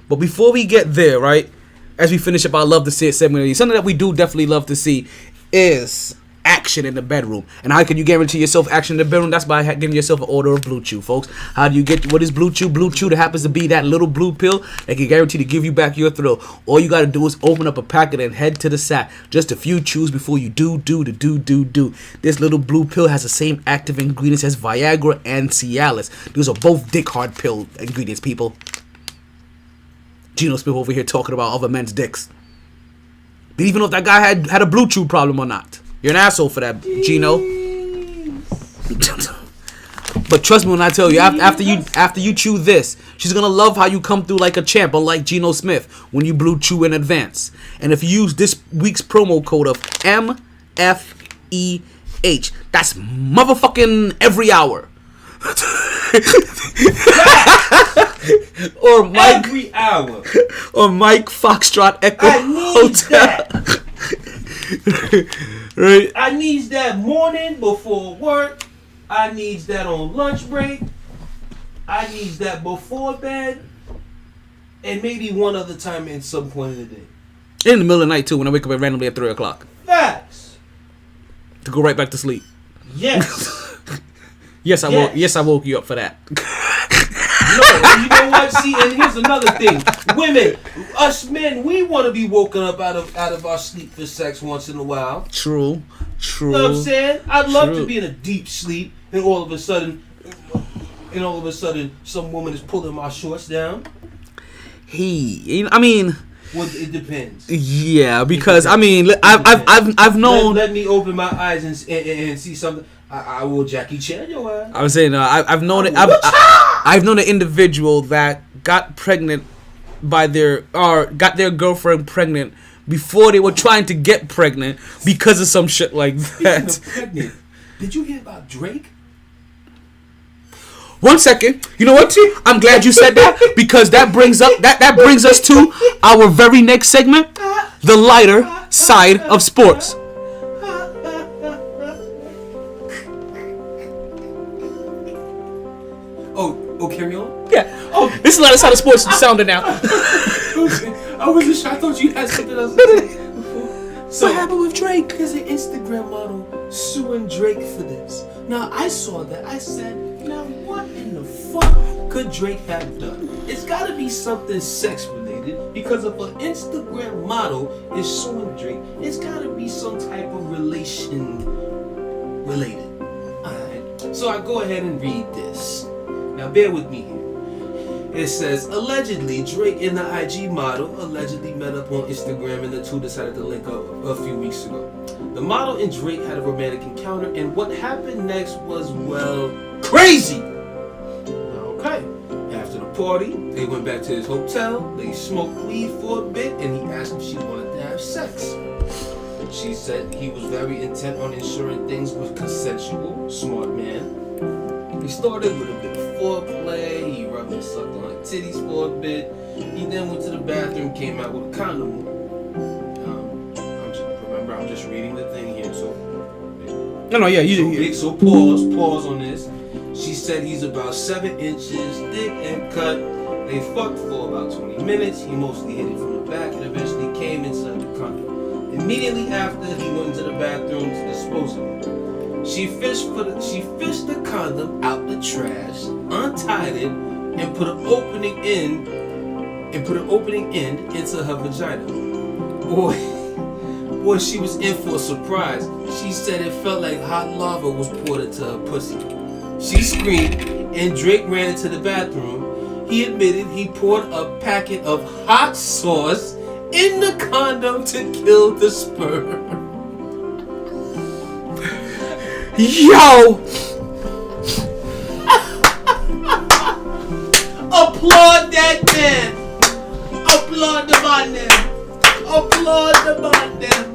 [SPEAKER 5] But before we get there, right, as we finish up our Love to See It segment, something that we do definitely love to see is action in the bedroom. And how can you guarantee yourself action in the bedroom? That's by giving yourself an order of Blue Chew, folks. How do you get, what is Blue Chew? Blue Chew that happens to be that little blue pill that can guarantee to give you back your thrill. All you got to do is open up a packet and head to the sack. Just a few chews before you do. This little blue pill has the same active ingredients as Viagra and Cialis. Those are both dick hard pill ingredients, people. Geno Smith over here talking about other men's dicks. But even if that guy had a Blue Chew problem or not. You're an asshole for that, Gino. But trust me when I tell you, after you chew this, she's gonna love how you come through like a champ, unlike Geno Smith when you Blue Chew in advance. And if you use this week's promo code of MFEH, that's motherfucking every hour. Or Mike
[SPEAKER 10] every hour.
[SPEAKER 5] Or Mike Foxtrot Echo Hotel. Right.
[SPEAKER 10] I needs that morning before work. I needs that on lunch break. I needs that before bed. And maybe one other time at some point in the day.
[SPEAKER 5] In the middle of the night too, when I wake up randomly at 3 o'clock.
[SPEAKER 10] Facts.
[SPEAKER 5] To go right back to sleep.
[SPEAKER 10] Yes.
[SPEAKER 5] Yes, I woke you up for that.
[SPEAKER 10] No, you know what? See, and here's another thing. Women, us men, we want to be woken up out of our sleep for sex once in a while.
[SPEAKER 5] True.
[SPEAKER 10] You know what I'm saying? I'd love to be in a deep sleep and all of a sudden some woman is pulling my shorts down. Well, it depends.
[SPEAKER 5] Yeah, because I've known.
[SPEAKER 10] Let me open my eyes and see something. I will Jackie Chan your ass.
[SPEAKER 5] I was saying I've known it. I've known an individual that got pregnant got their girlfriend pregnant before they were trying to get pregnant because of some shit like that.
[SPEAKER 10] Speaking of pregnant, did you hear about Drake?
[SPEAKER 5] 1 second. You know what? I'm glad you said that because that brings us to our very next segment, the lighter side of sports.
[SPEAKER 10] Oh, carry on?
[SPEAKER 5] Yeah. Oh, this is the lighter side of sports sounding now.
[SPEAKER 10] I wasn't sure. I thought you had something else to say. So,
[SPEAKER 5] what happened with Drake?
[SPEAKER 10] There's an Instagram model suing Drake for this. Now, I saw that. I said, now what in the fuck could Drake have done? It's gotta be something sex related, because if an Instagram model is suing Drake, it's gotta be some type of relation related. Alright, so I go ahead and read this. Now, bear with me here. It says, allegedly, Drake and the IG model allegedly met up on Instagram and the two decided to link up a few weeks ago. The model and Drake had a romantic encounter, and what happened next was, well, crazy! Okay. After the party, they went back to his hotel, they smoked weed for a bit, and he asked if she wanted to have sex. She said he was very intent on ensuring things were consensual, smart man. He started with a bit of foreplay, he rubbed and sucked on her titties for a bit. He then went to the bathroom, came out with a condom. I'm just reading the thing here, so...
[SPEAKER 5] No, yeah,
[SPEAKER 10] So pause on this. She said he's about 7 inches thick and cut. They fucked for about 20 minutes. He mostly hit it from the back and eventually came inside the condom. Immediately after, he went into the bathroom to dispose of it. She fished the condom out the trash, untied it, and put an opening end into her vagina. Boy, she was in for a surprise. She said it felt like hot lava was poured into her pussy. She screamed, and Drake ran into the bathroom. He admitted he poured a packet of hot sauce in the condom to kill the sperm.
[SPEAKER 5] Yo!
[SPEAKER 10] Applaud that man! Applaud the man them! Applaud the man them!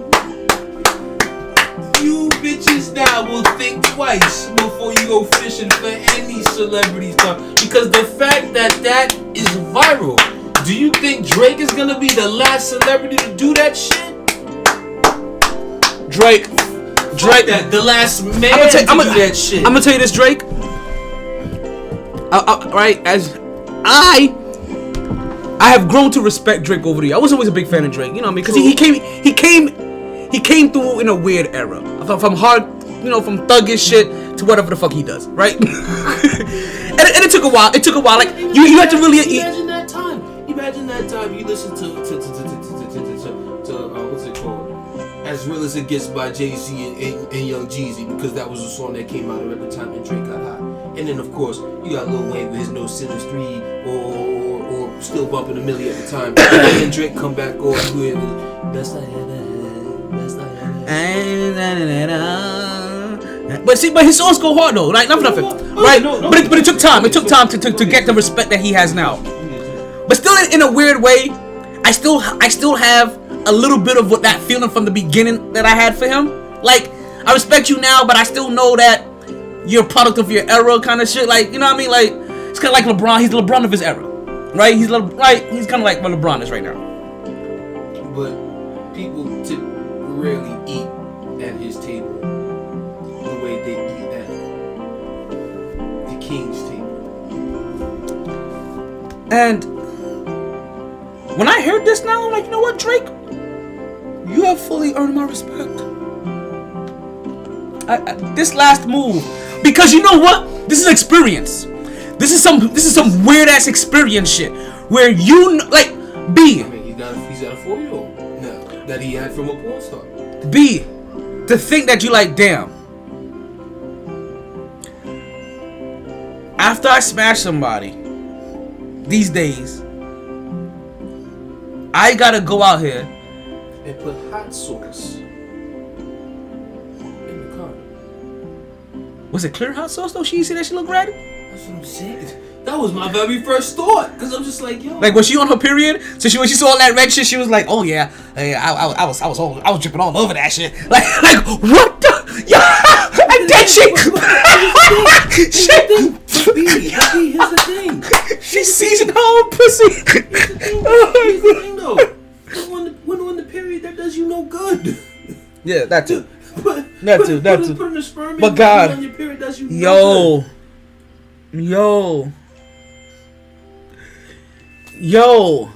[SPEAKER 10] You bitches now will think twice before you go fishing for any celebrity stuff, because the fact that is viral. Do you think Drake is gonna be the last celebrity to do that shit?
[SPEAKER 5] Drake,
[SPEAKER 10] that the last man to do that shit.
[SPEAKER 5] I'm gonna tell you this, Drake. Right, as I have grown to respect Drake over the years. I was always a big fan of Drake, you know what I mean? Because he came through in a weird era, from hard, from thuggish shit to whatever the fuck he does, right? and it took a while. It took a while. Like you had to really
[SPEAKER 10] imagine that time. Imagine that time you listen to what's it called? As Real As It Gets by Jay-Z and Young Jeezy, because that was a song that came out at the time and Drake got hot. And then of course you got Lil Wayne with his No Sinners 3 or still bumping a million at the time. And then Drake come back over with Best I Ever Had, Best I Ever Had.
[SPEAKER 5] But his songs go hard though, like nothing, right? But it took time. It took time to get the respect that he has now. But still, in a weird way, I still have a little bit of that feeling from the beginning that I had for him. Like, I respect you now, but I still know that you're a product of your era, kind of shit. Like, you know what I mean? Like, it's kind of like LeBron. He's the LeBron of his era, right? He's kind of like what LeBron is right now.
[SPEAKER 10] But people rarely eat at his table the way they eat at the king's table.
[SPEAKER 5] And when I heard this now, I'm like, you know what, Drake? You have fully earned my respect. This last move, because you know what? This is experience. This is some weird ass experience shit where like B.
[SPEAKER 10] I mean, he's got a 4-year-old now that he had from a porn star.
[SPEAKER 5] B. To think that you like, damn. After I smash somebody these days, I gotta go out here
[SPEAKER 10] and put hot sauce in the condom.
[SPEAKER 5] Was it clear hot sauce though? She see that she look red?
[SPEAKER 10] That's what I'm saying. That was my very first thought, because I'm just like, yo.
[SPEAKER 5] Like, was she on her period? So when she saw all that red shit, she was like, oh yeah, I was dripping all over that shit. Like what the? Yeah, and then she.
[SPEAKER 10] But B, here's the thing.
[SPEAKER 5] She's seizing her own pussy.
[SPEAKER 10] Here's the thing, though. When the period, that does you no good.
[SPEAKER 5] Yeah, that too.
[SPEAKER 10] That too. Putting the sperm
[SPEAKER 5] But God,
[SPEAKER 10] on your period does you no good.
[SPEAKER 5] Yo.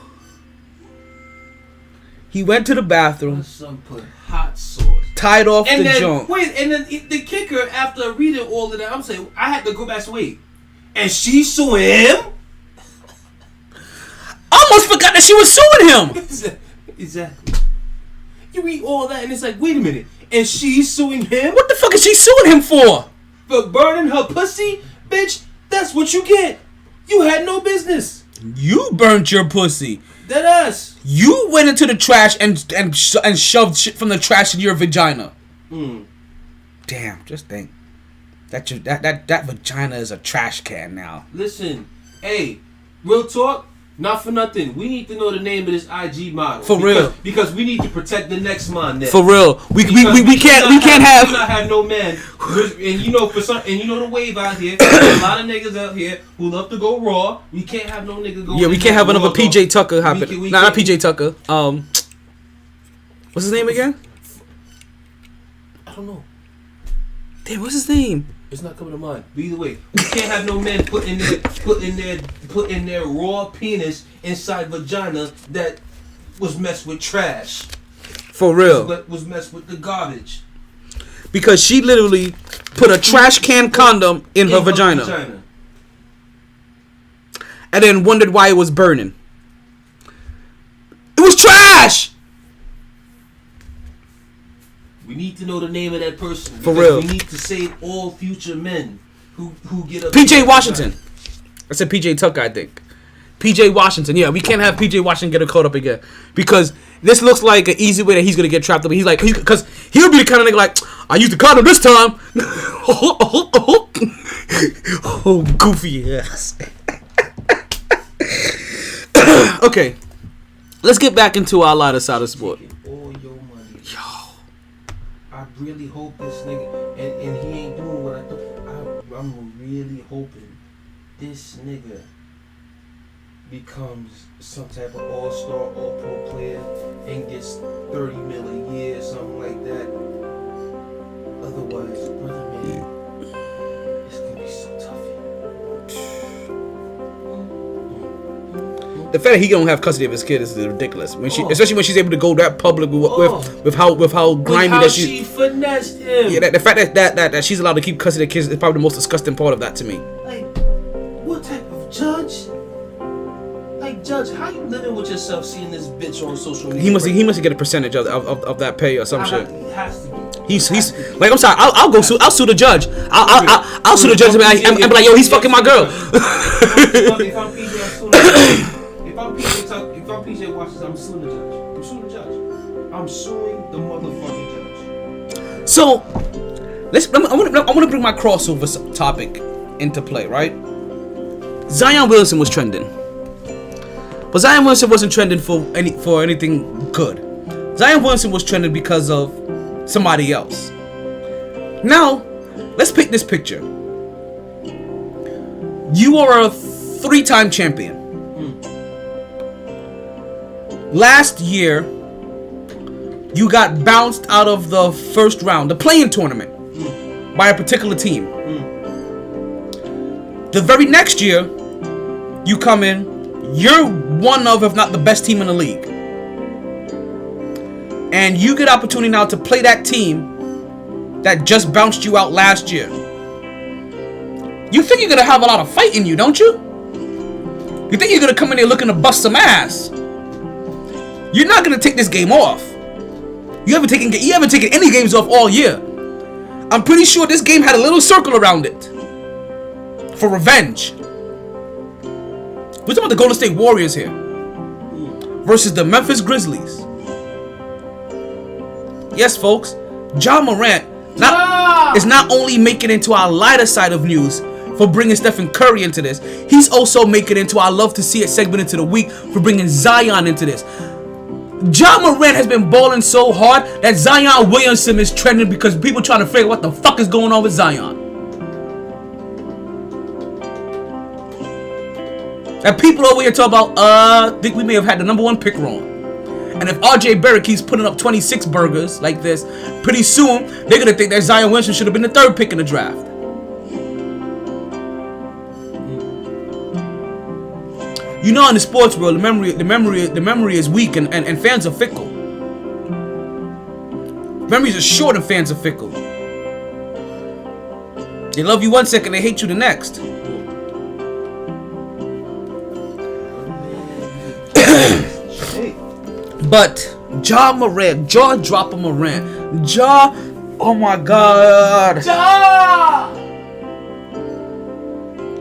[SPEAKER 5] He went to the bathroom.
[SPEAKER 10] My son put hot sauce.
[SPEAKER 5] Tied off
[SPEAKER 10] and
[SPEAKER 5] the
[SPEAKER 10] then,
[SPEAKER 5] junk.
[SPEAKER 10] Wait, and then the kicker, after reading all of that, I'm saying, I had to go back to wait. And she suing him?
[SPEAKER 5] I almost forgot that she was suing him.
[SPEAKER 10] Exactly. You read all that and it's like, wait a minute. And she's suing him?
[SPEAKER 5] What the fuck is she suing him for?
[SPEAKER 10] For burning her pussy? Bitch, that's what you get. You had no business.
[SPEAKER 5] You burnt your pussy.
[SPEAKER 10] That ass.
[SPEAKER 5] You went into the trash and shoved shit from the trash in your vagina. Damn, just think. That vagina is a trash can now.
[SPEAKER 10] Listen, hey, real talk, not for nothing. We need to know the name of this IG model.
[SPEAKER 5] For real.
[SPEAKER 10] Because we need to protect the next man there.
[SPEAKER 5] For real. We can't have
[SPEAKER 10] not have no man. And you know the wave out here. There's a lot of niggas out here who love to go raw. We can't have no nigga go.
[SPEAKER 5] Yeah, we can't have another PJ Tucker happen. Not PJ Tucker. What's his name again?
[SPEAKER 10] I don't know.
[SPEAKER 5] Damn, what's his name?
[SPEAKER 10] It's not coming to mind. But either way, we can't have no men put in their raw penis inside vagina that was messed with trash.
[SPEAKER 5] For real.
[SPEAKER 10] Was messed with the garbage.
[SPEAKER 5] Because she literally put a trash can condom in her vagina. And then wondered why it was burning. It was trash!
[SPEAKER 10] We need to know the name of that person.
[SPEAKER 5] For real.
[SPEAKER 10] We need to save all future men who get up.
[SPEAKER 5] PJ Washington. I said PJ Tucker, I think. PJ Washington. Yeah, we can't have PJ Washington get caught up again. Because this looks like an easy way that he's going to get trapped up. He's like, because he'll be the kind of nigga like, I used the condom this time. Oh, goofy ass. Okay. Let's get back into our lighter side of sport.
[SPEAKER 10] I really hope this nigga, and he ain't doing what I thought. I'm really hoping this nigga becomes some type of all-star, all-pro player and gets 30 mil a year, something like that. Otherwise, brother man, it's gonna be so tough.
[SPEAKER 5] The fact that he don't have custody of his kid is ridiculous. Especially when she's able to go that public with how grimy that
[SPEAKER 10] she finessed him.
[SPEAKER 5] Yeah, the fact that she's allowed to keep custody of kids is probably the most disgusting part of that to me.
[SPEAKER 10] Like, what type of judge? Like, judge, how you living with yourself seeing this bitch on social media?
[SPEAKER 5] He must get a percentage of that pay or some shit.
[SPEAKER 10] He has to be.
[SPEAKER 5] He's like, I'm sorry, I'll sue the judge. I'll sue the judge and be like, yo, he's fucking my girl.
[SPEAKER 10] If I'm PJ Washington, I'm suing the judge. I'm suing the motherfucking judge.
[SPEAKER 5] So, I want to bring my crossover topic into play, right? Zion Williamson was trending, but Zion Williamson wasn't trending for anything good. Zion Williamson was trending because of somebody else. Now, let's pick this picture. You are a 3-time champion. Last year, you got bounced out of the first round, the play-in tournament, by a particular team. The very next year, you come in, you're one of, if not the best team in the league. And you get opportunity now to play that team that just bounced you out last year. You think you're going to have a lot of fight in you, don't you? You think you're going to come in there looking to bust some ass. You're not going to take this game off. You haven't taken any games off all year. I'm pretty sure this game had a little circle around it. For revenge. We're talking about the Golden State Warriors here. Versus the Memphis Grizzlies. Yes, folks. Ja Morant is not only making it into our lighter side of news for bringing Stephen Curry into this, he's also making it into our Love to See It segment into the week for bringing Zion into this. Ja Morant has been balling so hard that Zion Williamson is trending because people trying to figure out what the fuck is going on with Zion. And people over here talk about, I think we may have had the number 1 pick wrong. And if RJ Barrett keeps putting up 26 burgers like this, pretty soon they're gonna think that Zion Williamson should have been the 3rd pick in the draft. You know, in the sports world, the memory is weak, and fans are fickle. Memories are short, and fans are fickle. They love you one second, they hate you the next. But jaw dropper Morant, oh my God,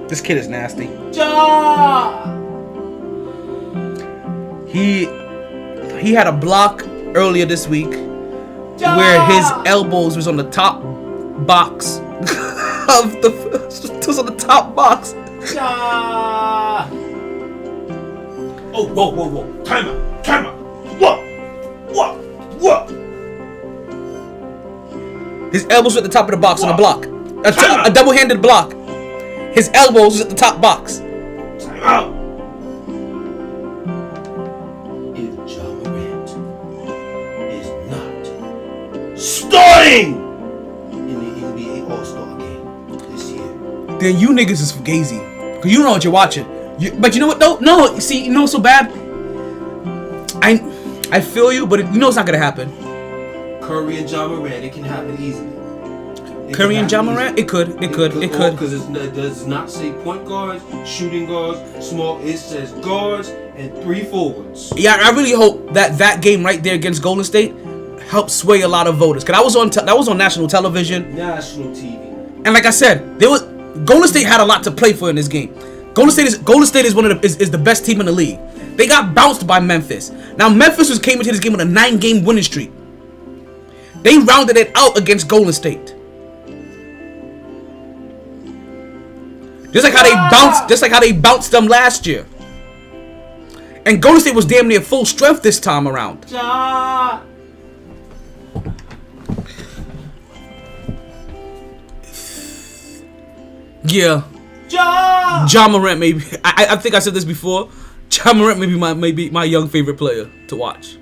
[SPEAKER 5] this kid is nasty. He had a block earlier this week where his elbows was on the top box of the was on the top box.
[SPEAKER 10] Oh, whoa. Time out. What?
[SPEAKER 5] His elbows were at the top of the box on a block. A double-handed block. His elbows was at the top box.
[SPEAKER 10] Time out. If Ja Morant is not starting in the NBA All-Star game this year,
[SPEAKER 5] then you niggas is fugazi. Because you don't know what you're watching. But you know what though? No, see, you know what's so bad? I feel you, but you know it's not gonna happen.
[SPEAKER 10] Curry and Ja Morant, it can happen easily.
[SPEAKER 5] Curry and Ja Morant, it could.
[SPEAKER 10] Because it does not say point guards, shooting guards, small. It says guards and 3 forwards.
[SPEAKER 5] Yeah, I really hope that game right there against Golden State helped sway a lot of voters. Cause that was on national television.
[SPEAKER 10] National TV.
[SPEAKER 5] And like I said, Golden State had a lot to play for in this game. Golden State is the best team in the league. They got bounced by Memphis. Now Memphis came into this game with a 9-game winning streak. They rounded it out against Golden State. Just like how they bounced them last year. And Golden State was damn near full strength this time around. Yeah. Ja Morant maybe. I think I said this before. Ja Morant may be my young favorite player to watch.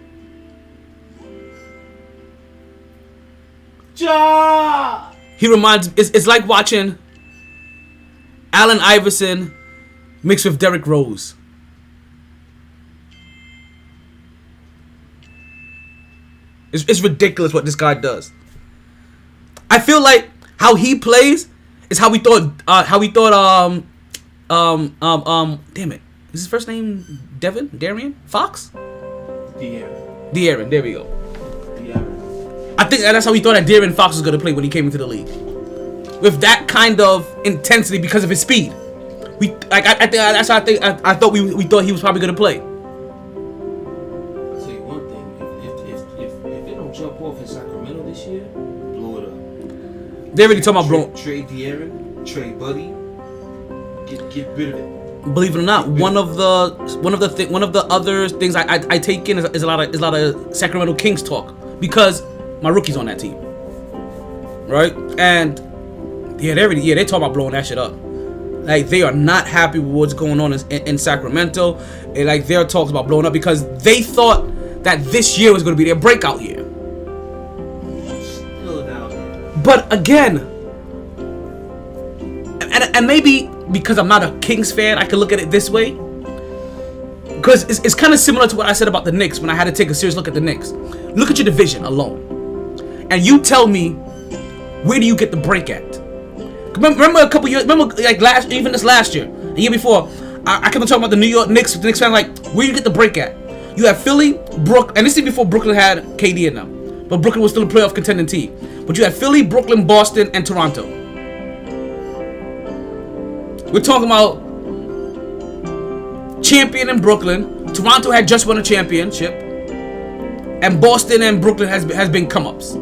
[SPEAKER 5] He reminds. It's like watching Allen Iverson mixed with Derrick Rose. It's ridiculous what this guy does. I feel like how he plays is how we thought. Damn it. Is his first name Darian Fox? De'Aaron. There we go. I think that's how we thought that De'Aaron Fox was gonna play when he came into the league, with that kind of intensity because of his speed. We I thought we thought he was probably gonna play.
[SPEAKER 10] I'll tell you one thing: if they don't jump off in Sacramento this year, blow it up.
[SPEAKER 5] They already talking about blowing.
[SPEAKER 10] Trade De'Aaron, trade Buddy, get rid of it.
[SPEAKER 5] Believe it or not, one of the other things I take in is a lot of Sacramento Kings talk, because my rookie's on that team, right? And they talk about blowing that shit up. Like, they are not happy with what's going on in Sacramento. And like, there are talks about blowing up because they thought that this year was going to be their breakout year. But again, and maybe because I'm not a Kings fan, I can look at it this way. Because it's kind of similar to what I said about the Knicks when I had to take a serious look at the Knicks. Look at your division alone, and you tell me, where do you get the break at? Remember a couple years, like this last year, the year before, I kept on talking about the New York Knicks. The Knicks fan, like, where do you get the break at? You have Philly, and this is before Brooklyn had KD in them, but Brooklyn was still a playoff contending team. But you had Philly, Brooklyn, Boston, and Toronto. We're talking about champion in Brooklyn. Toronto had just won a championship, and Boston and Brooklyn has been come-ups.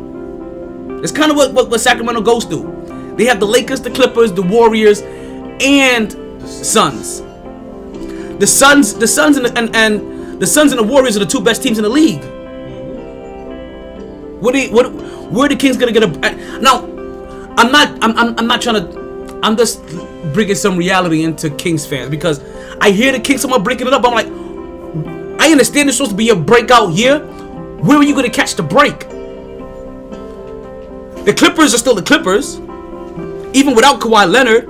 [SPEAKER 5] It's kind of what Sacramento goes through. They have the Lakers, the Clippers, the Warriors, and the Suns. The Suns and the Suns and the Warriors are the two best teams in the league. Where are the Kings gonna get a? Now, I'm not trying to. I'm just bringing some reality into Kings fans because I hear the Kings someone breaking it up. I'm like, I understand it's supposed to be a breakout year. Where are you going to catch the break? The Clippers are still the Clippers, even without Kawhi Leonard.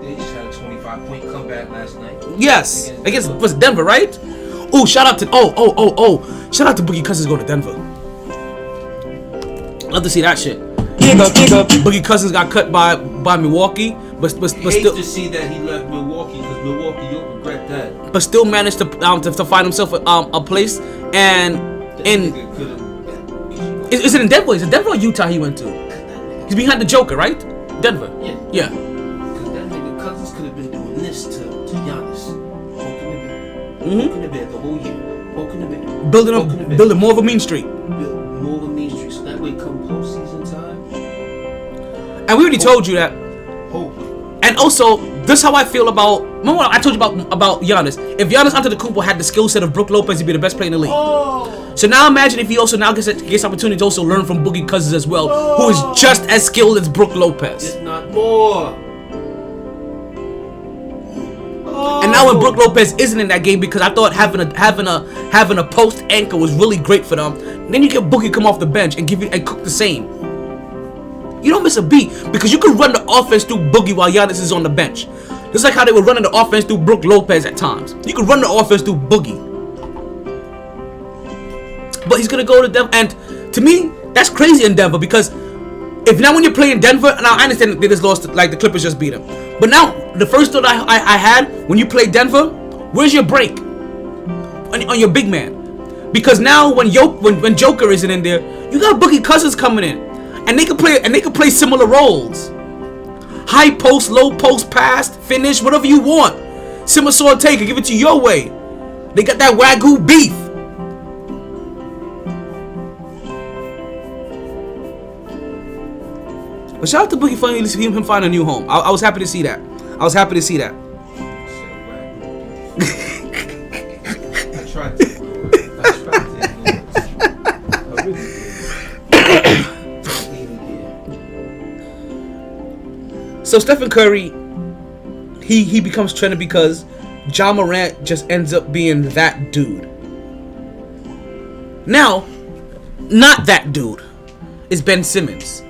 [SPEAKER 10] They just had a 25-point comeback last night.
[SPEAKER 5] Yes, against was Denver, right? Oh, shout out to shout out to Boogie Cousins going to Denver. Love to see that shit. Boogie Cousins got cut by Milwaukee, but
[SPEAKER 10] Hate
[SPEAKER 5] still
[SPEAKER 10] to see that he left Milwaukee because Milwaukee, you'll regret that.
[SPEAKER 5] but still managed to find himself a place. And is it in Denver? Is it Denver or Utah he went to? He's behind the Joker, right? Denver. Yeah.
[SPEAKER 10] Because that nigga Cousins could have been doing this to Giannis. Poking the bed the whole year. Poking the bed.
[SPEAKER 5] Building more of a mean streak.
[SPEAKER 10] Build more of a mean streak. So that way come postseason time.
[SPEAKER 5] And we already told you that. And also, this is how I feel about. Remember what I told you about Giannis? If Giannis Antetokounmpo had the skill set of Brook Lopez, he'd be the best player in the league. So now imagine if he also now gets opportunity to also learn from Boogie Cousins as well, who is just as skilled as Brook Lopez.
[SPEAKER 10] If not more.
[SPEAKER 5] And now when Brook Lopez isn't in that game, because I thought having a post anchor was really great for them. Then you get Boogie come off the bench and cook the same. You don't miss a beat because you can run the offense through Boogie while Giannis is on the bench. Just like how they were running the offense through Brook Lopez at times. You can run the offense through Boogie. But he's gonna go to Denver, and to me, that's crazy in Denver because if now when you're playing Denver, now I understand they just lost, like the Clippers just beat them. But now the first thought I had when you play Denver, where's your break on your big man? Because now when Joker isn't in there, you got Boogie Cousins coming in. And they can play similar roles. High post, low post, pass, finish, whatever you want. Simmer sword taker, give it to your way. They got that Wagyu beef. But shout out to Boogie finally seeing him find a new home. I was happy to see that. I
[SPEAKER 10] tried to.
[SPEAKER 5] So Stephen Curry, he becomes trendy because Ja Morant just ends up being that dude. Now, not that dude is Ben Simmons,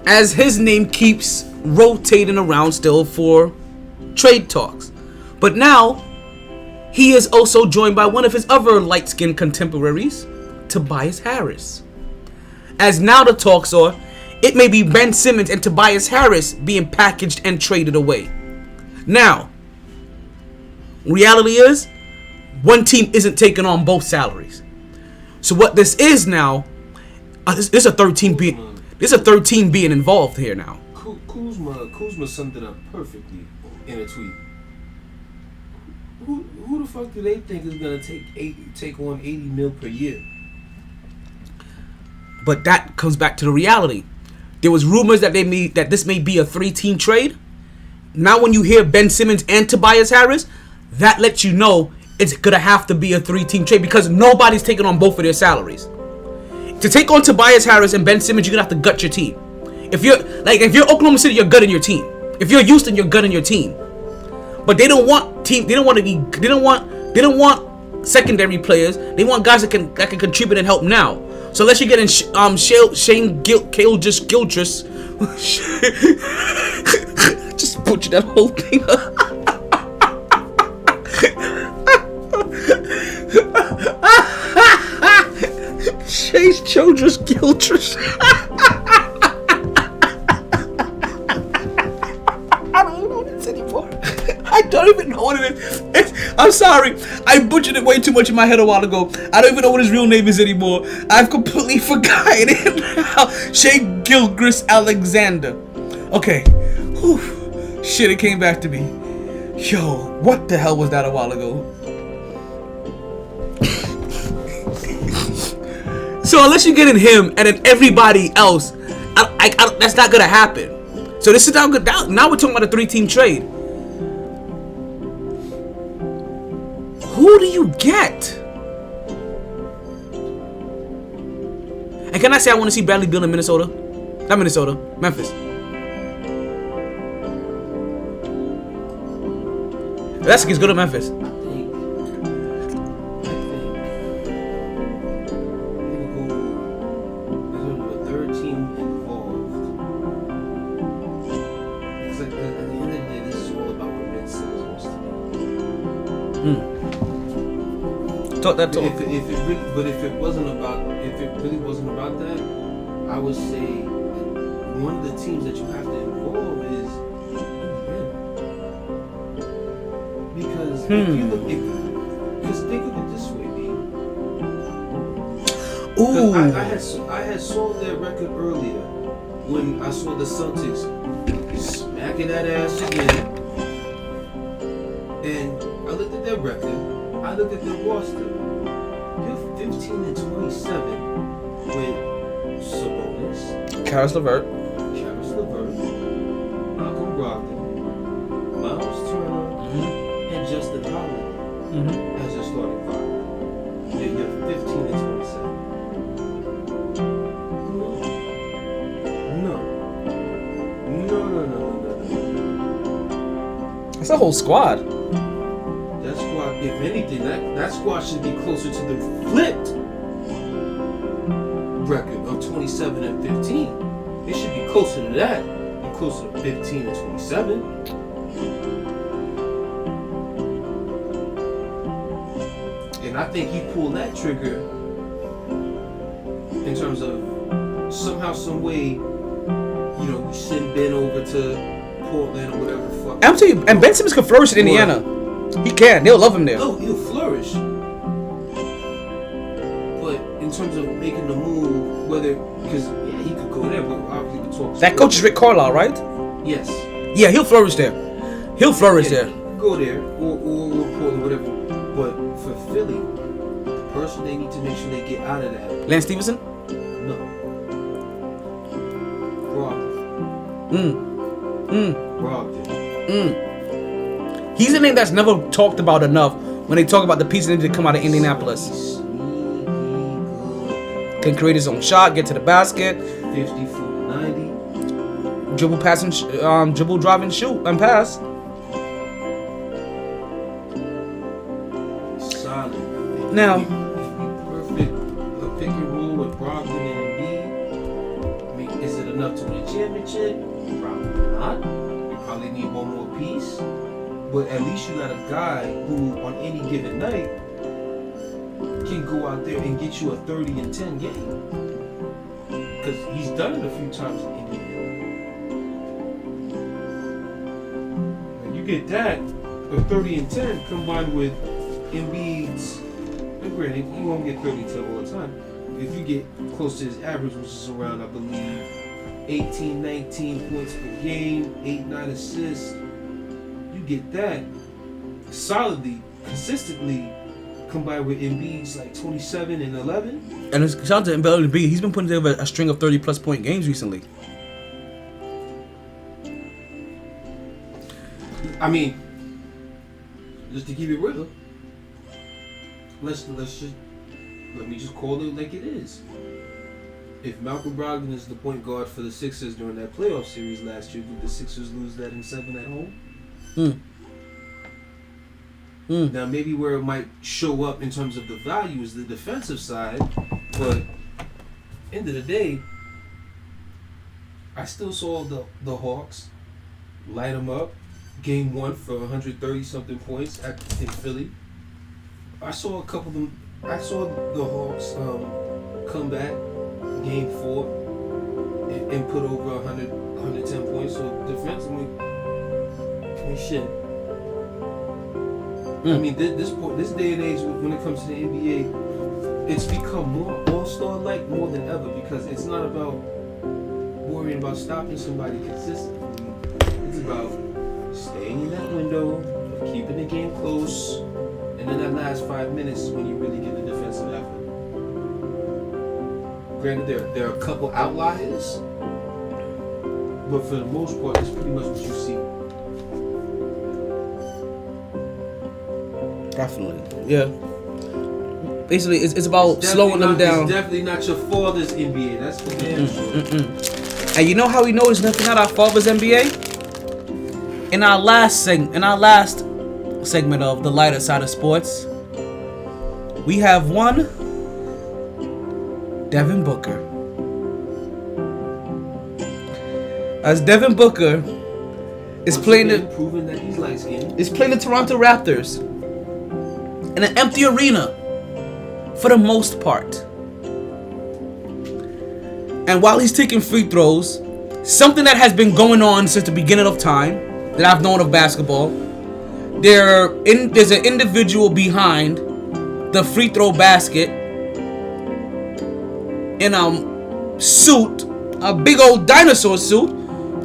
[SPEAKER 5] as his name keeps rotating around still for trade talks. But now, he is also joined by one of his other light-skinned contemporaries, Tobias Harris. As now the talks are, it may be Ben Simmons and Tobias Harris being packaged and traded away. Now, reality is, one team isn't taking on both salaries. So what this is now, there's a third team being involved here now.
[SPEAKER 10] Kuzma summed it up perfectly in a tweet. Who the fuck do they think is gonna take on $80 million per year?
[SPEAKER 5] But that comes back to the reality. There was rumors that this may be a 3-team trade. Now when you hear Ben Simmons and Tobias Harris, that lets you know it's gonna have to be a 3-team trade because nobody's taking on both of their salaries. To take on Tobias Harris and Ben Simmons, you're gonna have to gut your team. If you're Oklahoma City, you're gutting your team. If you're Houston, you're gutting your team. But they don't want secondary players. They want guys that can contribute and help now. So unless you're getting Shane Gilchrist, just butcher that whole thing up. Chase Childress Gilchrist. I don't even know what it is. I'm sorry. I butchered it way too much in my head a while ago. I don't even know what his real name is anymore. I've completely forgotten it now. Shea Gilchrist Alexander. Okay. Whew. Shit, it came back to me. Yo, what the hell was that a while ago? So unless you're getting him and then everybody else, that's not gonna happen. So this is now we're talking about a 3-team trade. Who do you get? And can I say I want to see Bradley Beal in Minnesota? Not Minnesota, Memphis. That's good at Memphis. Talk that talk.
[SPEAKER 10] If it really wasn't about that, I would say one of the teams that you have to involve is because if you look, because think of it this way, B.
[SPEAKER 5] Ooh.
[SPEAKER 10] I had saw their record earlier when I saw the Celtics smacking that ass again, and I looked at their record. I looked at their roster. They're 15-27 with Sabonis,
[SPEAKER 5] Karis LeVert,
[SPEAKER 10] Malcolm Brogdon, Miles Turner, and Justin Holiday as your starting five. You're 15-27. No.
[SPEAKER 5] That's a whole squad.
[SPEAKER 10] If anything, that squad should be closer to the flipped record of 27-15. It should be closer to that than closer to 15-27. And I think he pulled that trigger in terms of somehow, some way, we send Ben over to Portland or whatever the fuck.
[SPEAKER 5] I'm telling you, and Ben Simmons can flourish in Indiana. He can. They'll love him there.
[SPEAKER 10] Oh, he'll flourish. But in terms of making the move, because he could go there, but obviously the talk.
[SPEAKER 5] That coach is Rick Carlisle, right?
[SPEAKER 10] Yes.
[SPEAKER 5] Yeah, he'll flourish there. He'll flourish there.
[SPEAKER 10] Go there, or Portland, whatever. But for Philly, the person they need to make sure they get out of that.
[SPEAKER 5] Lance Stevenson?
[SPEAKER 10] No. Brogdon.
[SPEAKER 5] He's a name that's never talked about enough when they talk about the pieces that need to come out of Indianapolis. Can create his own shot, get to the basket.
[SPEAKER 10] 50, 40, 90.
[SPEAKER 5] Dribble, pass, and dribble, drive, and shoot, and pass.
[SPEAKER 10] Solid.
[SPEAKER 5] Now,
[SPEAKER 10] perfect. A pick and roll with Brogdon and Embiid. I mean, is it enough to win a championship? Probably not. You probably need one more piece. But at least you got a guy who, on any given night, can go out there and get you a 30-10 game. Because he's done it a few times in Indiana. And you get that, a 30-10 combined with Embiid's, and granted, he won't get 30-10 all the time. If you get close to his average, which is around, I believe, 18, 19 points per game, 8, 9 assists, get that solidly, consistently, combined with Embiid's like 27 and 11.
[SPEAKER 5] And it's shout out to Embiid. He's been putting together a string of 30+ point games recently.
[SPEAKER 10] I mean, just to keep it real, let me just call it like it is. If Malcolm Brogdon is the point guard for the Sixers during that playoff series last year, did the Sixers lose that in 7 at home? Now maybe where it might show up in terms of the value is the defensive side, but end of the day, I still saw the Hawks light them up. Game 1 for 130 something points in Philly. I saw a couple of them. I saw the Hawks come back Game 4 and put over 110 points. So defensively, I mean, shit. I mean, this day and age, when it comes to the NBA, it's become more all-star-like more than ever because it's not about worrying about stopping somebody consistently. It's about staying in that window, keeping the game close, and then that last 5 minutes is when you really get the defensive effort. Granted, there are a couple outliers, but for the most part, it's pretty much what you see.
[SPEAKER 5] Definitely, yeah. Basically, it's about slowing them down.
[SPEAKER 10] It's definitely not your father's NBA. That's for damn sure.
[SPEAKER 5] And you know how we know it's nothing not our father's NBA? In our last segment of the lighter side of sports, we have one Devin Booker. As Devin Booker is playing
[SPEAKER 10] proving that he's light-skinned.
[SPEAKER 5] Is playing the Toronto Raptors in an empty arena for the most part. And while he's taking free throws, something that has been going on since the beginning of time that I've known of basketball, there's an individual behind the free throw basket in a suit, a big old dinosaur suit,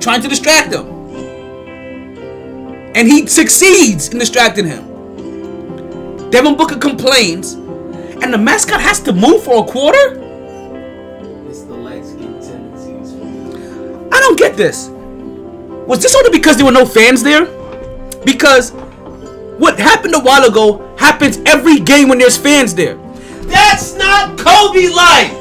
[SPEAKER 5] trying to distract him. And he succeeds in distracting him. Devin Booker complains, and the mascot has to move for a quarter?
[SPEAKER 10] It's the light-skinned tendencies.
[SPEAKER 5] I don't get this. Was this only because there were no fans there? Because what happened a while ago happens every game when there's fans there.
[SPEAKER 10] That's not Kobe-like!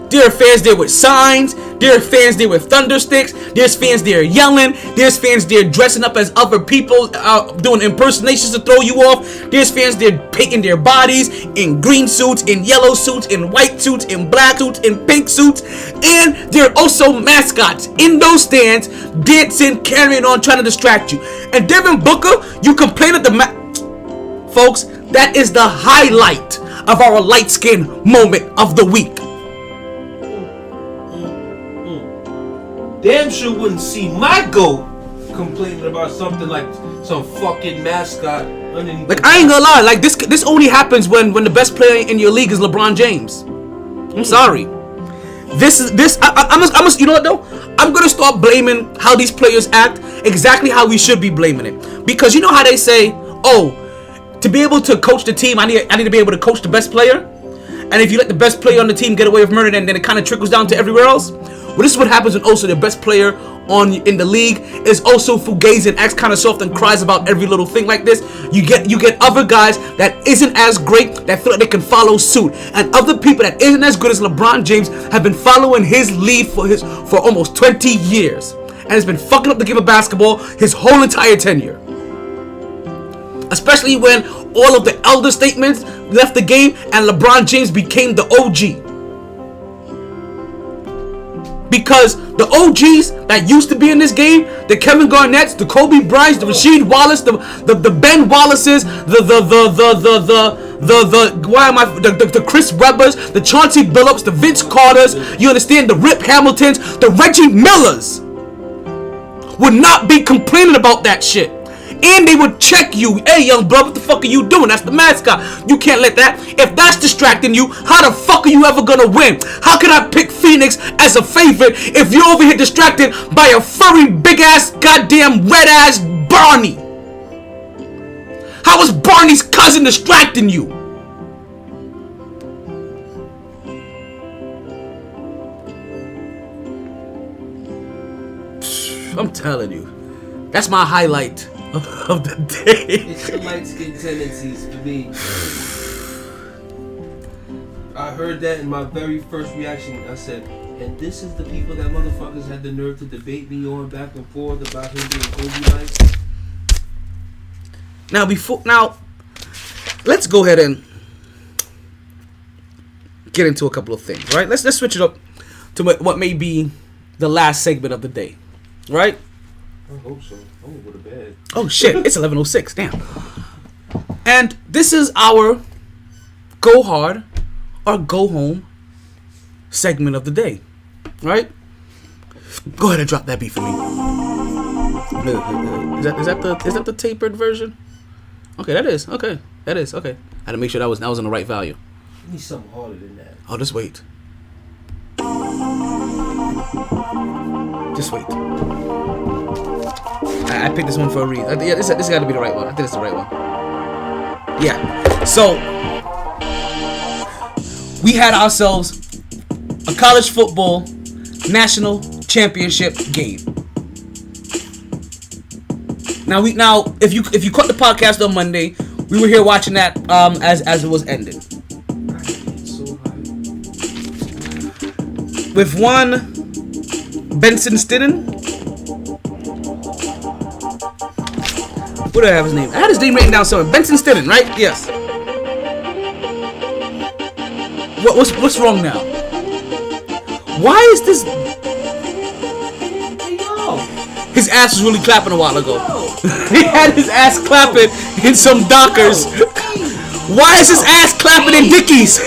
[SPEAKER 5] There are fans there with signs. There are fans there with thunder sticks. There's fans there yelling. There's fans there dressing up as other people, doing impersonations to throw you off. There's fans there painting their bodies in green suits, in yellow suits, in white suits, in black suits, in pink suits. And there are also mascots in those stands dancing, carrying on, trying to distract you. And Devin Booker, you complain at the folks, that is the highlight of our light skin moment of the week.
[SPEAKER 10] Damn sure wouldn't see my goat complaining about something like some fucking mascot underneath.
[SPEAKER 5] Like, I ain't gonna lie, like this only happens when the best player in your league is LeBron James. I'm sorry. I'm you know what though? I'm gonna start blaming how these players act exactly how we should be blaming it. Because you know how they say, oh, to be able to coach the team, I need to be able to coach the best player. And if you let the best player on the team get away with murder, then it kind of trickles down to everywhere else. Well, this is what happens when also the best player in the league is also fugazi and acts kind of soft and cries about every little thing like this. You get other guys that isn't as great that feel like they can follow suit, and other people that isn't as good as LeBron James have been following his lead for almost 20 years, and has been fucking up the game of basketball his whole entire tenure. Especially when all of the elder statements left the game and LeBron James became the OG. Because the OGs that used to be in this game, the Kevin Garnett's, the Kobe Bryant's, the Rasheed Wallace, the Ben Wallace's, the Chris Webbers, the Chauncey Billups, the Vince Carters, you understand, the Rip Hamiltons, the Reggie Millers would not be complaining about that shit. And they would check you. Hey, young bro, what the fuck are you doing? That's the mascot. You can't let that. If that's distracting you, how the fuck are you ever gonna win? How can I pick Phoenix as a favorite if you're over here distracted by a furry, big-ass, goddamn, red-ass Barney? How is Barney's cousin distracting you? I'm telling you. That's my highlight of the day.
[SPEAKER 10] It's the light skin tendencies for me. I heard that in my very first reaction. I said, and this is the people that motherfuckers had the nerve to debate me on back and forth about him being Kobe-like.
[SPEAKER 5] Now let's go ahead and get into a couple of things, right? Let's switch it up to what may be the last segment of the day, right?
[SPEAKER 10] I hope so. I'm gonna go to bed.
[SPEAKER 5] Oh shit, it's 11:06, damn. And this is our go hard or go home segment of the day, right? Go ahead and drop that beat for me. Is that the tapered version? Okay, that is. Okay, that is. Okay. I had to make sure that was on the right value.
[SPEAKER 10] I need something harder than that.
[SPEAKER 5] Oh, just wait. Just wait. I picked this one for a reason. Yeah, this got to be the right one. I think it's the right one. Yeah. So we had ourselves a college football national championship game. Now if you caught the podcast on Monday, we were here watching that as it was ending. With one Benson Stidden Where did I have his name? I had his name written down somewhere. Benson Stidden, right? Yes. What's wrong now? Why is this?
[SPEAKER 10] Hey, yo.
[SPEAKER 5] His ass was really clapping a while ago. He had his ass clapping in some Dockers. Why is his ass clapping in Dickies?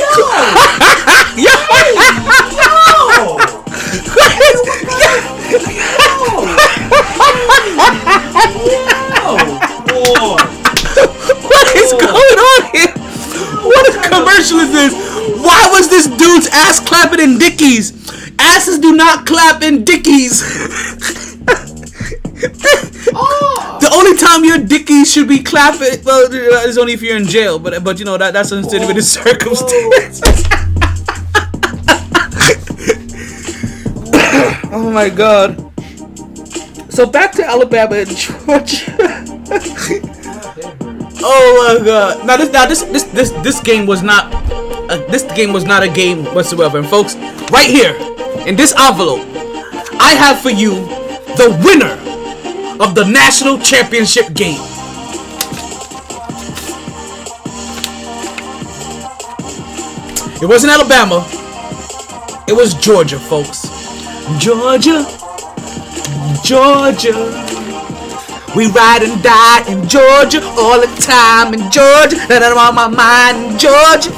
[SPEAKER 5] What is going on here? What commercial is this? Why was this dude's ass clapping in Dickies? Asses do not clap in Dickies. The only time your Dickies should be clapping, well, is only if you're in jail. But you know that's considered with the circumstance. Oh my God. So back to Alabama and Georgia. Oh my God. Now this game was not a game whatsoever. And folks, right here in this envelope, I have for you the winner of the national championship game. It wasn't Alabama. It was Georgia, folks. Georgia. We ride and die in Georgia all the time in Georgia. That I'm on my mind in Georgia.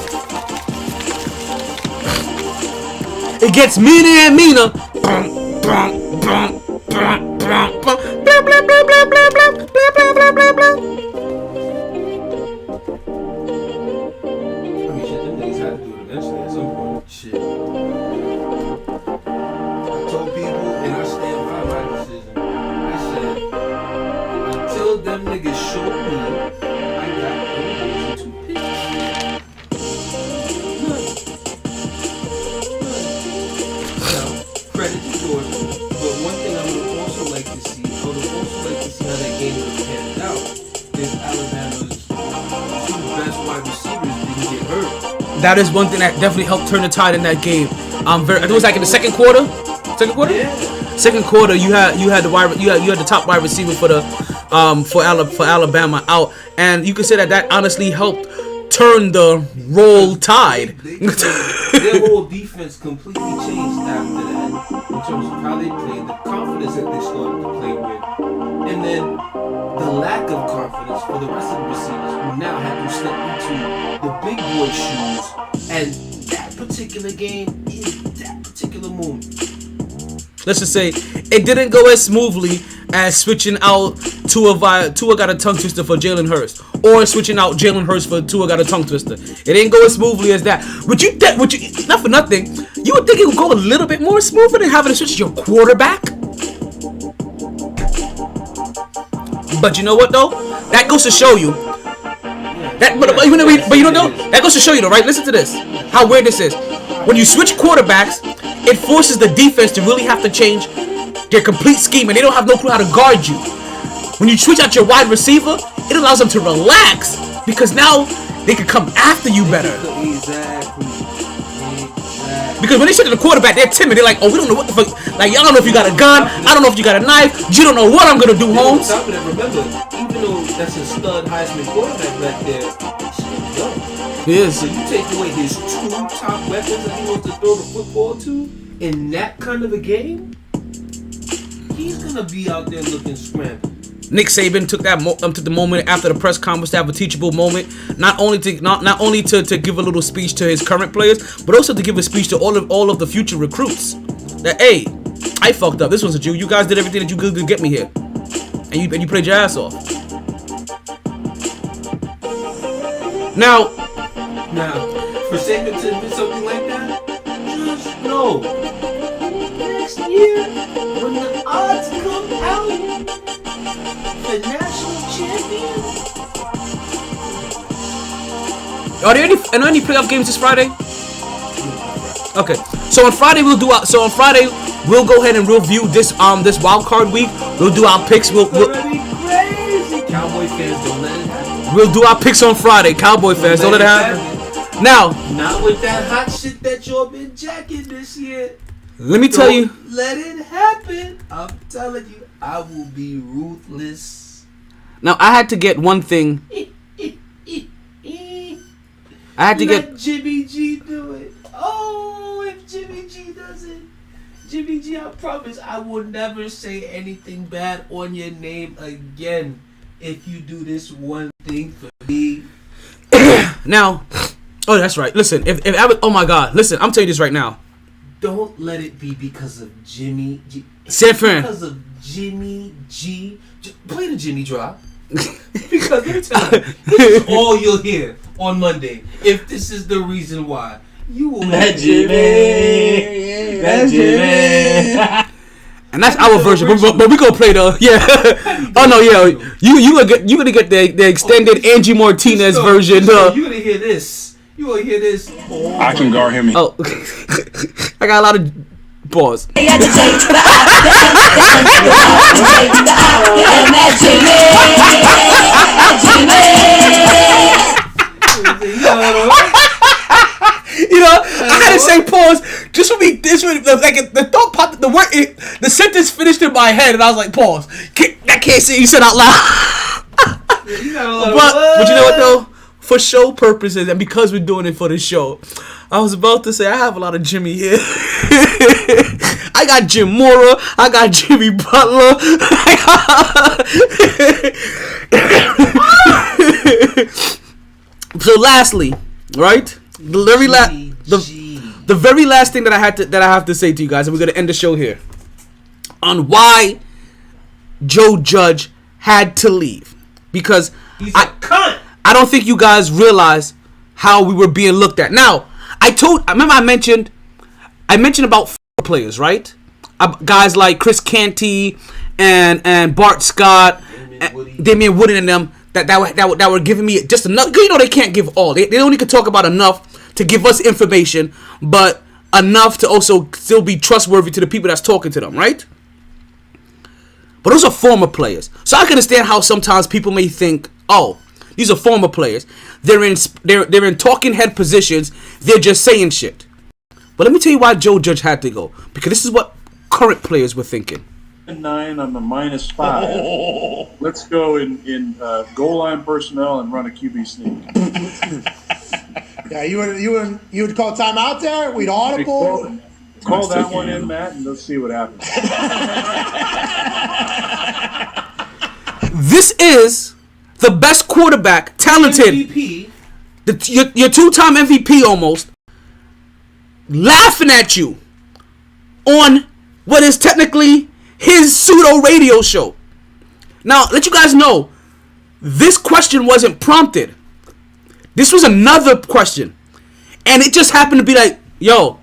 [SPEAKER 5] It gets meaner and meaner.
[SPEAKER 10] Them niggas showed me I got no reason to pick. Now, credit to Georgia, but one thing I would also like to see, how that game would have panned out if Alabama's two best wide receivers didn't get hurt.
[SPEAKER 5] That is one thing that definitely helped turn the tide in that game. I think it was like in the second quarter.
[SPEAKER 10] Yeah.
[SPEAKER 5] Second quarter, you had the top wide receiver for Alabama out, and you could say that honestly helped turn the roll tide.
[SPEAKER 10] Their whole defense completely changed after that in terms of how they played, the confidence that they started to play with, and then the lack of confidence for the rest of the receivers who now had to step into the big boy shoes. And that particular game is that particular moment.
[SPEAKER 5] Let's just say it didn't go as smoothly as switching out Tua got a tongue twister for Jalen Hurts, or switching out Jalen Hurts for Tua got a tongue twister. It didn't go as smoothly as that. Would you not for nothing? You would think it would go a little bit more smoother than having to switch your quarterback. But you know what though? That goes to show you. That goes to show you though, right? Listen to this. How weird this is. When you switch quarterbacks, it forces the defense to really have to change their complete scheme, and they don't have no clue how to guard you. When you switch out your wide receiver, it allows them to relax because now they can come after you better.
[SPEAKER 10] Exactly.
[SPEAKER 5] Because when they switch to the quarterback, they're timid. They're like, oh, we don't know what the fuck. Like, y'all don't know if you got a gun. I don't know if you got a knife. You don't know what I'm gonna do, Holmes.
[SPEAKER 10] On top of that, remember, even though that's a stud Heisman quarterback back there,
[SPEAKER 5] yes.
[SPEAKER 10] So you take away his two top weapons that he wants to throw the football to in that kind of a game, he's gonna be out there looking scrambled.
[SPEAKER 5] Nick Saban took the moment after the press conference to have a teachable moment, not only to give a little speech to his current players, but also to give a speech to all of the future recruits. That hey, I fucked up. This was a Jew. You guys did everything that you could to get me here, and you played your ass off. Now,
[SPEAKER 10] for Saban to do something like that, just know next year when the odds come out, the national champion.
[SPEAKER 5] Are there any playoff games this Friday? Okay, so on Friday we'll go ahead and review this wild card week. We'll do our picks.
[SPEAKER 10] It's gonna be crazy. Cowboy fans, don't let it happen.
[SPEAKER 5] We'll do our picks on Friday. Cowboy fans, don't let it happen. Now,
[SPEAKER 10] not with that hot shit that you've been jacking this year.
[SPEAKER 5] Let me tell you.
[SPEAKER 10] Let it happen. I'm telling you, I will be ruthless.
[SPEAKER 5] Now I had to get one thing. I had to
[SPEAKER 10] Let
[SPEAKER 5] get.
[SPEAKER 10] Jimmy G do it. Oh, if Jimmy G does it. Jimmy G, I promise I will never say anything bad on your name again if you do this one thing for me.
[SPEAKER 5] Now, oh, that's right. Listen, if I was, oh my God, listen, I'm telling you this right now.
[SPEAKER 10] Don't let it be because of Jimmy G.
[SPEAKER 5] San Fran.
[SPEAKER 10] Because of Jimmy G. Play the Jimmy drop. Because let me tell you, this is all you'll hear on Monday. If this is the reason why, you will
[SPEAKER 12] That Jimmy. That Jimmy.
[SPEAKER 5] And that's our version, but we gonna play the Oh no, yeah, you gonna get the extended Angie Martinez version.
[SPEAKER 10] You gonna hear this. You gonna hear this. Oh,
[SPEAKER 13] I can guard him.
[SPEAKER 5] Oh, I got a lot of pause. You know, I had to say pause just for me. This like the thought popped, the word, the sentence finished in my head, and I was like, pause. I can't say you said out loud. But you know what though? For show purposes and because we're doing it for the show, I was about to say I have a lot of Jimmy here. I got Jim Mora. I got Jimmy Butler. So lastly, right? The very last thing that I have to say to you guys, and we're gonna end the show here, on why Joe Judge had to leave, because
[SPEAKER 10] he's a cunt.
[SPEAKER 5] I don't think you guys realize how we were being looked at. Now, I mentioned about players, right? Guys like Chris Canty and Bart Scott, Damian Woodin and them that were giving me just enough. You know, they can't give all. They only could talk about enough to give us information, but enough to also still be trustworthy to the people that's talking to them, right? But those are former players, so I can understand how sometimes people may think, oh, these are former players. They're in talking head positions. They're just saying shit. But let me tell you why Joe Judge had to go, because this is what current players were thinking.
[SPEAKER 14] 9 on the -5. Let's go in goal line personnel and run a QB sneak.
[SPEAKER 15] Yeah, you would call timeout there. We'd audible.
[SPEAKER 14] Call that one in, Matt, and let's see what happens.
[SPEAKER 5] This is the best quarterback, talented,
[SPEAKER 10] MVP.
[SPEAKER 5] Your two-time MVP almost, laughing at you on what is technically his pseudo radio show. Now, let you guys know, this question wasn't prompted. This was another question, and it just happened to be like, yo,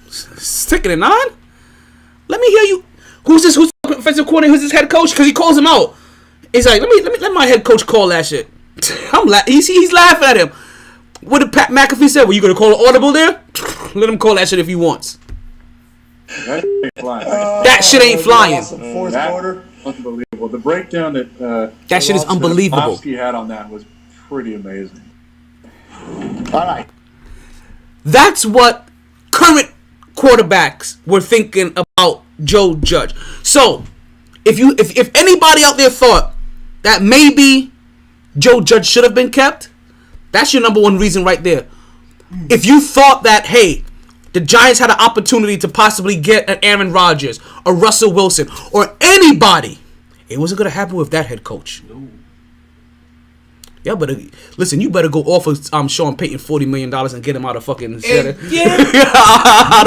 [SPEAKER 5] sticking it 9? Let me hear you. Who's this? Who's the offensive coordinator? Who's this head coach? Because he calls him out. He's like, let my head coach call that shit. He's laughing at him. What did Pat McAfee say? Well, you gonna call an audible there? Let him call that shit if he wants.
[SPEAKER 14] That ain't flying.
[SPEAKER 5] That shit ain't flying.
[SPEAKER 15] Fourth quarter.
[SPEAKER 14] Unbelievable. The breakdown
[SPEAKER 5] that shit is unbelievable.
[SPEAKER 14] He had on that was pretty amazing.
[SPEAKER 15] All right.
[SPEAKER 5] That's what current quarterbacks were thinking about Joe Judge. So, if anybody out there thought that maybe Joe Judge should have been kept, that's your number one reason right there. If you thought that, hey, the Giants had an opportunity to possibly get an Aaron Rodgers or Russell Wilson or anybody, it wasn't going to happen with that head coach. No. Yeah, but listen, you better go offer Sean Payton $40 million and get him out of fucking out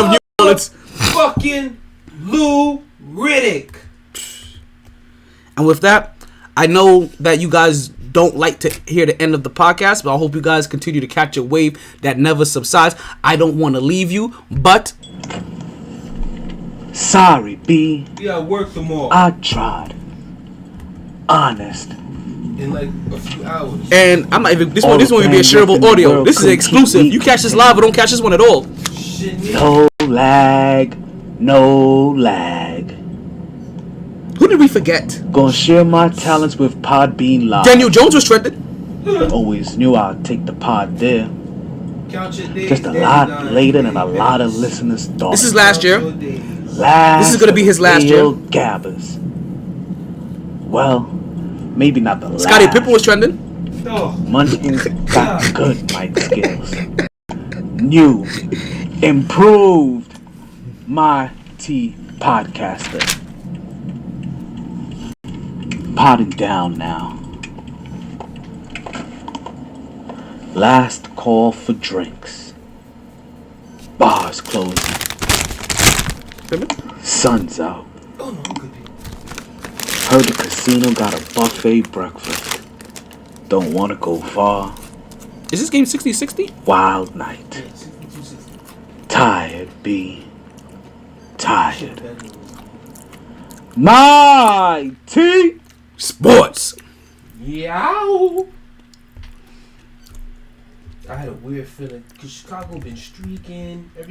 [SPEAKER 5] of New Orleans.
[SPEAKER 10] Fucking Lou Riddick.
[SPEAKER 5] And with that, I know that you guys don't like to hear the end of the podcast, but I hope you guys continue to catch a wave that never subsides. I don't want to leave you, but
[SPEAKER 12] sorry, B.
[SPEAKER 10] Yeah, work them all.
[SPEAKER 12] I tried. Honest.
[SPEAKER 10] In like a few hours.
[SPEAKER 5] And I'm not even. This won't even be a shareable audio. This is exclusive. You catch this live, or don't catch this one at all.
[SPEAKER 12] No lag. No lag.
[SPEAKER 5] Who did we forget?
[SPEAKER 12] Gonna share my talents with Podbean Live.
[SPEAKER 5] Daniel Jones was trending.
[SPEAKER 12] Always knew I'd take the pod there.
[SPEAKER 10] Count your days,
[SPEAKER 12] just a lot later than a lot of listeners thought.
[SPEAKER 5] This is last year.
[SPEAKER 12] This
[SPEAKER 5] is gonna be his last year.
[SPEAKER 12] Gabbers. Well, maybe not the last.
[SPEAKER 5] Scottie Pippen was trending.
[SPEAKER 12] Munchkins got good mic skills. New, improved MyT podcaster. Potting down now. Last call for drinks. Bars closing. Sun's out. Heard the casino got a buffet breakfast. Don't want to go far.
[SPEAKER 5] Is this game 60-60?
[SPEAKER 12] Wild night. Tired, B. Tired. MyT
[SPEAKER 5] Sports.
[SPEAKER 10] Yow! I had a weird feeling because Chicago been streaking.